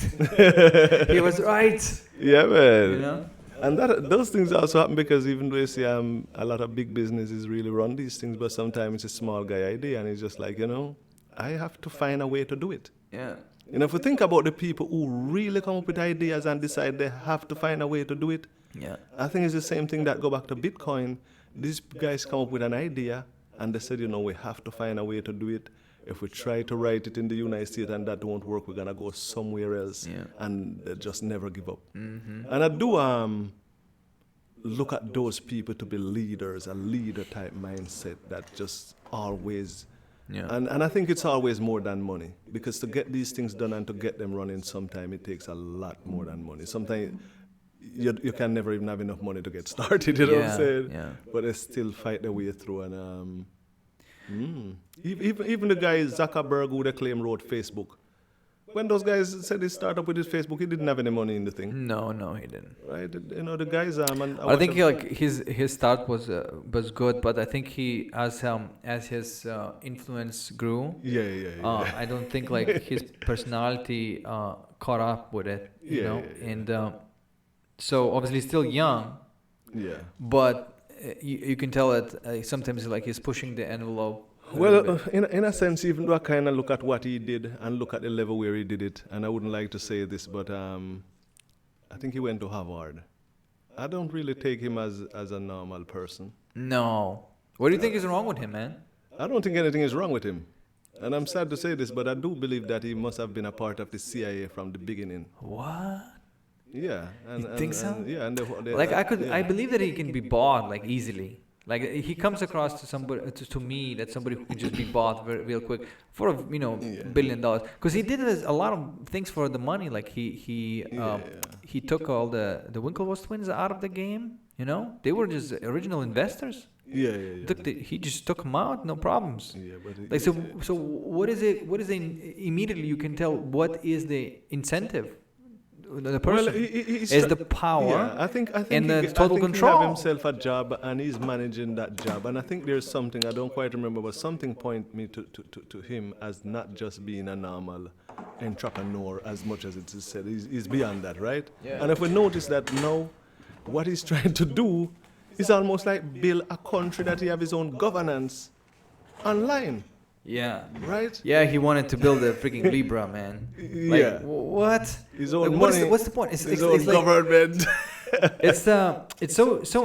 he was right," Yeah, man. you know? And those things also happen because even though you see a lot of big businesses really run these things, but sometimes it's a small guy idea, and it's just like, you know, I have to find a way to do it. Yeah. You know, if we think about the people who really come up with ideas and decide they have to find a way to do it, Yeah. I think it's the same thing that go back to Bitcoin. These guys come up with an idea and they said, you know, we have to find a way to do it. If we try to write it in the United States and that won't work, we're gonna go somewhere else. Yeah. And they just never give up. Mm-hmm. And I do look at those people to be leaders, a leader type mindset that just always. Yeah. And I think it's always more than money, because to get these things done and to get them running, sometimes it takes a lot more than money. Sometimes you can never even have enough money to get started, you know what I'm Yeah, saying? yeah. But they still fight their way through. And Even the guy Zuckerberg who they claim wrote Facebook. When those guys said he started up with his Facebook, he didn't have any money in the thing, No, he didn't. right? You know, the guys. And I think his start was good, but I think he as his influence grew. Yeah. I don't think like his personality caught up with it, you know. Yeah. And so obviously still young, Yeah. but you can tell that sometimes like he's pushing the envelope. Well, in a sense, even though I kind of look at what he did and look at the level where he did it, and I wouldn't like to say this, but I think he went to Harvard. I don't really take him as a normal person. No. What do you think is wrong with him, man? I don't think anything is wrong with him. And I'm sad to say this, but I do believe that he must have been a part of the CIA from the beginning. What? Yeah. You think so? Yeah. And Like I believe that he can be bought like easily. Like he comes across to somebody to me that somebody who can just be bought real quick for $1 billion, because he did a lot of things for the money. Like he took all the Winklevoss twins out of the game. You know, they were just original investors. Yeah. He just took them out, no problems. Yeah, but Like so what is it? What is immediately you can tell what is the incentive? The person is the power. Yeah, I think and the he, total I think control. He have himself a job and he's managing that job. And I think there's something I don't quite remember, but something point me to him as not just being a normal entrepreneur as much as it is said. He's beyond that, right? Yeah. And if we notice that now, what he's trying to do is almost like build a country that he have his own governance online. Yeah. Right? Yeah, he wanted to build a freaking Libra, man. Like, Yeah. What? His own Like, money. what's the point? His own like, government. it's so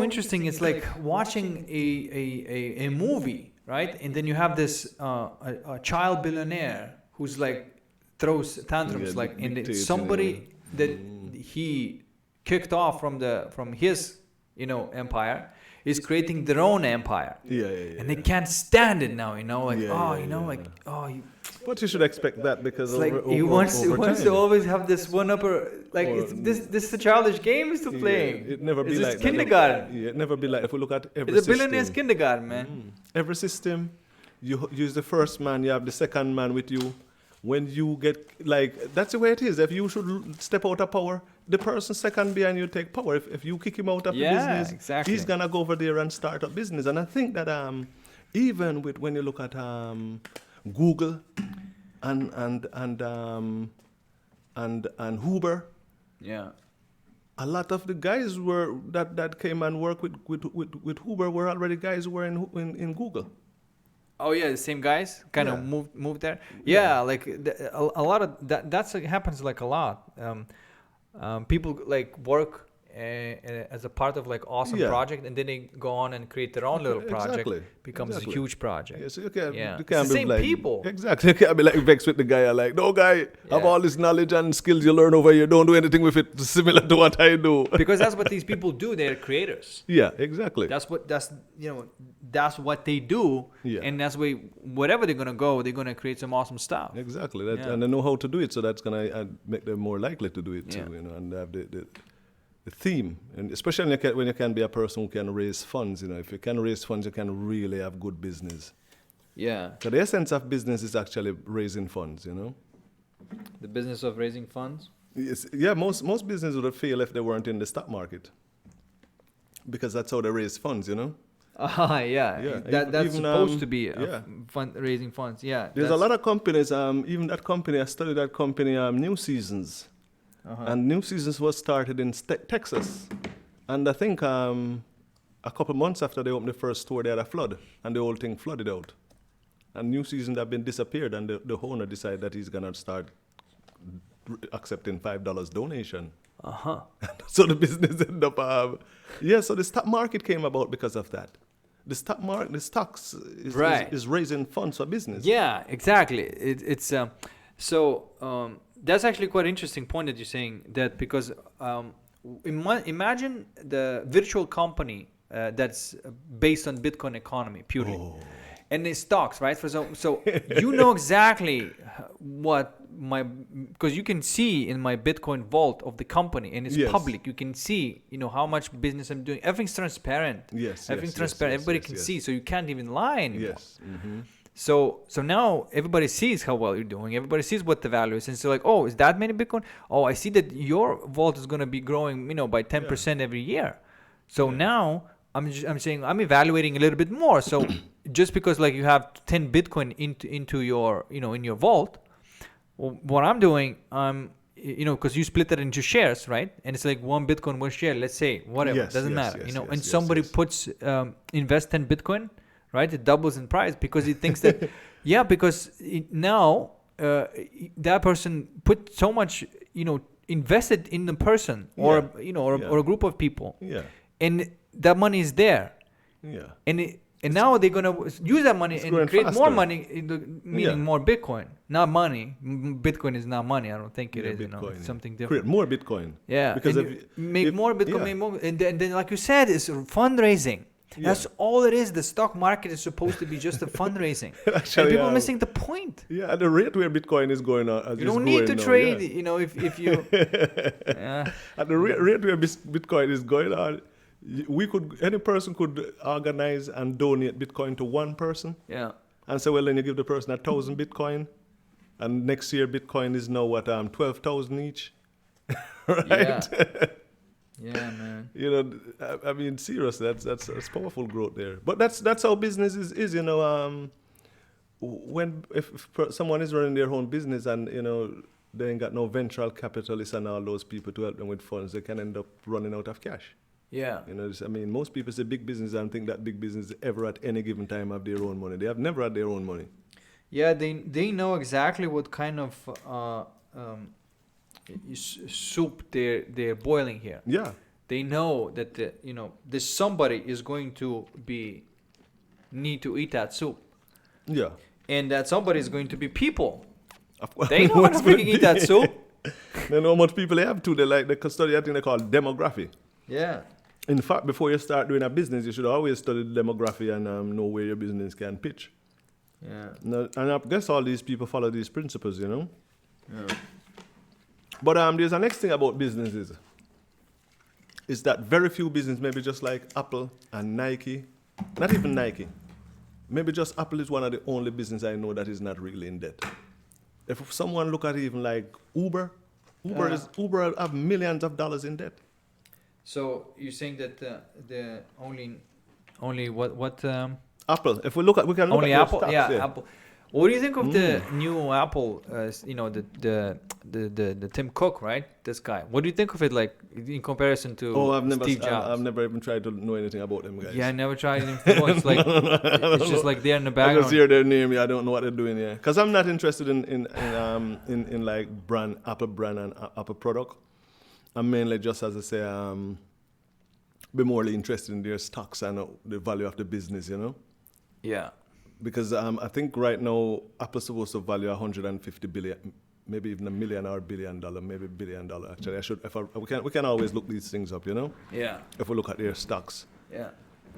interesting. It's like watching a movie, right? And then you have this a child billionaire who's like throws tantrums, Yeah, like and dictates, somebody that he kicked off from his empire is creating their own empire. Yeah. And they can't stand it now, like But you should expect that because it's like he wants to always have this one upper, like this is a childish game to play. Yeah, it never be it's like just that. kindergarten. Yeah, it never be like if we look at every It's a system. billionaire's kindergarten, man. Every system, you use the first man, you have the second man with you. When you get that's the way it is. If you should step out of power, the person second behind you take power. If you kick him out of the business, exactly. he's gonna go over there and start a business. And I think that even with when you look at Google and Uber, Yeah. a lot of the guys were that came and worked with Uber were already guys who were in Google. Oh yeah, the same guys kind Yeah. of moved there. Yeah, like a lot of that happens like a lot. People like work as a part of like awesome Yeah. project, and then they go on and create their own little project. Exactly. Becomes Exactly. a huge project. Yeah, so you can't, Yeah. you It's can't the be same like, people. Exactly. You can't be like vexed with the guy. Like, no guy, have Yeah. all this knowledge and skills you learn over here. Don't do anything with it similar to what I do. Because that's what these people do. They're creators. Yeah, exactly. That's what they do. Yeah. And that's why wherever they're gonna go, they're gonna create some awesome stuff. Exactly. Yeah. And they know how to do it, so that's gonna make them more likely to do it Yeah. too. And have the theme, and especially when you can be a person who can raise funds. If you can raise funds, you can really have good business. Yeah. So the essence of business is actually raising funds. The business of raising funds. Yes, yeah, most businesses would fail if they weren't in the stock market, because that's how they raise funds. Yeah. Yeah, That's even, supposed to be raising funds. Yeah. There's a lot of companies. Even that company, I studied that company, New Seasons, and New Seasons was started in Texas, and I think a couple months after they opened the first store, they had a flood, and the whole thing flooded out, and New Seasons have been disappeared, and the owner decided that he's gonna start accepting $5 donation. So the business ended up. So the stock market came about because of that. The stocks is raising funds for business. Yeah, exactly. That's actually quite interesting point that you're saying that, because imagine the virtual company that's based on Bitcoin economy purely. And the stocks, right? So you know exactly what because you can see in my Bitcoin vault of the company, and it's Yes. public. You can see, how much business I'm doing. Everything's transparent. Yes. Everything's yes, transparent. yes, Everybody yes, can yes. see, so you can't even lie anymore. Yes. Mm-hmm. So now everybody sees how well you're doing. Everybody sees what the value is, and so like, oh, is that many Bitcoin? Oh, I see that your vault is going to be growing, by 10% every year. So now I'm saying I'm evaluating a little bit more. So just because like you have 10 Bitcoin into your in your vault, well, what I'm doing, because you split that into shares, right? And it's like 1 Bitcoin, 1 share. Let's say whatever, Yes, doesn't yes, matter, yes, yes, and yes, somebody yes. puts invest 10 Bitcoin. Right, it doubles in price because he thinks that, because now that person put so much, invested in the person or or a group of people, and that money is there, and now they're gonna use that money and create more money, meaning more Bitcoin, not money. Bitcoin is not money. I don't think it is. Bitcoin, it's something different. Create more Bitcoin. Yeah, because make more Bitcoin, make more, and then like you said, it's fundraising. That's all it is. The stock market is supposed to be just a fundraising. Actually, and people are missing the point. Yeah, at the rate where Bitcoin is going on, you don't need to trade. If you at the rate where Bitcoin is going on, any person could organize and donate Bitcoin to one person. Yeah. And so, well, then you give the person 1,000 Bitcoin, and next year Bitcoin is now what 12,000 each, right? Yeah. Yeah, man. I mean, seriously, that's powerful growth there. But that's how business is. When if someone is running their own business and they ain't got no venture capitalists and all those people to help them with funds, they can end up running out of cash. Yeah. Most people say big business and think that big business ever at any given time have their own money. They have never had their own money. Yeah, they know exactly what kind of soup they're boiling here. Yeah. They know that this somebody is going to need to eat that soup. Yeah. And that somebody is going to be people. Of course. They know how to freaking eat that soup. They know how much people they have too. They study that thing they call demography. Yeah. In fact, before you start doing a business, you should always study the demography and know where your business can pitch. Yeah. And I guess all these people follow these principles, Yeah. But there's the next thing about businesses. Is that very few businesses, maybe just like Apple and Nike, not even Nike, maybe just Apple is one of the only businesses I know that is not really in debt. If someone look at even like Uber have millions of dollars in debt. So you're saying that the only what Apple. If we can look only at Apple, stocks, yeah, Apple. What do you think of the new Apple? The Tim Cook, right? This guy. What do you think of it, like in comparison to Steve Jobs? I've never even tried to know anything about them guys. Yeah, I never tried it. It's like it's just like they're in the I background. just hear their name. I don't know what they're doing. Yeah, because I'm not interested in like Apple brand and Apple product. I'm mainly just, as I say, be more interested in their stocks and the value of the business. Yeah. Because I think right now Apple's supposed to value 150 billion, maybe even $1 million or $1 billion, maybe $1 billion. Actually, we can always look these things up, Yeah. If we look at their stocks. Yeah.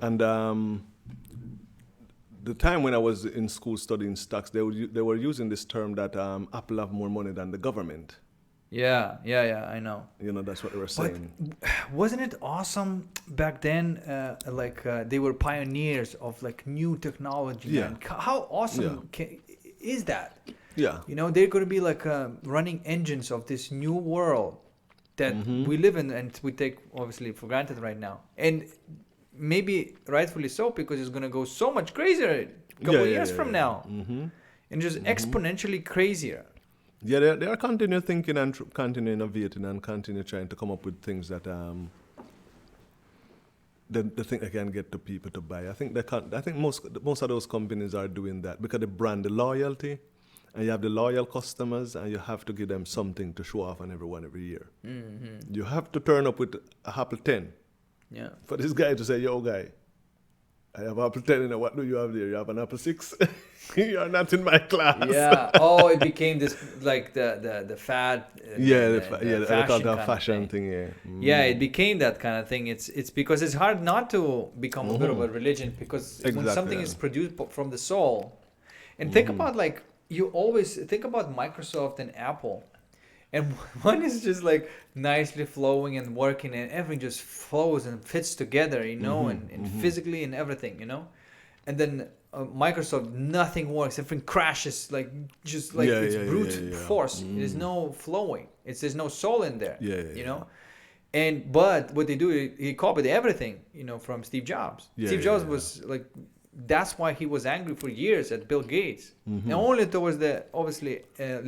And the time when I was in school studying stocks, they were using this term that Apple have more money than the government. Yeah, I know. That's what they were saying. But wasn't it awesome back then? They were pioneers of like new technology. Yeah. Man. How awesome is that? Yeah. They're going to be like running engines of this new world that we live in and we take obviously for granted right now. And maybe rightfully so, because it's going to go so much crazier a couple of years from now. Mm-hmm. And just exponentially crazier. Yeah, they are continue thinking and continue innovating and continue trying to come up with things that they think they can get the people to buy. I think most of those companies are doing that because they brand the loyalty, and you have the loyal customers, and you have to give them something to show off on everyone every year. Mm-hmm. You have to turn up with a Apple 10. Yeah. For this guy to say, "Yo, guy, I have apple 10, you know, what do you have there? You have an apple 6? You're not in my class. Yeah. Oh, it became this like the fad. Yeah, the I call fashion that kind of fashion thing. thing, yeah. Yeah, it became that kind of thing. It's because it's hard not to become a bit of a religion, because when Exactly, something yeah. is produced from the soul, and think about, like, you always think about Microsoft and Apple, and one is just like nicely flowing and working, and everything just flows and fits together, you know, and physically and everything, you know, and then Microsoft, nothing works, everything crashes, like just like it's brute force. There's no flowing. There's no soul in there. You know. And but what they do, he copied everything, you know, from Steve Jobs. Steve Jobs was like, that's why he was angry for years at Bill Gates. And only towards the obviously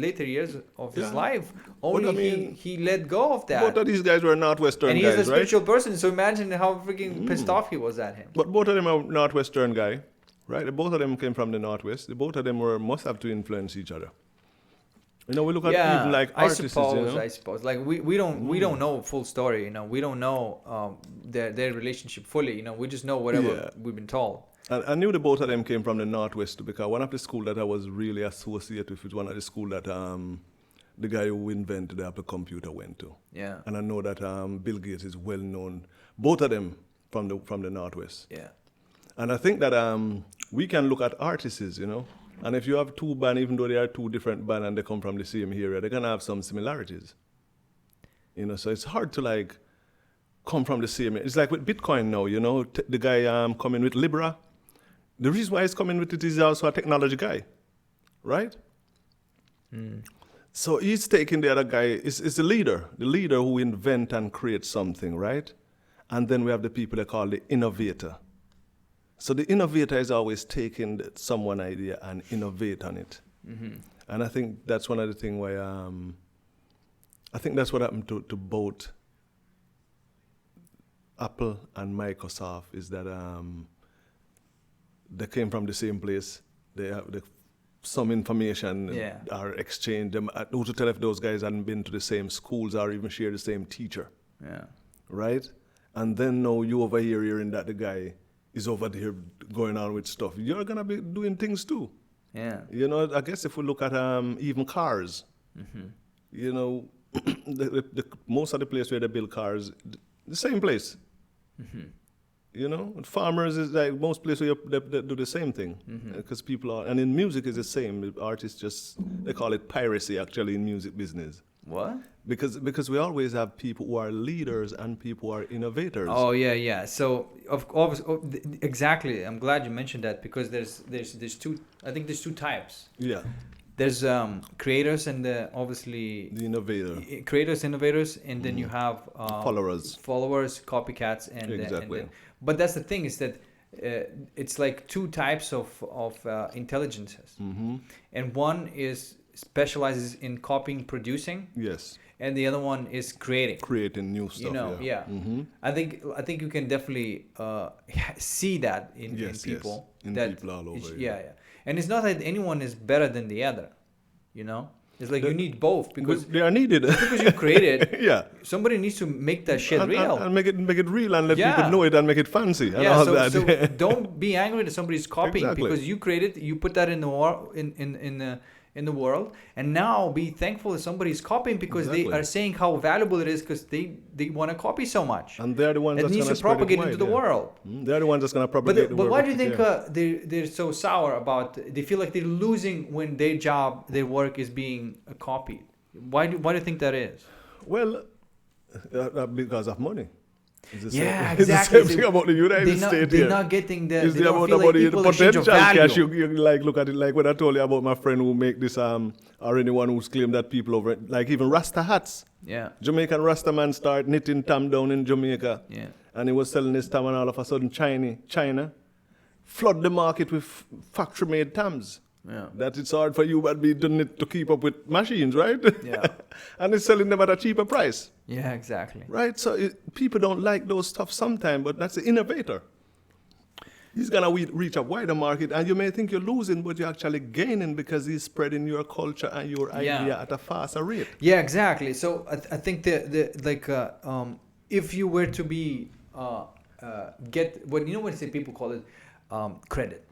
later years of his life, only he let go of that. Both of these guys were Northwestern and guys, he's a right? spiritual person, so imagine how freaking pissed off he was at him. But both of them are Northwestern guy, right? Both of them came from the Northwest. Both of them must have to influence each other. You know, we look at even like artists. I suppose. Like we don't know full story. You know, we don't know their relationship fully. You know, we just know whatever we've been told. I knew the both of them came from the Northwest because one of the school that I was really associated with was one of the school that the guy who invented the Apple computer went to. Yeah. And I know that Bill Gates is well known. Both of them from the Northwest. Yeah. And I think that we can look at artists, you know. And if you have two bands, even though they are two different bands and they come from the same area, they're gonna have some similarities. You know, so it's hard to like come from the same. It's like with Bitcoin now, you know, the guy coming with Libra. The reason why he's coming with it is also a technology guy, right? So he's taking the other guy. It's the leader who invent and create something, right? And then we have the people they call the innovator. So the innovator is always taking someone idea and innovate on it. And I think that's one of the things why I think that's what happened to both Apple and Microsoft is that they came from the same place. They have some information are exchanged. Who to tell if those guys hadn't been to the same schools or even share the same teacher? Yeah. Right? And then now you over here hearing that the guy is over there going on with stuff. You're gonna be doing things too. Yeah. You know, I guess if we look at even cars, you know, the most of the place where they build cars, the same place. You know, farmers is like most places where they do the same thing because people are, and in music is the same. Artists just they call it piracy actually in music business. What? Because we always have people who are leaders and people who are innovators. Oh yeah. So exactly. I'm glad you mentioned that because there's two. I think there's two types. Yeah. There's creators and obviously the innovator. Creators, innovators, and then you have followers, copycats, and exactly. But that's the thing is that it's like two types of intelligences, and one is specializes in copying, producing. Yes. And the other one is creating new stuff. You know, I think you can definitely see that in people. Yes. In people all over. Yeah. And it's not that anyone is better than the other, you know. It's like you need both because they are needed. Because you created. Yeah. Somebody needs to make that shit real and make it real and let people know it and make it fancy. And all that. So don't be angry that somebody's copying because you created, you put that in the world, and now be thankful that somebody's copying because they are saying how valuable it is because they want to copy so much. And they're the ones that needs to propagate into the world. They're the ones that's going to propagate the world. But why do you think they're so sour about? They feel like they're losing when their work is being copied. Why do you think that is? Well, because of money. Exactly. It's the same thing about the United States. They're not getting the. It's they don't feel about like the potential cash. You like look at it like when I told you about my friend who make this or anyone who's claimed that people over like even Rasta hats. Yeah. Jamaican Rasta man start knitting tam down in Jamaica. Yeah. And he was selling his tam and all of a sudden China flood the market with factory made tams. Yeah. That it's hard for you but be doing it to keep up with machines, right? Yeah. And it's selling them at a cheaper price. Yeah, exactly. Right? So people don't like those stuff sometimes, but that's the innovator. He's going to reach a wider market, and you may think you're losing, but you're actually gaining because he's spreading your culture and your idea at a faster rate. Yeah, exactly. So I think if you were to be, what say people call it, credit.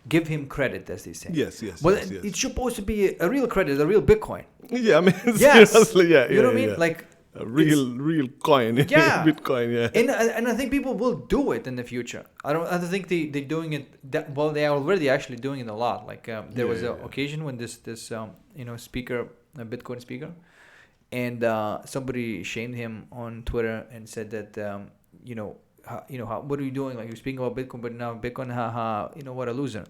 Give him credit, as they say. Yes. But it's supposed to be a real credit, a real Bitcoin. Yeah, I mean, Yes. seriously, yeah. You know what I mean? Yeah. Like A real coin. Yeah. Bitcoin, yeah. And I think people will do it in the future. I don't think they're doing it well. They are already actually doing it a lot. Like there was an occasion when this speaker, a Bitcoin speaker, and somebody shamed him on Twitter and said that what are you doing? Like, you're speaking about Bitcoin, but now Bitcoin, haha, what a loser.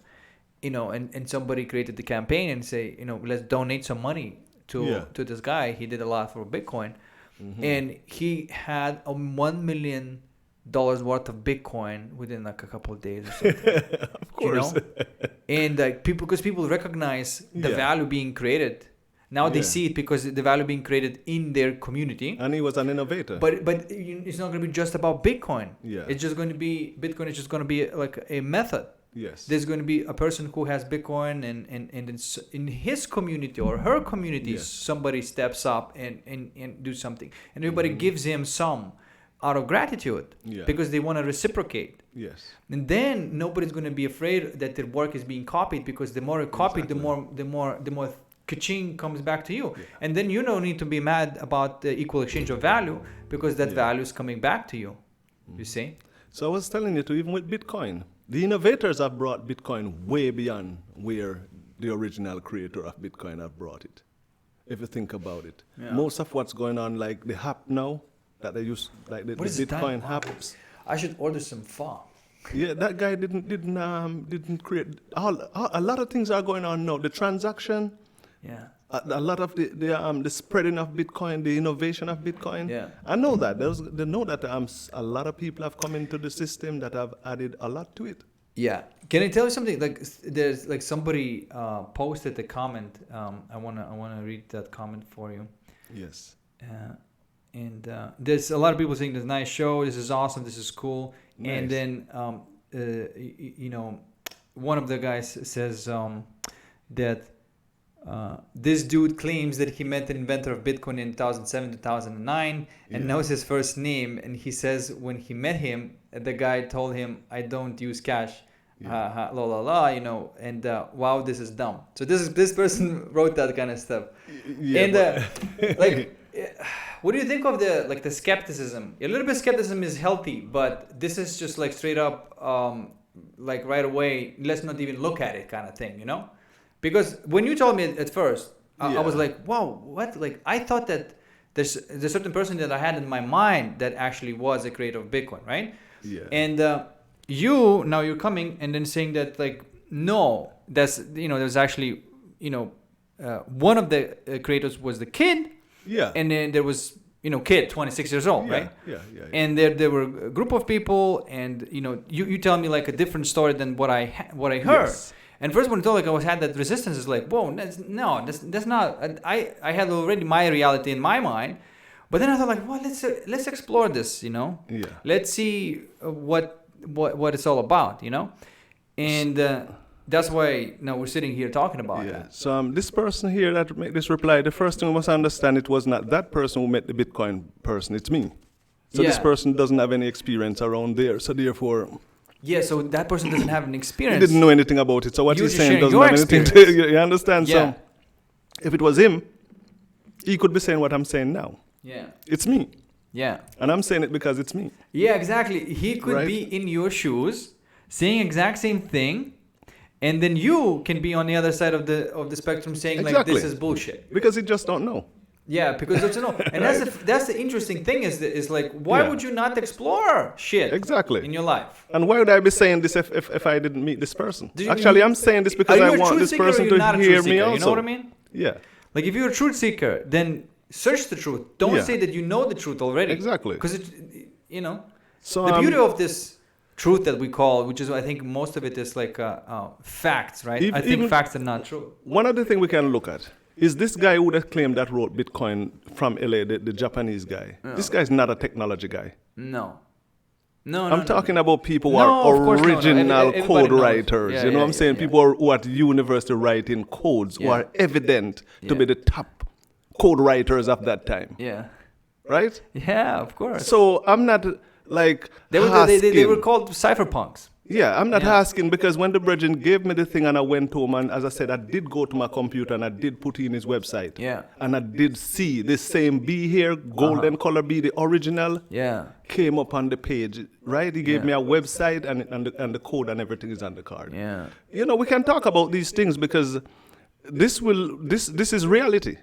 And somebody created the campaign and say, let's donate some money to this guy. He did a lot for Bitcoin. Mm-hmm. And he had $1 million worth of Bitcoin within like a couple of days or something. Of course. And like because people recognize the value being created. Now they see it because the value being created in their community. And he was an innovator. But it's not going to be just about Bitcoin. Yeah. It's just going to be Bitcoin. Is just going to be like a method. Yes. There's going to be a person who has Bitcoin, and in his community or her community, somebody steps up and do something, and everybody gives him some out of gratitude because they want to reciprocate. Yes. And then nobody's going to be afraid that their work is being copied, because the more you copy, the more ka-ching comes back to you. Yeah. And then you don't need to be mad about the equal exchange of value, because that value is coming back to you. You see? So I was telling you too, even with Bitcoin, the innovators have brought Bitcoin way beyond where the original creator of Bitcoin have brought it. If you think about it, most of what's going on, like the app now that they use, like the Bitcoin app. I should order some pho. Yeah, that guy didn't create a lot of things are going on now. The transaction. Yeah. A lot of the spreading of Bitcoin, the innovation of Bitcoin. Yeah. I know that. They know that a lot of people have come into the system that have added a lot to it. Yeah. Can I tell you something? Like, there's like somebody posted a comment. I wanna read that comment for you. Yes. And there's a lot of people saying this is a nice show. This is awesome. This is cool. Nice. And then one of the guys says that. This dude claims that he met the inventor of Bitcoin in 2007, 2009 and knows his first name. And he says when he met him, the guy told him, "I don't use cash." And wow, this is dumb. So this person wrote that kind of stuff. What do you think of the skepticism? A little bit of skepticism is healthy, but this is just like straight up, like right away, let's not even look at it kind of thing, Because when you told me at first, I was like, wow, what? Like, I thought that there's a certain person that I had in my mind that actually was a creator of Bitcoin, right? Yeah. And now you're coming and then saying that, like, no, there's actually, one of the creators was the kid. Yeah. And then there was, kid, 26 years old, right? Yeah. And there were a group of people, and, you tell me like a different story than what I heard. Yes. And first when I told, I had that resistance, is like, whoa, that's not. I had already my reality in my mind, but then I thought, like, well, let's explore this, Yeah. Let's see what it's all about, And that's why now we're sitting here talking about that. So this person here that made this reply, the first thing we must understand, it was not that person who met the Bitcoin person, it's me. So this person doesn't have any experience around there, so therefore. Yeah, so that person doesn't have an experience. He didn't know anything about it. So what he's saying doesn't have anything to you understand? Yeah. So if it was him, he could be saying what I'm saying now. Yeah. It's me. Yeah. And I'm saying it because it's me. Yeah, exactly. He could be in your shoes, saying exact same thing, and then you can be on the other side of the spectrum saying like, this is bullshit. Because he just don't know. Yeah, because that's and that's the interesting thing is like, why would you not explore shit in your life? And why would I be saying this if I didn't meet this person? Actually, I'm saying this because I want this person to hear me also. You know what I mean? Yeah. Like, if you're a truth seeker, then search the truth. Don't say that you know the truth already. Exactly. Because so the beauty of this truth that we call, which is, I think most of it is like facts, right? I think facts are not true. One other thing we can look at is this guy who that claimed that wrote Bitcoin from LA, the Japanese guy. No. This guy's not a technology guy. No. I'm talking about people who are original code writers. You know what I'm saying? People who are at university writing codes, who are evident to be the top code writers of that time. Yeah. Right? Yeah, of course. So I'm not like they were called cypherpunks. Yeah, I'm not Yeah. asking because when the brethren gave me the thing and I went home and as I said, I did go to my computer and I did put in his website. Yeah. And I did see the same bee here, golden color bee, the original, Yeah. came up on the page, right? He gave Yeah. me a website and the code and everything is on the card. Yeah. You know, we can talk about these things because this is reality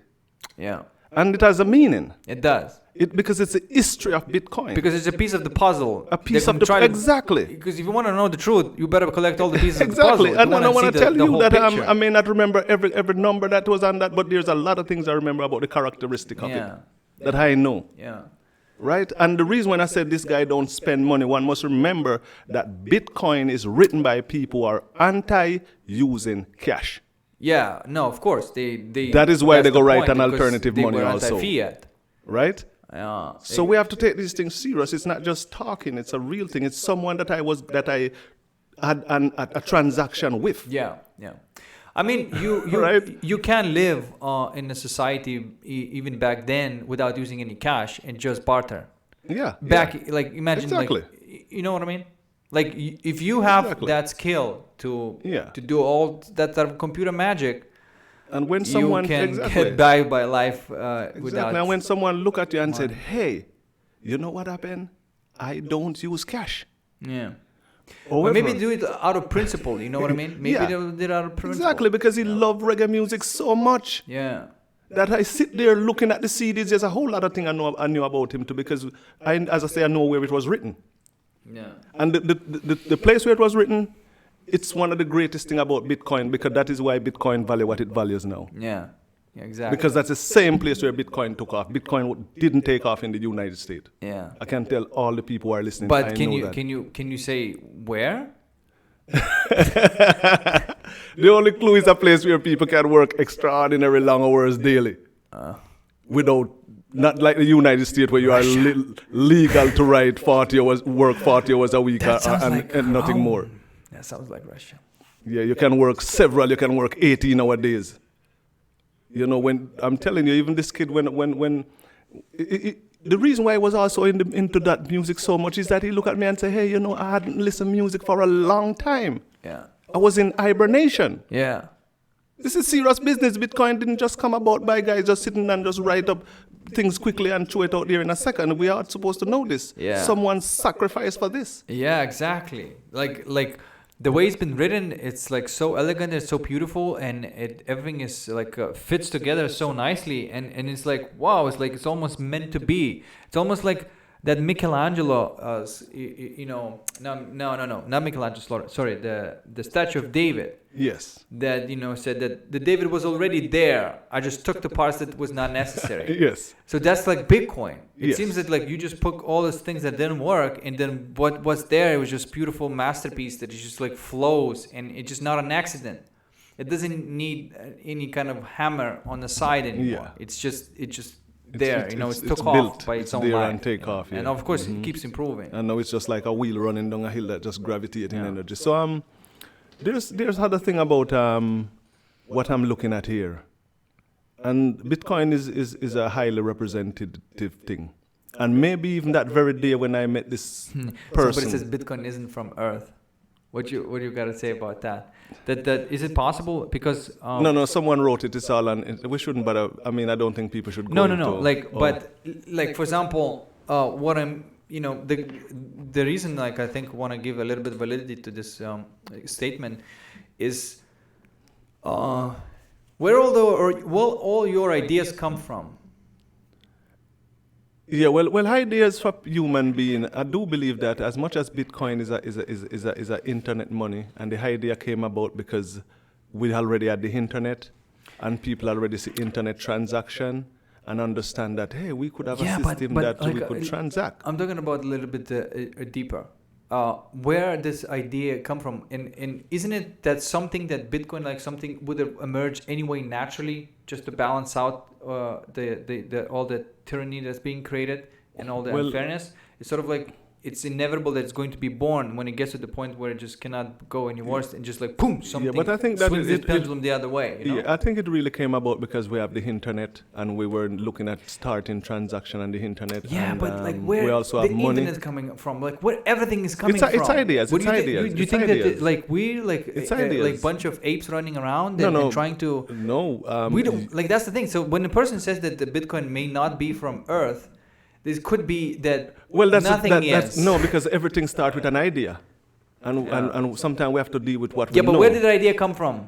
Yeah. and it has a meaning. It does. Because it's a history of Bitcoin. Because it's a piece of the puzzle. A piece They of can the try to- exactly. Because if you want to know the truth, you better collect all the pieces Exactly. of the puzzle. And I want to see tell the you whole that picture. I may not remember every number that was on that, but there's a lot of things I remember about the characteristic of Yeah. it that I know. Yeah. Right? And the reason when I said this guy don't spend money, one must remember that Bitcoin is written by people who are anti-using cash. Yeah. No, of course. They That is why that's they go the write point, an because alternative they money were also. Anti-fiat. Right? Yeah. So we have to take these things serious. It's not just talking, it's a real thing. It's someone that I had a transaction with. Yeah, yeah. I mean, you Right. you can live in a society even back then without using any cash and just barter. Yeah. Back like imagine Exactly. like you know what I mean? Like if you have Exactly. that skill to Yeah. to do all that type of computer magic, And when someone you can exactly. get by life Exactly. without. And when someone look at you and said, money. "Hey, you know what happened? I don't use cash." Yeah. Or However, maybe do it out of principle. You know what I mean? Maybe Yeah. they did it out of principle. exactly because he loved reggae music so much Yeah. that I sit there looking at the CDs. There's a whole lot of thing I knew about him too because as I say, I know where it was written. Yeah. And the place where it was written, it's one of the greatest thing about Bitcoin because that is why Bitcoin value what it values now. Yeah. Yeah. Exactly. Because that's the same place where Bitcoin took off. Bitcoin didn't take off in the United States. Yeah. I can tell all the people who are listening. I But can know you that. can you say where? The only clue is a place where people can work extraordinary long hours daily without, not like the United States where you are legal to write 40 hours, work 40 hours a week That sounds and, like and nothing home. more. That sounds like Russia. Yeah, you can work several, you can work 18-hour days. You know, when I'm telling you, even this kid, the reason why I was also into that music so much is that he looked at me and said, "Hey, you know, I hadn't listened to music for a long time. Yeah. I was in hibernation. Yeah. This is serious business. Bitcoin didn't just come about by guys just sitting and just write up things quickly and throw it out there in a second. We are supposed to know this. Yeah. Someone sacrificed for this. Yeah, exactly. Like the way it's been written, it's like so elegant, it's so beautiful, and everything is like fits together so nicely, and it's like wow, it's like it's almost meant to be. It's almost like that Michelangelo, not Michelangelo. Sorry, the statue of David. Yes. That said that the David was already there. I just took the parts that was not necessary. Yes. So that's like Bitcoin. It Yes. seems that like you just put all those things that didn't work, and then what was there, it was just beautiful masterpiece that just like flows, and it's just not an accident. It doesn't need any kind of hammer on the side anymore. Yeah. It's just there. It's took built. off by its It's own there life. and take off, And yeah. of course it keeps improving. And now it's just like a wheel running down a hill that just gravitating energy. So there's other thing about what I'm looking at here. And Bitcoin is a highly representative thing. And maybe even that very day when I met this person. Somebody says Bitcoin isn't from Earth. What you got to say about that? That is it possible? Because No, someone wrote it. It's all, and we shouldn't. But I mean, I don't think people should. No. into- But for example, what I'm, the reason like I think want to give a little bit of validity to this statement is, where all your ideas come from? Yeah, well, ideas for human being. I do believe that as much as Bitcoin is a internet money, and the idea came about because we already had the internet, and people already see internet transaction and understand that hey, we could have a system that we could transact. I'm talking about a little bit deeper. Where this idea come from, and isn't it that something that Bitcoin like something would have emerged anyway naturally just to balance out the all the tyranny that's being created and all the Well- unfairness? It's sort of like it's inevitable that it's going to be born when it gets to the point where it just cannot go any worse and just like boom, something but I think that swings the pendulum the other way. You know? Yeah, I think it really came about because we have the internet and we were looking at starting transaction on the internet. Yeah, and, but like where we also the have money. internet coming from, like where everything is coming from. It's ideas. What It's do you ideas. Do you It's think ideas. that like we're like It's like ideas. bunch of apes running around No, and, no. and trying to? No, We don't like that's the thing. So when a person says that the Bitcoin may not be from Earth, this could be that nothing is. No, because everything starts with an idea, and sometimes we have to deal with what we Yeah, know. but where did the idea come from?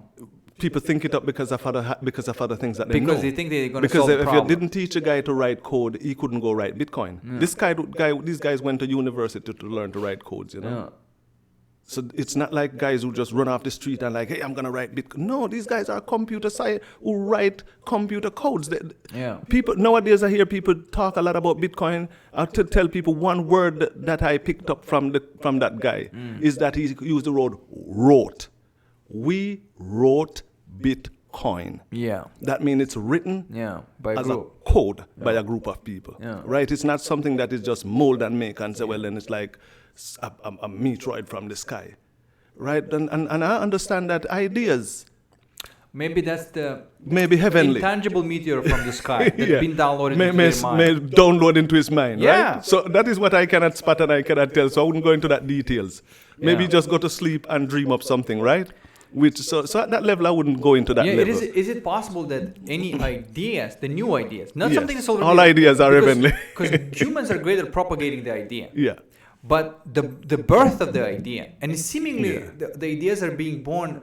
People think it up because of other things that they know. Because they think they're going to Because solve the if problem. you didn't teach a guy to write code, he couldn't go write Bitcoin. These guys went to university to learn to write codes. You know. Yeah. So it's not like guys who just run off the street and like, hey, I'm gonna write Bitcoin. No, these guys are computer science who write computer codes. Yeah. People nowadays, I hear people talk a lot about Bitcoin. I have to tell people one word that I picked up from that guy is that he used the word wrote. We wrote Bitcoin. Yeah. That means it's written By a as group. a code by a group of people. Yeah. Right? It's not something that is just mold and make and say, well, then it's like a meteoroid from the sky. Right? And I understand that ideas Maybe that's the maybe heavenly. intangible meteor from the sky that's Yeah. been downloaded may, into may, their mind. may download into his mind, Yeah. right? So that is what I cannot spot and I cannot tell. So I wouldn't go into that details. Maybe Yeah. just go to sleep and dream up something, right? So at that level, I wouldn't go into that Yeah, level. is it possible that any ideas, the new ideas, not Yes. something that's already... All ideas are heavenly. Because humans are great at propagating the idea. Yeah. But the birth of the idea, and seemingly Yeah. the ideas are being born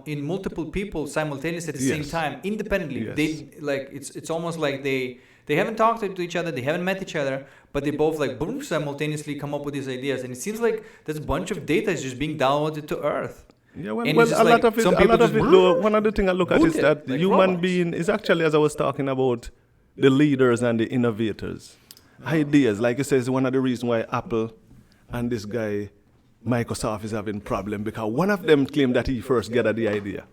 in multiple people simultaneously at the same Yes. time, independently. Yes. They like it's almost like they haven't talked to each other, they haven't met each other, but they both like boom simultaneously come up with these ideas, and it seems like this bunch of data is just being downloaded to Earth. Yeah, well, And well it's just a like lot of it, some a people lot of just it though, one other thing I look at boot is it, that like human robots. being is actually, as I was talking about, the leaders and the innovators. Ideas, like you say, is one of the reasons why Apple and this guy, Microsoft, is having problem because one of them claimed that he first gathered the idea.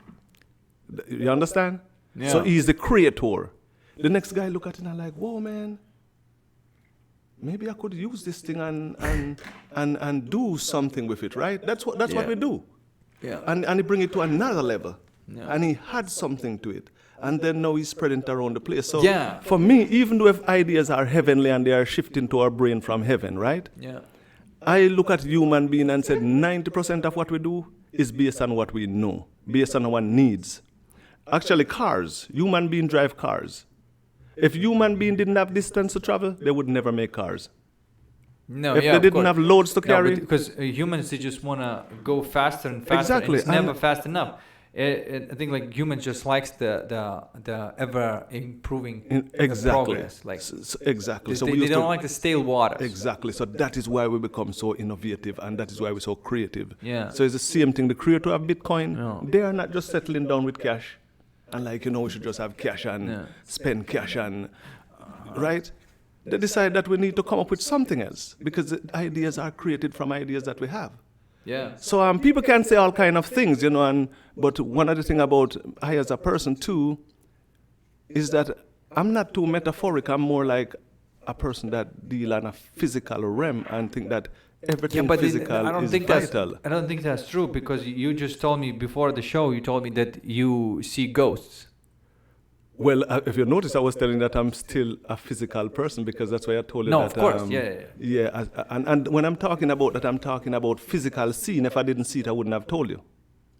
You understand? Yeah. So he's the creator. The next guy look at it and like, whoa, man, maybe I could use this thing and do something with it, right? That's what Yeah. we do. Yeah. And he bring it to another level. Yeah. And he had something to it. And then now he's spreading it around the place. So Yeah. for me, even though if ideas are heavenly and they are shifting to our brain from heaven, right? Yeah. I look at human being and said 90% of what we do is based on what we know, based on our needs. Actually, cars, human beings drive cars. If human being didn't have distance to travel, they would never make cars. No, If yeah, they of didn't course. have loads to carry, because humans they just want to go faster and faster. Exactly, And it's never and- fast enough. I think like humans just likes the ever improving exactly. progress. Like Exactly. So they we used don't to, like the stale waters. Exactly. So that is why we become so innovative, and that is why we're so creative. Yeah. So it's the same thing. The creator of Bitcoin, Yeah. they are not just settling down with cash, and like we should just have cash and Yeah. spend cash and right. They decide that we need to come up with something else because the ideas are created from ideas that we have. Yeah. So people can say all kind of things, but one other thing about I as a person too is that I'm not too metaphoric. I'm more like a person that deal on a physical realm and think that everything physical I don't is think vital. I don't think that's true because you just told me before the show. You told me that you see ghosts. Well, if you notice, I was telling that I'm still a physical person because that's why I told you No, that. of course, yeah. Yeah, and when I'm talking about that, I'm talking about physical seeing. If I didn't see it, I wouldn't have told you.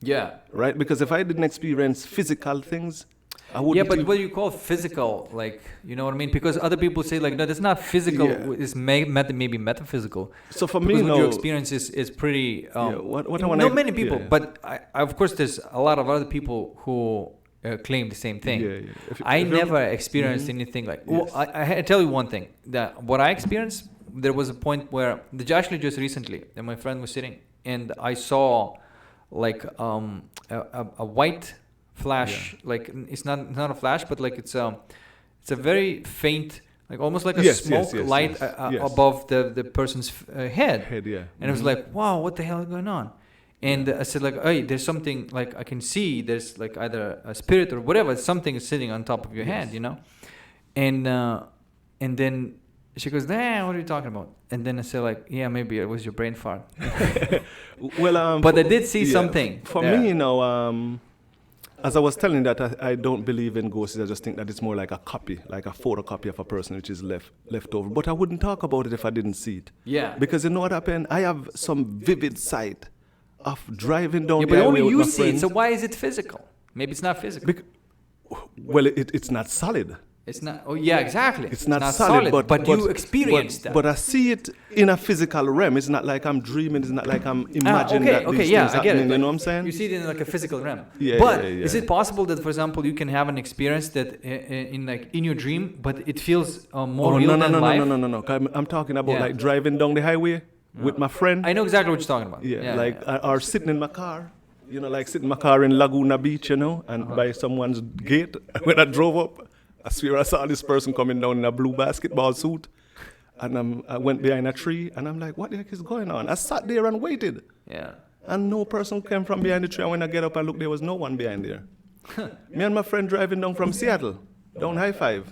Yeah. Right? Because if I didn't experience physical things, I wouldn't. Yeah, but what do you call physical? Like, you know what I mean? Because other people say like, no, that's not physical. Yeah. It's maybe metaphysical. So for Because me, what you no. experience is pretty. what I wanna- not many people, yeah. but I, of course, there's a lot of other people who claim the same thing. Yeah, yeah. If I you're- never experienced anything like. Well, Yes. I tell you one thing that what I experienced. There was a point where actually just recently, and my friend was sitting, and I saw like a white flash. Like it's not a flash, but like it's a very faint, like almost like a Yes, smoke yes, light yes. above the person's head. Head, yeah. And I was like, wow, what the hell is going on? And I said like, hey, there's something like I can see. There's like either a spirit or whatever. Something is sitting on top of your head, And then She goes, nah, what are you talking about? And then I say like, yeah, maybe it was your brain fart. Well, But I did see something. For there. me, you know, as I was telling you that I don't believe in ghosts. I just think that it's more like a copy, like a photocopy of a person which is left over. But I wouldn't talk about it if I didn't see it. Yeah. Because you know what happened? I have some vivid sight of driving down Yeah, the but highway only with you my see it. friends. So why is it physical? Maybe it's not physical. Well, it's not solid. It's not. Oh, yeah, exactly. It's not solid, but you experience that. But I see it in a physical realm. It's not like I'm dreaming. It's not like I'm imagining that these yeah, things I get happening. it. You know what I'm saying? You see it in like a physical realm. Yeah, but yeah, yeah. is it possible that, for example, you can have an experience that in your dream, but it feels more real than life? No. I'm talking about Yeah. like driving down the highway with my friend. I know exactly what you're talking about. Or sitting in my car. You know, like sitting in my car in Laguna Beach, you know, and by someone's gate. When I drove up, I swear I saw this person coming down in a blue basketball suit. And I went behind a tree, and I'm like, what the heck is going on? I sat there and waited. Yeah. And no person came from behind the tree. And when I get up and look, there was no one behind there. Me and my friend driving down from Seattle, down High-5.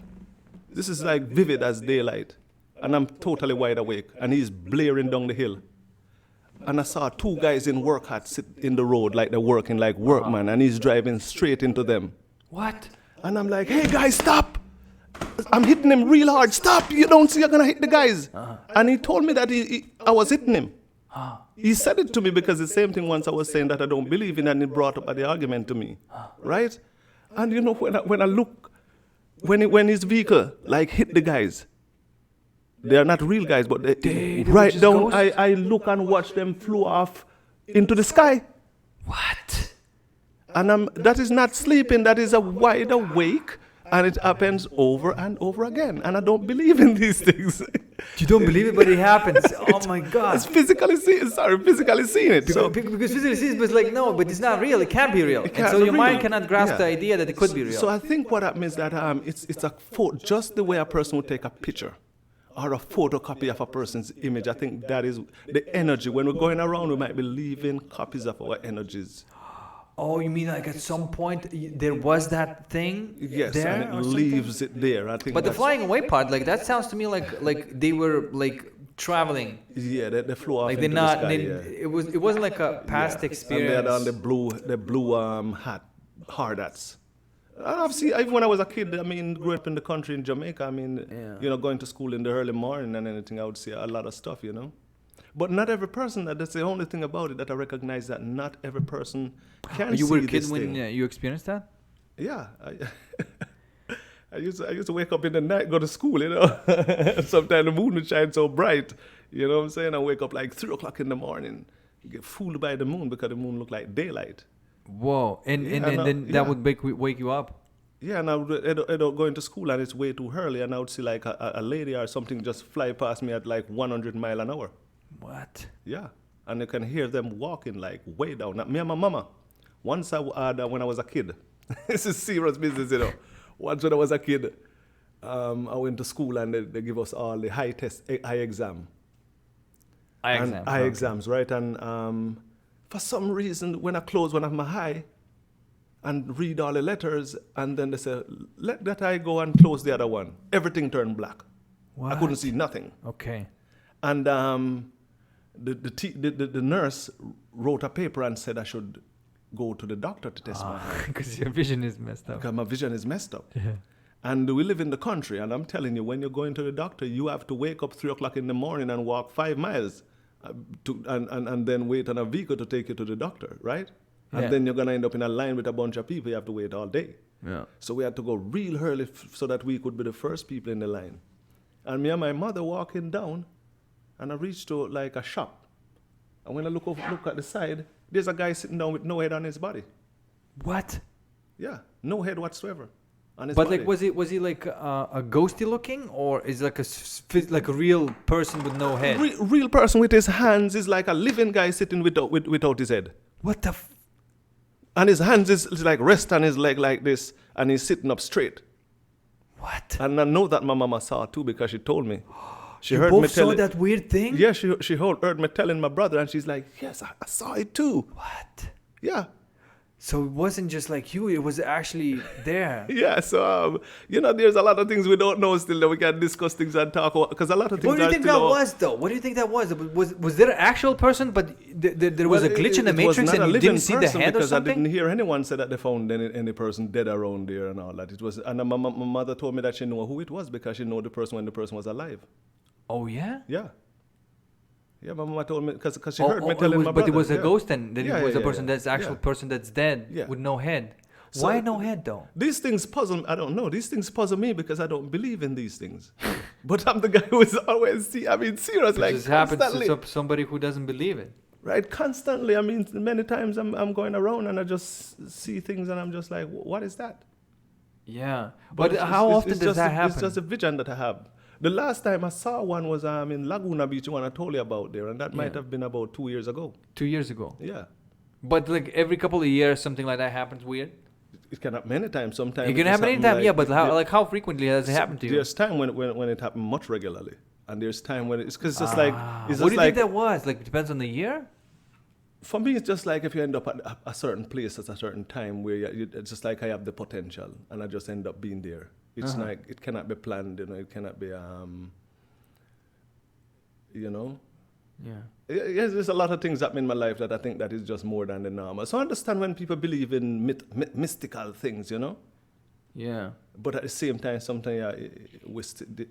This is like vivid as daylight. And I'm totally wide awake. And he's blaring down the hill. And I saw two guys in work hats sit in the road like they're working like workmen. And he's driving straight into them. What? And I'm like, hey guys, stop. I'm hitting him real hard. Stop. You don't see you're going to hit the guys. And he told me that I was hitting him. He said it to me because the same thing once I was saying that I don't believe in, and he brought up the argument to me. Right? And you know, when I look, when his vehicle like hit the guys, they are not real guys, but they right down, I look and watch them flew off into the sky. What? And that is not sleeping, that is a wide awake. And it happens over and over again. And I don't believe in these things. You don't believe it, but it happens. Oh my God. It's physically seeing it. Because physically seeing it, but it's like, no, but it's not real. It can't be real. And so your mind cannot grasp the idea that it could be real. So I think what happens is that it's a just the way a person would take a picture or a photocopy of a person's image. I think that is the energy. When we're going around, we might be leaving copies of our energies. Oh, you mean like at some point there was that thing yes, there? And it leaves it there. I think. But the flying away part, like that sounds to me like they were like traveling. Yeah, they flew off like into the sky. It wasn't like a past experience. And they had on the blue hard hats. And I've seen, even when I was a kid, I mean, grew up in the country in Jamaica. I mean, you know, going to school in the early morning and anything, I would see a lot of stuff, you know. But not every person, that's the only thing about it that I recognize, that not every person can see this thing. You were a kid when you experienced that? Yeah. I used to wake up in the night, go to school, you know. Sometimes the moon would shine so bright, you know what I'm saying? I wake up like 3 o'clock in the morning, get fooled by the moon because the moon looked like daylight. Whoa. And then that would wake you up? Yeah, and I would go into school and it's way too early, and I would see like a lady or something just fly past me at like 100 miles an hour. What? Yeah, and you can hear them walking like way down. Me and my mama, once I had, when I was a kid, this is serious business, you know. Once when I was a kid, I went to school and they give us all the eye exam. Eye exams, right? And for some reason, when I close one of my eye and read all the letters, and then they say, let that eye go and close the other one, everything turned black. What? I couldn't see nothing. Okay. And the nurse wrote a paper and said I should go to the doctor to test my eye. Because your vision is messed up. Because my vision is messed up. Yeah. And we live in the country, and I'm telling you, when you're going to the doctor, you have to wake up 3 o'clock in the morning and walk 5 miles and then wait on a vehicle to take you to the doctor, right? Yeah. And then you're going to end up in a line with a bunch of people. You have to wait all day. Yeah. So we had to go real early so that we could be the first people in the line. And me and my mother walking down, and I reached to like a shop. And when I look at the side, there's a guy sitting down with no head on his body. What? Yeah, no head whatsoever on his but body. like, was he like a ghosty looking, or is it like a real person with no head? Real person with his hands is like a living guy sitting without his head. What the? And his hands is like rest on his leg like this, and he's sitting up straight. What? And I know that my mama saw too because she told me. She you heard both me saw that weird thing? Yeah, she heard me telling my brother, and she's like, yes, I saw it too. What? Yeah. So it wasn't just like you; it was actually there. Yeah, so there's a lot of things we don't know still that we can discuss things and talk about, because a lot of things What do you are think that still was, though? What do you think that was? Was there an actual person, but there was a glitch in the matrix, and you didn't see the hand or something? I didn't hear anyone say that they found any person dead around there and all that. It was, and my mother told me that she knew who it was because she knew the person when the person was alive. Oh yeah. Yeah. Yeah, my mama told me because she heard me telling my brother. But it was a ghost then. Then it was a person yeah, that's actual person that's dead with no head. So why no head though? These things puzzle. I don't know. These things puzzle me because I don't believe in these things. But I'm the guy who is always serious, like this happens to somebody who doesn't believe it. Right, constantly. I mean, many times I'm going around and I just see things and I'm just like, what is that? Yeah, but how often does that happen? It's just a vision that I have. The last time I saw one was in Laguna Beach, the one I told you about there, and that might have been about 2 years ago. 2 years ago. Yeah. But like every couple of years, something like that happens weird. It can happen many times. Sometimes it can happen anytime. But how frequently does it happen to you? There's time when it happens much regularly, and there's time when it's because it's just like. What do you think that was? Like it depends on the year. For me, it's just like if you end up at a certain place at a certain time where it's just like I have the potential, and I just end up being there. It's like it cannot be planned, it cannot be, Yeah. Yes, there's a lot of things happen in my life that I think that is just more than the normal. So I understand when people believe in mystical things, Yeah. But at the same time, sometimes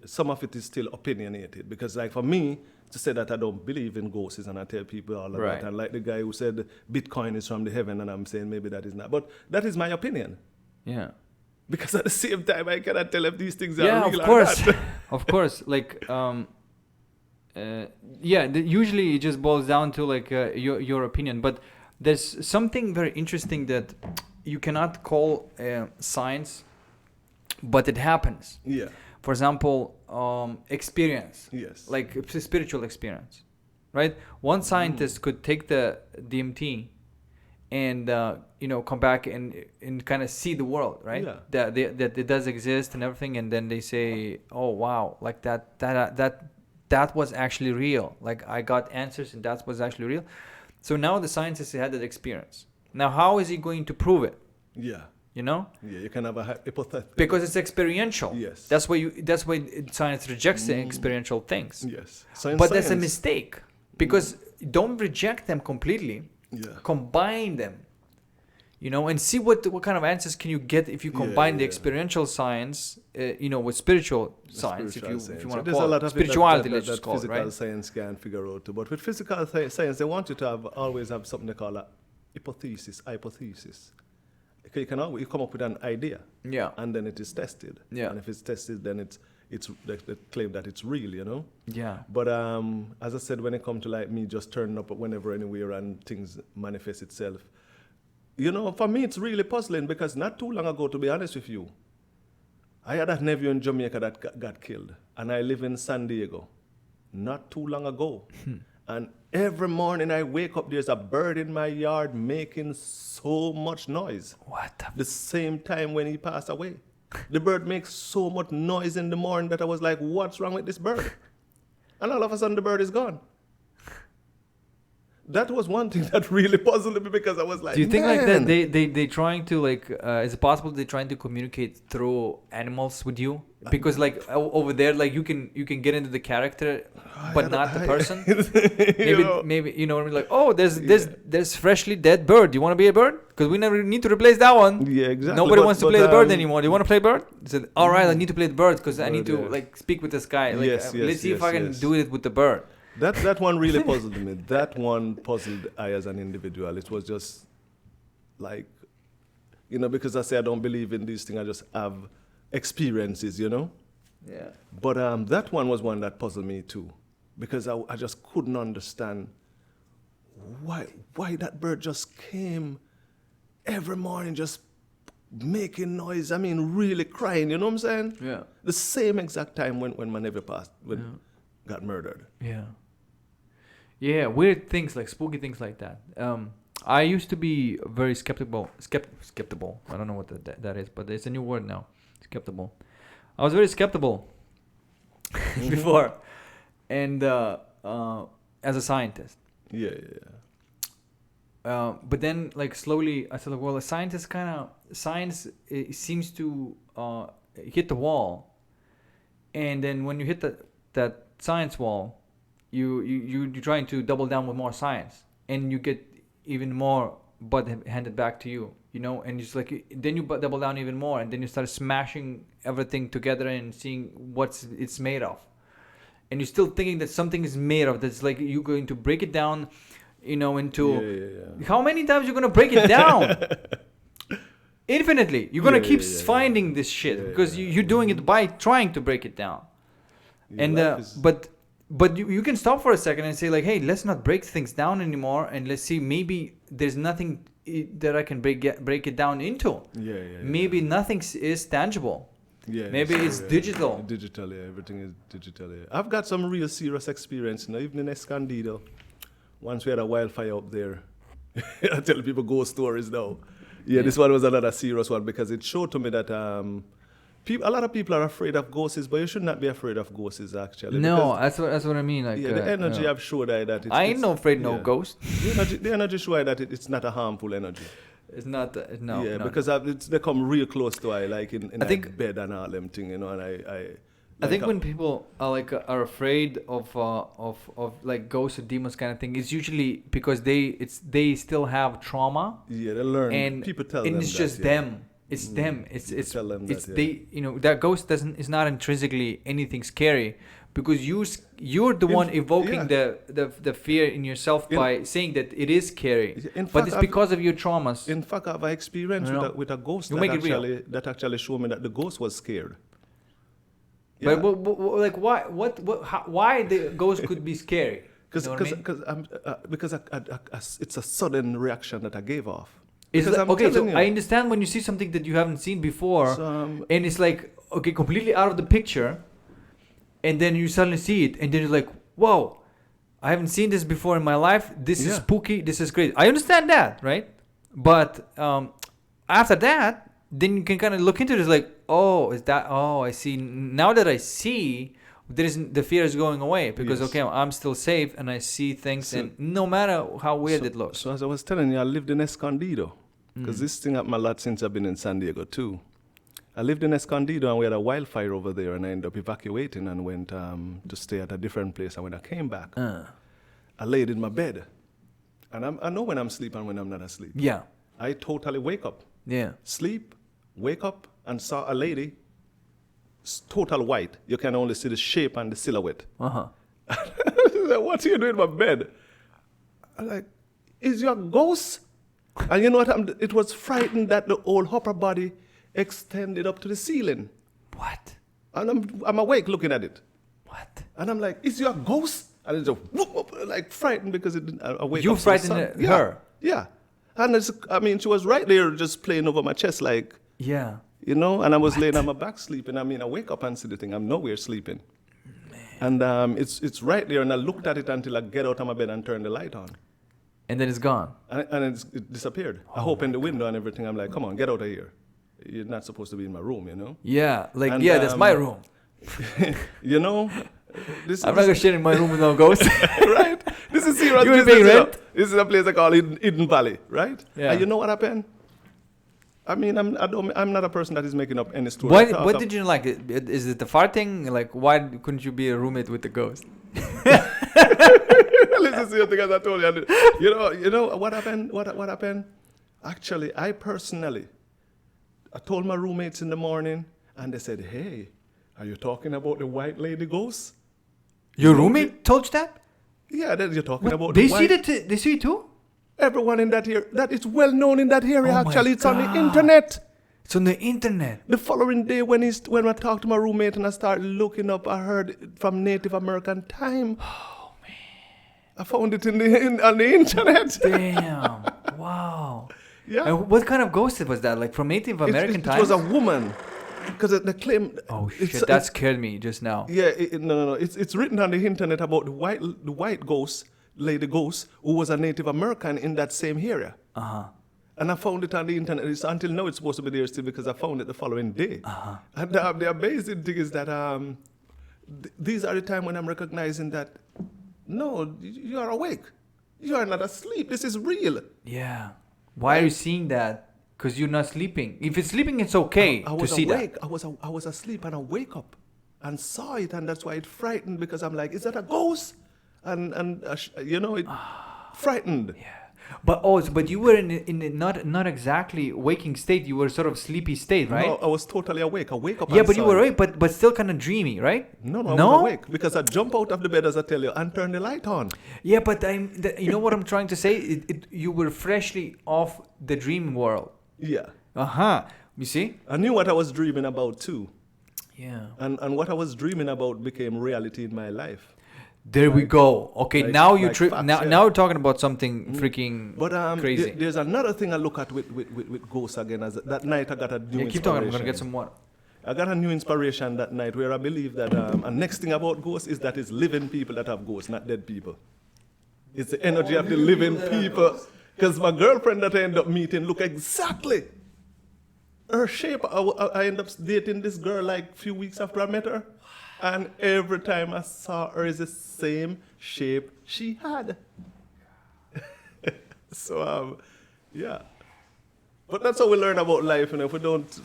some of it is still opinionated. Because like for me, to say that I don't believe in ghosts and I tell people all of that. And like the guy who said Bitcoin is from the heaven and I'm saying maybe that is not. But that is my opinion. Yeah. Because at the same time, I cannot tell if these things are real of course. or not. Of course. Like, usually it just boils down to like your opinion. But there's something very interesting that you cannot call science, but it happens. Yeah. For example, experience. Yes. Like spiritual experience, right? One scientist could take the DMT and come back and kind of see the world, right? Yeah. That it does exist and everything, and then they say, oh wow, like that was actually real. Like I got answers and that was actually real. So now the scientist had that experience. Now how is he going to prove it? Yeah. Yeah, you can have a hypothetical. Because it's experiential. Yes. That's why science rejects the experiential things. Yes. That's a mistake, because don't reject them completely. Yeah. Combine them, and see what kind of answers can you get if you combine the experiential science, with spiritual science, if you want to call it spirituality. Let's just call it, right? Physical science can figure out too. But with physical science, they want you to always have something they call a hypothesis. You come up with an idea, and then it is tested, and if it's tested, then it's they claim that it's real, Yeah. But as I said, when it comes to like me just turning up whenever, anywhere, and things manifest itself, for me it's really puzzling because not too long ago, to be honest with you, I had a nephew in Jamaica that got killed, and I live in San Diego, not too long ago. And every morning I wake up, there's a bird in my yard making so much noise. What? The same time when he passed away. The bird makes so much noise in the morning that I was like, what's wrong with this bird? And all of a sudden the bird is gone. That was one thing that really puzzled me because I was like, do you think like that they trying to like, is it possible they're trying to communicate through animals with you? Because like over there, like you can get into the character, but not the person. maybe you know what I mean? Like, oh, there's freshly dead bird. Do you want to be a bird? Because we never need to replace that one. Yeah, exactly. Nobody wants to play the bird anymore. Do you want to play bird? I said, all right, I need to play the bird because I need to like speak with this guy. Like, let's see if I can do it with the bird. That one really puzzled me. That one puzzled I as an individual. It was just like, because I say I don't believe in these things. I just have experiences, Yeah. But that one was one that puzzled me too, because I just couldn't understand why that bird just came every morning just making noise. I mean, really crying. You know what I'm saying? Yeah. The same exact time when my nephew passed, got murdered. Yeah. Yeah, weird things, like spooky things like that. I used to be very skeptical. I don't know what that is, but it's a new word now. Skeptical. I was very skeptical before, and as a scientist. Yeah. but then like slowly I said, like, well, science it seems to hit the wall, and then when you hit that science wall, you're trying to double down with more science, and you get even more butt handed back to you, and it's like then you double down even more, and then you start smashing everything together and seeing what it's made of, and you're still thinking that something is made of. That's like you're going to break it down, into how many times you're gonna break it down. Infinitely. You're gonna keep finding this shit because you're doing it by trying to break it down. And but you can stop for a second and say like, hey, let's not break things down anymore, and let's see, maybe there's nothing that I can break it down into. Maybe nothing is tangible. Maybe it's digital. Digital, everything is digital. I've got some real serious experience, even in Escondido. Once we had a wildfire up there. I tell people ghost stories now. This one was another serious one because it showed to me that a lot of people are afraid of ghosts, but you should not be afraid of ghosts actually. No, that's what I mean. Like, the energy I've showed that I ain't no afraid no ghost. The energy show that it's not a harmful energy. It's not no. Because they come real close to I like in bed and all them thing, and I think when people are afraid of like ghosts or demons kind of thing, it's usually because they still have trauma. They learn. And people tell them and it's just them. It's them. It's tell them it's that, they. That ghost is not intrinsically anything scary, because you're the one evoking the fear in yourself by saying that it is scary. But it's because of your traumas. In fact, I have an experience with a ghost that actually showed me that the ghost was scared. But like why the ghost could be scary? Because it's a sudden reaction that I gave off. I understand when you see something that you haven't seen before, and it's like completely out of the picture, and then you suddenly see it, and then you're like, whoa, I haven't seen this before in my life. This is spooky. This is crazy. I understand that, right? But after that, then you can kind of look into it. It's like, I see. Now that I see, the fear is going away because I'm still safe and I see things, and no matter how weird it looks. So as I was telling you, I lived in Escondido because this thing happened a lot since I've been in San Diego too. I lived in Escondido and we had a wildfire over there, and I ended up evacuating and went to stay at a different place. And when I came back, I laid in my bed, and I know when I'm asleep and when I'm not asleep. Yeah, I totally wake up. Yeah, sleep, wake up, and saw a lady, total white. You can only see the shape and the silhouette. What are you doing in my bed? I'm like, is your ghost? And you know what? It was frightened that the whole upper body extended up to the ceiling. What? And I'm awake looking at it. What? And I'm like, is your ghost? And it's just like frightened because it didn't awake. You frightened her? Yeah. And she was right there just playing over my chest like, and I was laying on my back sleeping. I wake up and see the thing. I'm nowhere sleeping. Man. And it's right there, and I looked at it until I get out of my bed and turn the light on. And then it's gone. And it disappeared. I opened the window and everything. I'm like, come on, get out of here. You're not supposed to be in my room, Yeah, that's my room. I'm not going to share in my room with no ghost. Right? This is serious. You paying rent? This is a place I call Eden Valley, right? Yeah. And you know what happened? I'm not a person that is making up any story. What did you like? Is it the farting? Like, why couldn't you be a roommate with the ghost? Listen to the thing as I told you. You know what happened? What happened? Actually, I told my roommates in the morning, and they said, "Hey, are you talking about the white lady ghost?" Your roommate told you that? Yeah, you're talking about the white... They see it too? Everyone in that area, that is well known in that area. Actually, it's on the internet. It's on the internet. The following day, when I talked to my roommate and I started looking up, I heard it from Native American time. Oh man! I found it on the internet. Damn! Wow. Yeah. And what kind of ghost was that? Like from Native American times? It was a woman. Because they claim. Oh shit! That scared me just now. Yeah, no. It's written on the internet about the white ghost, lady ghost, who was a Native American in that same area. And I found it on the internet. Until now, it's supposed to be there still because I found it the following day. And the amazing thing is that these are the time when I'm recognizing that no, you are awake. You are not asleep. This is real. Yeah. Why are you seeing that? Because you're not sleeping. If it's sleeping, it's okay I to was see awake. that. I was asleep and I wake up and saw it, and that's why it frightened, because I'm like, is that a ghost? And it frightened. Yeah. But you were in a not exactly waking state. You were sort of sleepy state, right? No, I was totally awake. I wake up. Yeah, and but you saw were it. awake, but still kind of dreamy, right? No, I was awake because I jump out of the bed, as I tell you, and turn the light on. Yeah, but you know what I'm trying to say? You were freshly off the dream world. Yeah. You see? I knew what I was dreaming about too. Yeah. And what I was dreaming about became reality in my life. There we go. Okay, like- now you like trip. facts, Now, yeah. now we're talking about something freaking But crazy. there's another thing I look at with ghosts again. As that night I got a new Yeah, keep talking. I'm gonna inspiration. get some water. I got a new inspiration that night where I believe that, and next thing about ghosts is that it's living people that have ghosts, not dead people. It's the energy of the living people. Because my girlfriend that I end up meeting look exactly her shape. I end up dating this girl like a few weeks after I met her. And every time I saw her is the same shape she had. So, yeah. But that's how we learn about life. If we don't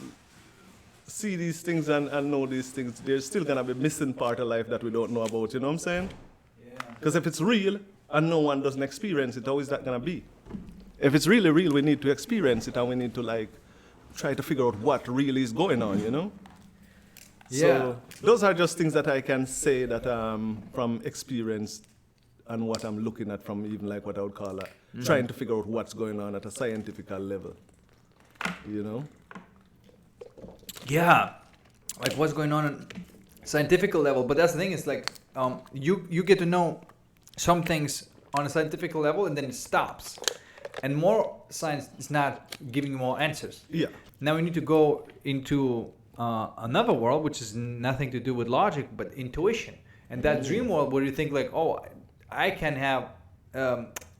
see these things and know these things, there's still going to be missing part of life that we don't know about. You know what I'm saying? Because if it's real and no one doesn't experience it, how is that going to be? If it's really real, we need to experience it, and we need to try to figure out what really is going on, you know? Yeah. So those are just things that I can say that from experience and what I'm looking at from even like what I would call trying to figure out what's going on at a scientific level, you know? Yeah, like what's going on at scientific level. But that's the thing, is like you get to know some things on a scientific level, and then it stops. And more science is not giving you more answers. Yeah. Now we need to go into another world, which is nothing to do with logic, but intuition. And that dream world where you think like, oh, I can have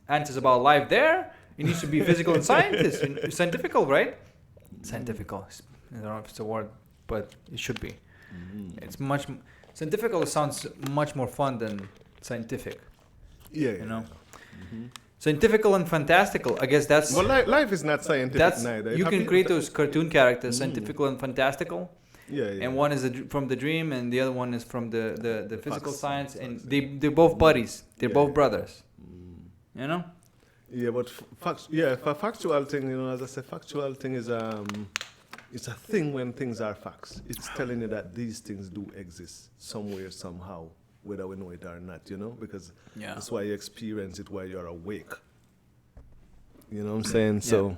answers about life there. It needs to be physical and scientifical, right? Scientifical. I don't know if it's a word, but it should be. It's scientifical sounds much more fun than scientific. Yeah. You know? Scientifical and fantastical. I guess that's... Well, life is not scientific neither. You can create those cartoon characters, scientifical and fantastical. Yeah. And one is from the dream, and the other one is from the physical Facts. science. And they're both buddies. They're both brothers. You know? Yeah, but for factual thing, you know, as I said, factual thing is it's a thing when things are facts. It's telling you that these things do exist somewhere, somehow, whether we know it or not, you know, because that's why you experience it while you're awake. You know what I'm saying? So,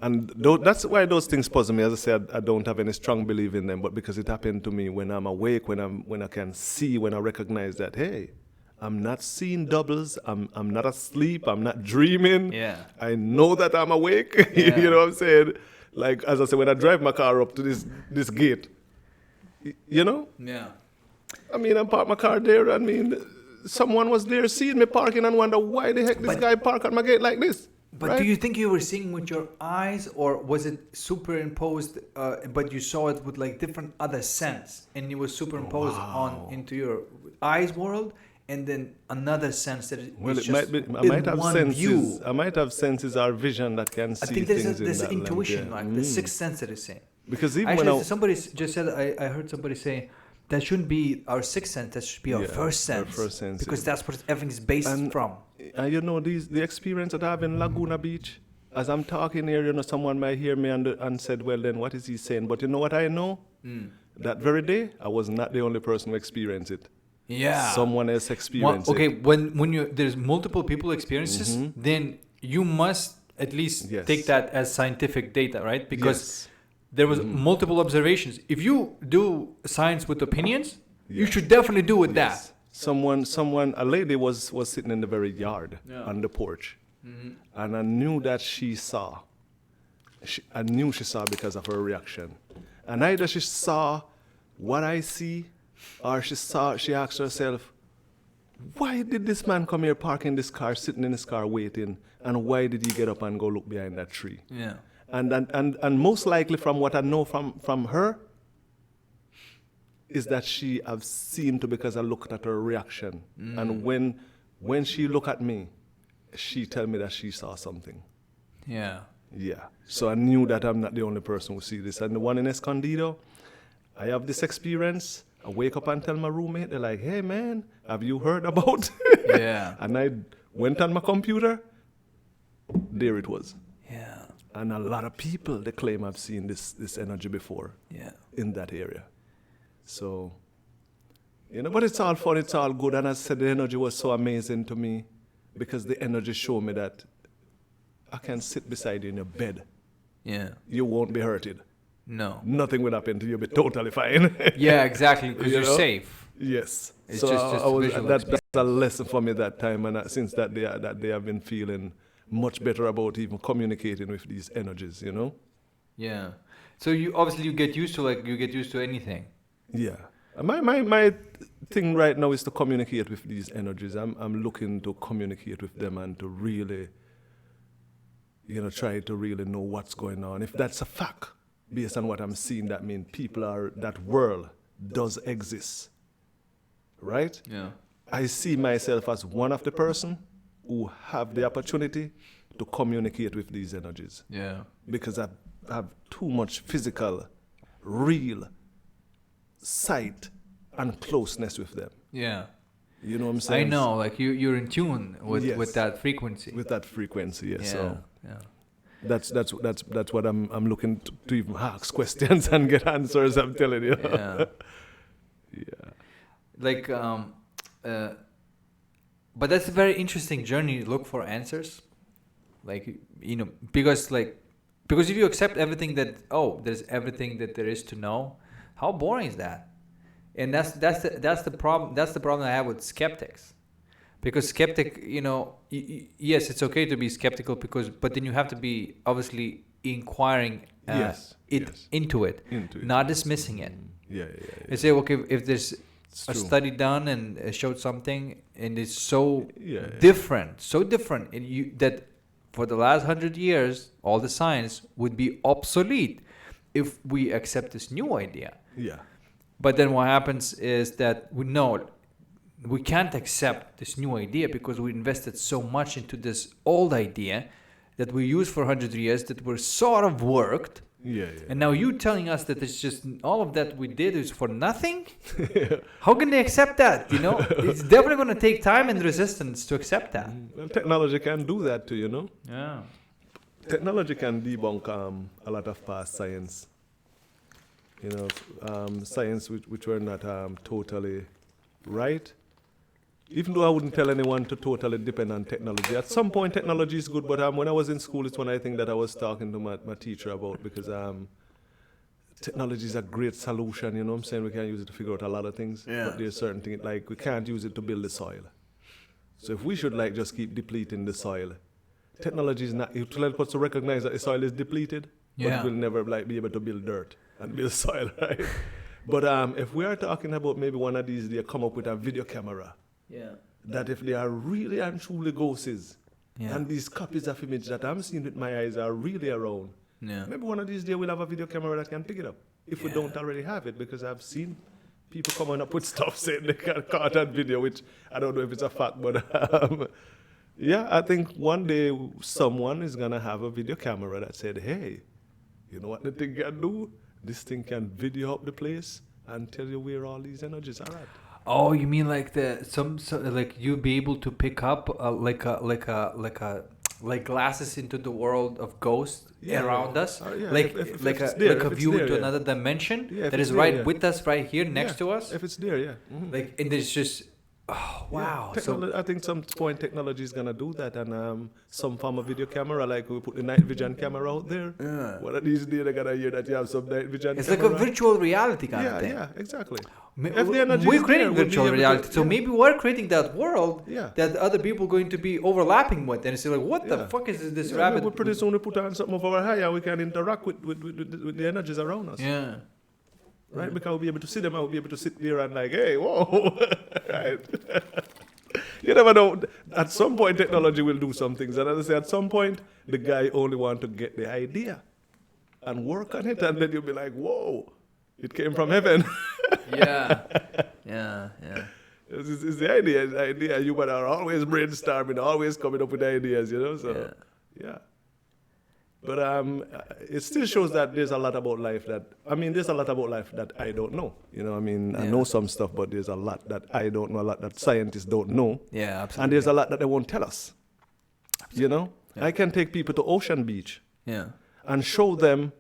and that's why those things puzzle me. As I said, I don't have any strong belief in them, but because it happened to me when I'm awake, when I can see, when I recognize that, hey, I'm not seeing doubles. I'm not asleep. I'm not dreaming. Yeah. I know that I'm awake. Yeah. You know what I'm saying? Like, as I said, when I drive my car up to this gate, you know? Yeah. I mean, I parked my car there. I mean, someone was there seeing me parking and wonder why the heck this guy parked at my gate like this. But do you think you were seeing with your eyes, or was it superimposed, but you saw it with like different other sense, and it was superimposed into your eyes world, and then another sense that it might be. I might have senses. View. I might have senses or vision that can see I think things there's in that intuition, length, like the sixth sense that is saying. Because even Actually, when somebody just said, I heard somebody say, that shouldn't be our sixth sense, that should be our first sense. Our first sense, because that's what everything is based from. And you know, the experience that I have in Laguna Beach, as I'm talking here, you know, someone might hear me and said, well, then what is he saying? But you know what I know? That very day, I was not the only person who experienced it. Yeah. Someone else experienced okay, it. when there's multiple people experiences, then you must at least take that as scientific data, right? Because there was multiple observations. If you do science with opinions, you should definitely do with that. A lady was sitting in the very yard on the porch, and I knew that she saw. I knew she saw because of her reaction, and either she saw what I see, or she asked herself, why did this man come here parking this car, sitting in his car waiting, and why did he get up and go look behind that tree? Yeah. And most likely from what I know from her is that she have seen to, because I looked at her reaction. And when she look at me, she tell me that she saw something. Yeah. Yeah. So I knew that I'm not the only person who see this. And the one in Escondido, I have this experience. I wake up and tell my roommate, they're like, hey man, have you heard about? Yeah. And I went on my computer, there it was. Yeah. And a lot of people, they claim I've seen this energy before Yeah. in that area. So, but it's all fun, it's all good. And as I said, the energy was so amazing to me because the energy showed me that I can sit beside you in your bed. Yeah. You won't be hurted. No. Nothing will happen to you. You'll be totally fine. Yeah, exactly, because you're safe. Yes. It's so just I was, visual that's a lesson for me that time. And since that day, I've been feeling much better about even communicating with these energies, Yeah. So you get used to anything. Yeah. My thing right now is to communicate with these energies. I'm looking to communicate with them and to really, try to really know what's going on. If that's a fact, based on what I'm seeing, that means that world does exist. Right? Yeah. I see myself as one of the person who have the opportunity to communicate with these energies. Yeah. Because I have too much physical, real sight and closeness with them. Yeah. You know what I'm saying? I know, like you're in tune with Yes. that frequency. With that frequency, yes. Yeah. So Yeah. that's what I'm looking to even ask questions and get answers, I'm telling you. Yeah. Yeah. Like but that's a very interesting journey to look for answers. Like, because if you accept everything that there's everything that there is to know, how boring is that? And that's the problem. That's the problem I have with skeptics, because skeptic, yes, it's okay to be skeptical but then you have to be obviously inquiring into it, not dismissing it. Yeah. And say, okay, if there's It's a true. study done and showed something and it's so Yeah. different, and that for the last 100 years, all the science would be obsolete if we accept this new idea. Yeah. But then what happens is that we can't accept this new idea because we invested so much into this old idea that we used for 100 years that were sort of worked. Yeah. And now you telling us that it's just all of that we did is for nothing? How can they accept that? It's definitely going to take time and resistance to accept that. Well, technology can do that too, Yeah. Technology can debunk a lot of past science. Science which were not totally right. Even though I wouldn't tell anyone to totally depend on technology. At some point, technology is good, but when I was in school, it's one of the things that I was talking to my teacher about, because technology is a great solution, you know what I'm saying? We can use it to figure out a lot of things, but there's certain things, like we can't use it to build the soil. So if we should just keep depleting the soil, technology is not, to let us to recognize that the soil is depleted, but we'll never be able to build dirt and build soil, right? But if we are talking about maybe one of these days come up with a video camera, that if they are really and truly ghosts, and these copies of image that I'm seeing with my eyes are really around, maybe one of these days we'll have a video camera that can pick it up, if we don't already have it, because I've seen people coming up with stuff saying they can caught that video, which I don't know if it's a fact, but I think one day someone is going to have a video camera that said, hey, you know what the thing can do? This thing can video up the place and tell you where all these energies are at. Oh, you mean like like you'll be able to pick up like glasses into the world of ghosts around us, like a view into another dimension that is with us right here next to us. If it's there, Like, and there's just wow. So I think some point technology is gonna do that, and some form of video camera, like we put the night vision camera out there. One of these days they're gonna hear that you have some night vision. It's camera. like a virtual reality kind of thing. Yeah, exactly. We're creating virtual reality, so maybe we're creating that world that other people are going to be overlapping with, and it's like, what the fuck is this rabbit? We'll pretty soon put on something of our hair, and we can interact with the energies around us. Yeah. Right, because I'll be able to see them. I'll be able to sit there and like, hey, whoa, right. You never know. At some point, technology will do some things, and as I say, at some point, the guy only want to get the idea and work on it, and then you'll be like, whoa, it came from heaven. Yeah. It's the idea. You are always brainstorming, always coming up with ideas, you know. So, yeah. But it still shows that there's a lot about life there's a lot about life that I don't know. You know, I know some stuff, but there's a lot that I don't know, a lot that scientists don't know. Yeah, absolutely. And there's a lot that they won't tell us. Absolutely. You know, I can take people to Ocean Beach. Yeah. And show them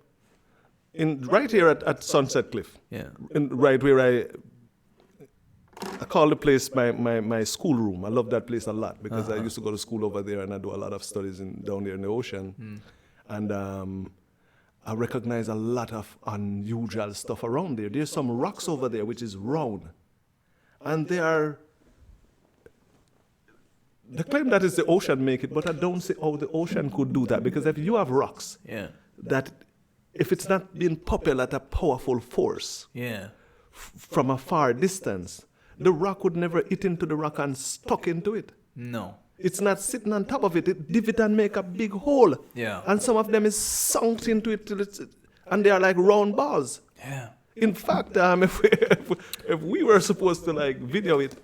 right here at Sunset Cliff. Yeah. Right where I call the place my schoolroom. I love that place a lot because I used to go to school over there and I do a lot of studies down there in the ocean. And I recognize a lot of unusual stuff around there. There's some rocks over there which is round. And they claim that it's the ocean make it, but I don't see how the ocean could do that. Because if you have rocks, that if it's not being propelled at a powerful force from a far distance, the rock would never hit into the rock and stuck into it. No. It's not sitting on top of it. It divot and make a big hole. Yeah. And some of them is sunk into it and they are like round balls. Yeah. In fact, if we were supposed to like video it,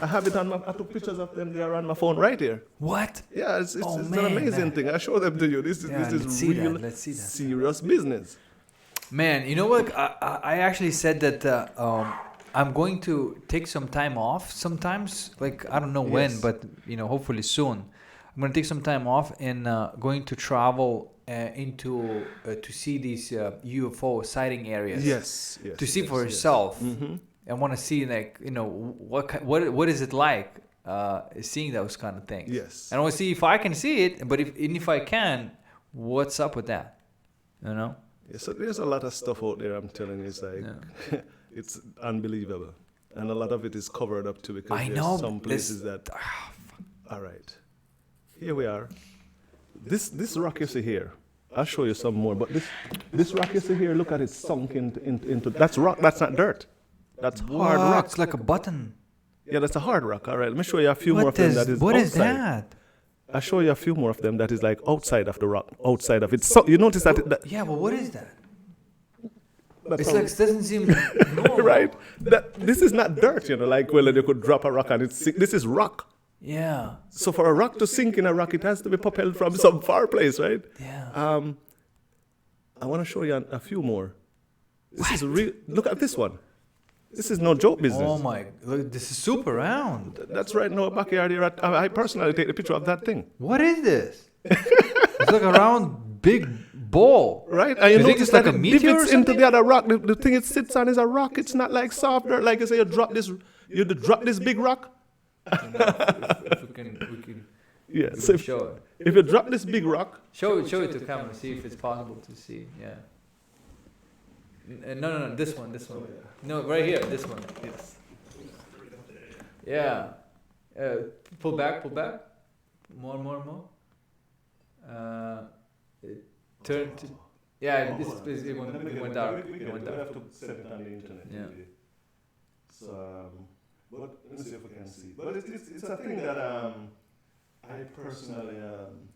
I have it I took pictures of them. They are on my phone right here. What? Yeah, it's an amazing thing. I show them to you. This is real serious business. Man, you know what? I actually said that I'm going to take some time off sometimes. Like, I don't know when, but, hopefully soon. I'm going to take some time off and going to travel to see these UFO sighting areas. Yes. To see for yourself. Mm-hmm. I want to see, what is it like seeing those kind of things. Yes. And I want to see if I can see it, but if I can, what's up with that? You know? Yeah, so there's a lot of stuff out there, I'm telling you. It's like... Yeah. It's unbelievable. And a lot of it is covered up too because there's some places that... All right. Here we are. This rock you see here, I'll show you some more, but this rock you see here, look at it sunk into... That's rock, that's not dirt. That's hard rock. It's like a button. Yeah, that's a hard rock. All right, let me show you a few more of them that is outside. What is that? I'll show you a few more of them that is like outside of the rock, outside of it. So you notice that... Yeah, but what is that? That's it's like it doesn't seem normal. Right? This is not dirt, like well, you could drop a rock and this is rock. Yeah. So for a rock to sink in a rock, it has to be propelled from some far place, right? Yeah. I want to show you a few more. This is real. Look at this one. This is no joke business. Oh my! Look, this is super round. That's right. No backyard here. I personally take the picture of that thing. What is this? It's like a round, big ball. Right? And you notice it's like that a meteor divots into the other rock. The thing it sits on is a rock. It's not like soft dirt. Like you say, you drop this big rock. if we can. Yeah. So show it. If you drop this big rock. Show it to the camera. See if it's possible to see. Yeah. No. This one. No, right here. This one. Yes. Yeah. Pull back. More. Turn to. Yeah, it went dark. It went We dark. have to set it on the internet. Yeah. So, but let's see if we can see. But it's a thing that I personally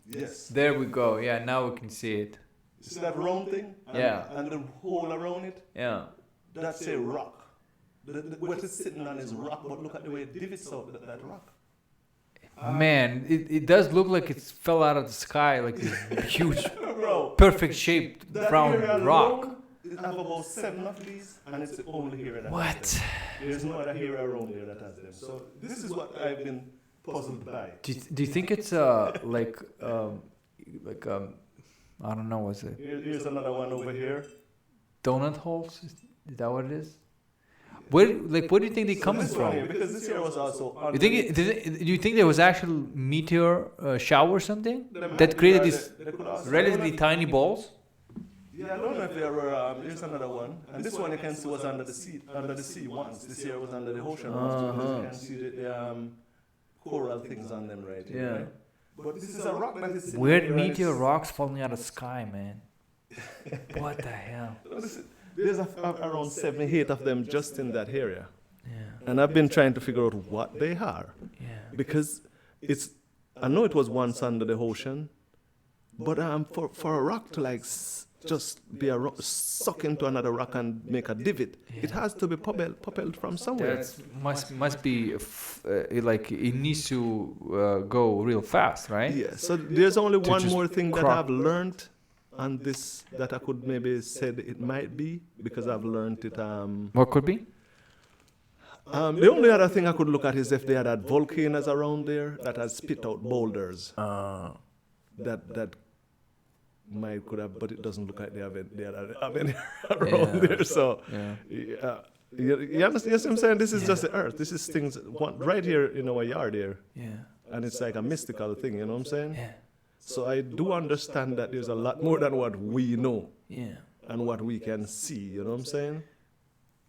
yes. There we go. Yeah, now we can see it. You see that round thing? And the hole around it? Yeah. That's a rock. What it's sitting on is rock, but look at the way it divots out that rock. Man, it does look like it fell out of the sky, like this huge, perfect shaped brown rock. I have about 7 of these, and it's the only area that What? has them. There's no other area around here that has them. So this is what I've been puzzled by. Do you think it's like I don't know, what's it? Here's another one over here. Donut holes? Is that what it is? Where do you think they're coming from? Here, because this year was also. Do you think there was actual meteor shower or something that created these relatively tiny balls? Yeah, I don't know if there were. Here's another one, and this one you can see was under the sea once. This year was under the ocean once. You can see the coral things on them right here. Yeah. Right? But this is a rock that is. Weird meteor rocks falling out of the sky, man. What the hell? There's around 7, 8 of them just in that area. Yeah. And I've been trying to figure out what they are. Yeah. Because I know it was once under the ocean, but for a rock to just be suck into another rock and make a divot. It has to be propelled from somewhere. That must be like it needs to go real fast, right? Yeah. So there's only one just more thing that crop. I've learned on this that I could maybe said it might be because I've learned it. What could be? The only other thing I could look at is if they had volcanoes around there that has spit out boulders. That might could have, but it doesn't look like they have any around there. So, you understand what I'm saying? This is just the earth. This is things right here in our yard here. Yeah. And it's like a mystical thing, you know what I'm saying? Yeah. So I do understand that there's a lot more than what we know Yeah. and what we can see, you know what I'm saying?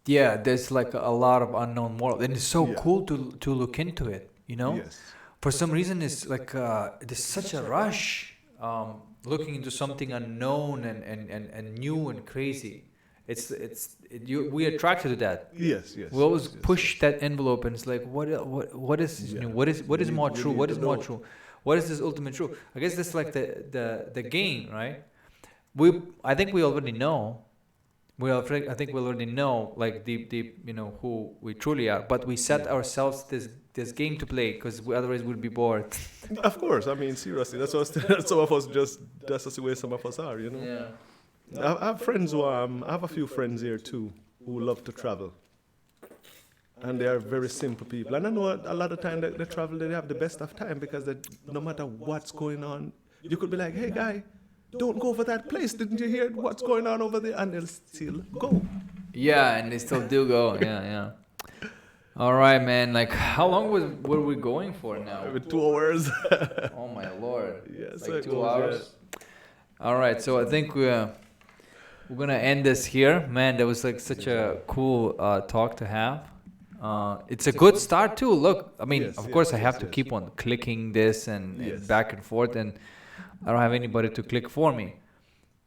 Yeah, there's like a lot of unknown world, and it's so Yeah. cool to look into it. You know, Yes. for some reason it's like there's such a rush looking into something unknown and new and crazy. We're attracted to that. Yes. We always yes. push that envelope, and it's like, what is new? What is You more need true? to What is more know. true? What is this ultimate truth? I guess that's like the game, right? I think we already know. I think we already know, like deep, who we truly are. But we set ourselves this game to play because otherwise we'd be bored. Of course, I mean, seriously, that's what that's just the way some of us are, you know? Yeah. I have friends who, I have a few friends here too who love to travel. And they are very simple people. And I know a lot of time that they travel, they have the best of time because no matter what's going on, you could be like, hey guy, don't go over that place. Didn't you hear what's going on over there? And they'll still go. Yeah, and they still do go. Yeah. All right, man. Like, how long were we going for now? With 2 hours. Oh my lord. Yes, Like it 2 was, hours. All right, so I think we're gonna end this here, man. That was like such a cool talk to have. It's a good start too. Look, I mean, Yes, of course, yes, I have yes, to yes. keep on clicking this and Yes. back and forth, and I don't have anybody to click for me.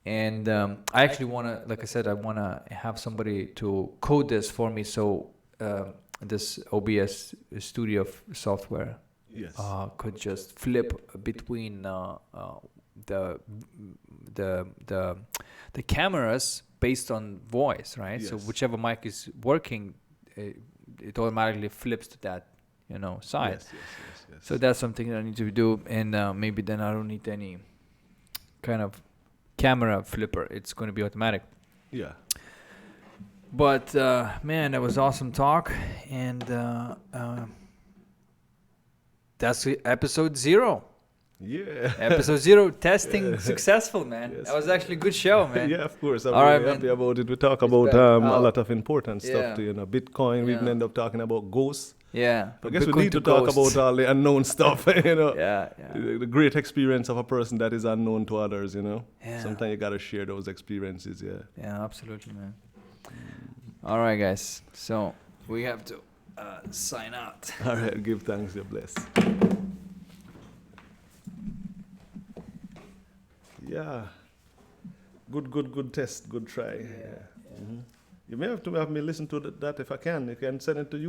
And I actually wanna, like I said, I wanna have somebody to code this for me. So this OBS studio software Yes. could just flip between the cameras based on voice, right? So Yes. whichever mic is working, it automatically flips to that, side. Yes. So that's something that I need to do, and maybe then I don't need any kind of camera flipper. It's going to be automatic. Yeah. But man, that was awesome talk, and that's episode 0. Yeah. Episode 0, testing successful, man. Yes. That was actually a good show, man. Yeah, of course. I'm All right, really happy man. about it. We talk It's about back. a lot of important Yeah. stuff too, Bitcoin. We even Yeah. end up talking about ghosts. Yeah. I guess we Bitcoin need to talk ghosts. about all the unknown stuff, Yeah. The great experience of a person that is unknown to others, Yeah. Sometimes you gotta share those experiences, yeah. Yeah, absolutely, man. All right, guys. So we have to sign out. All right, give thanks, you're blessed. Yeah. Good test, good try. Yeah. Mhm. You may have to have me listen to that if I can. You can send it to you.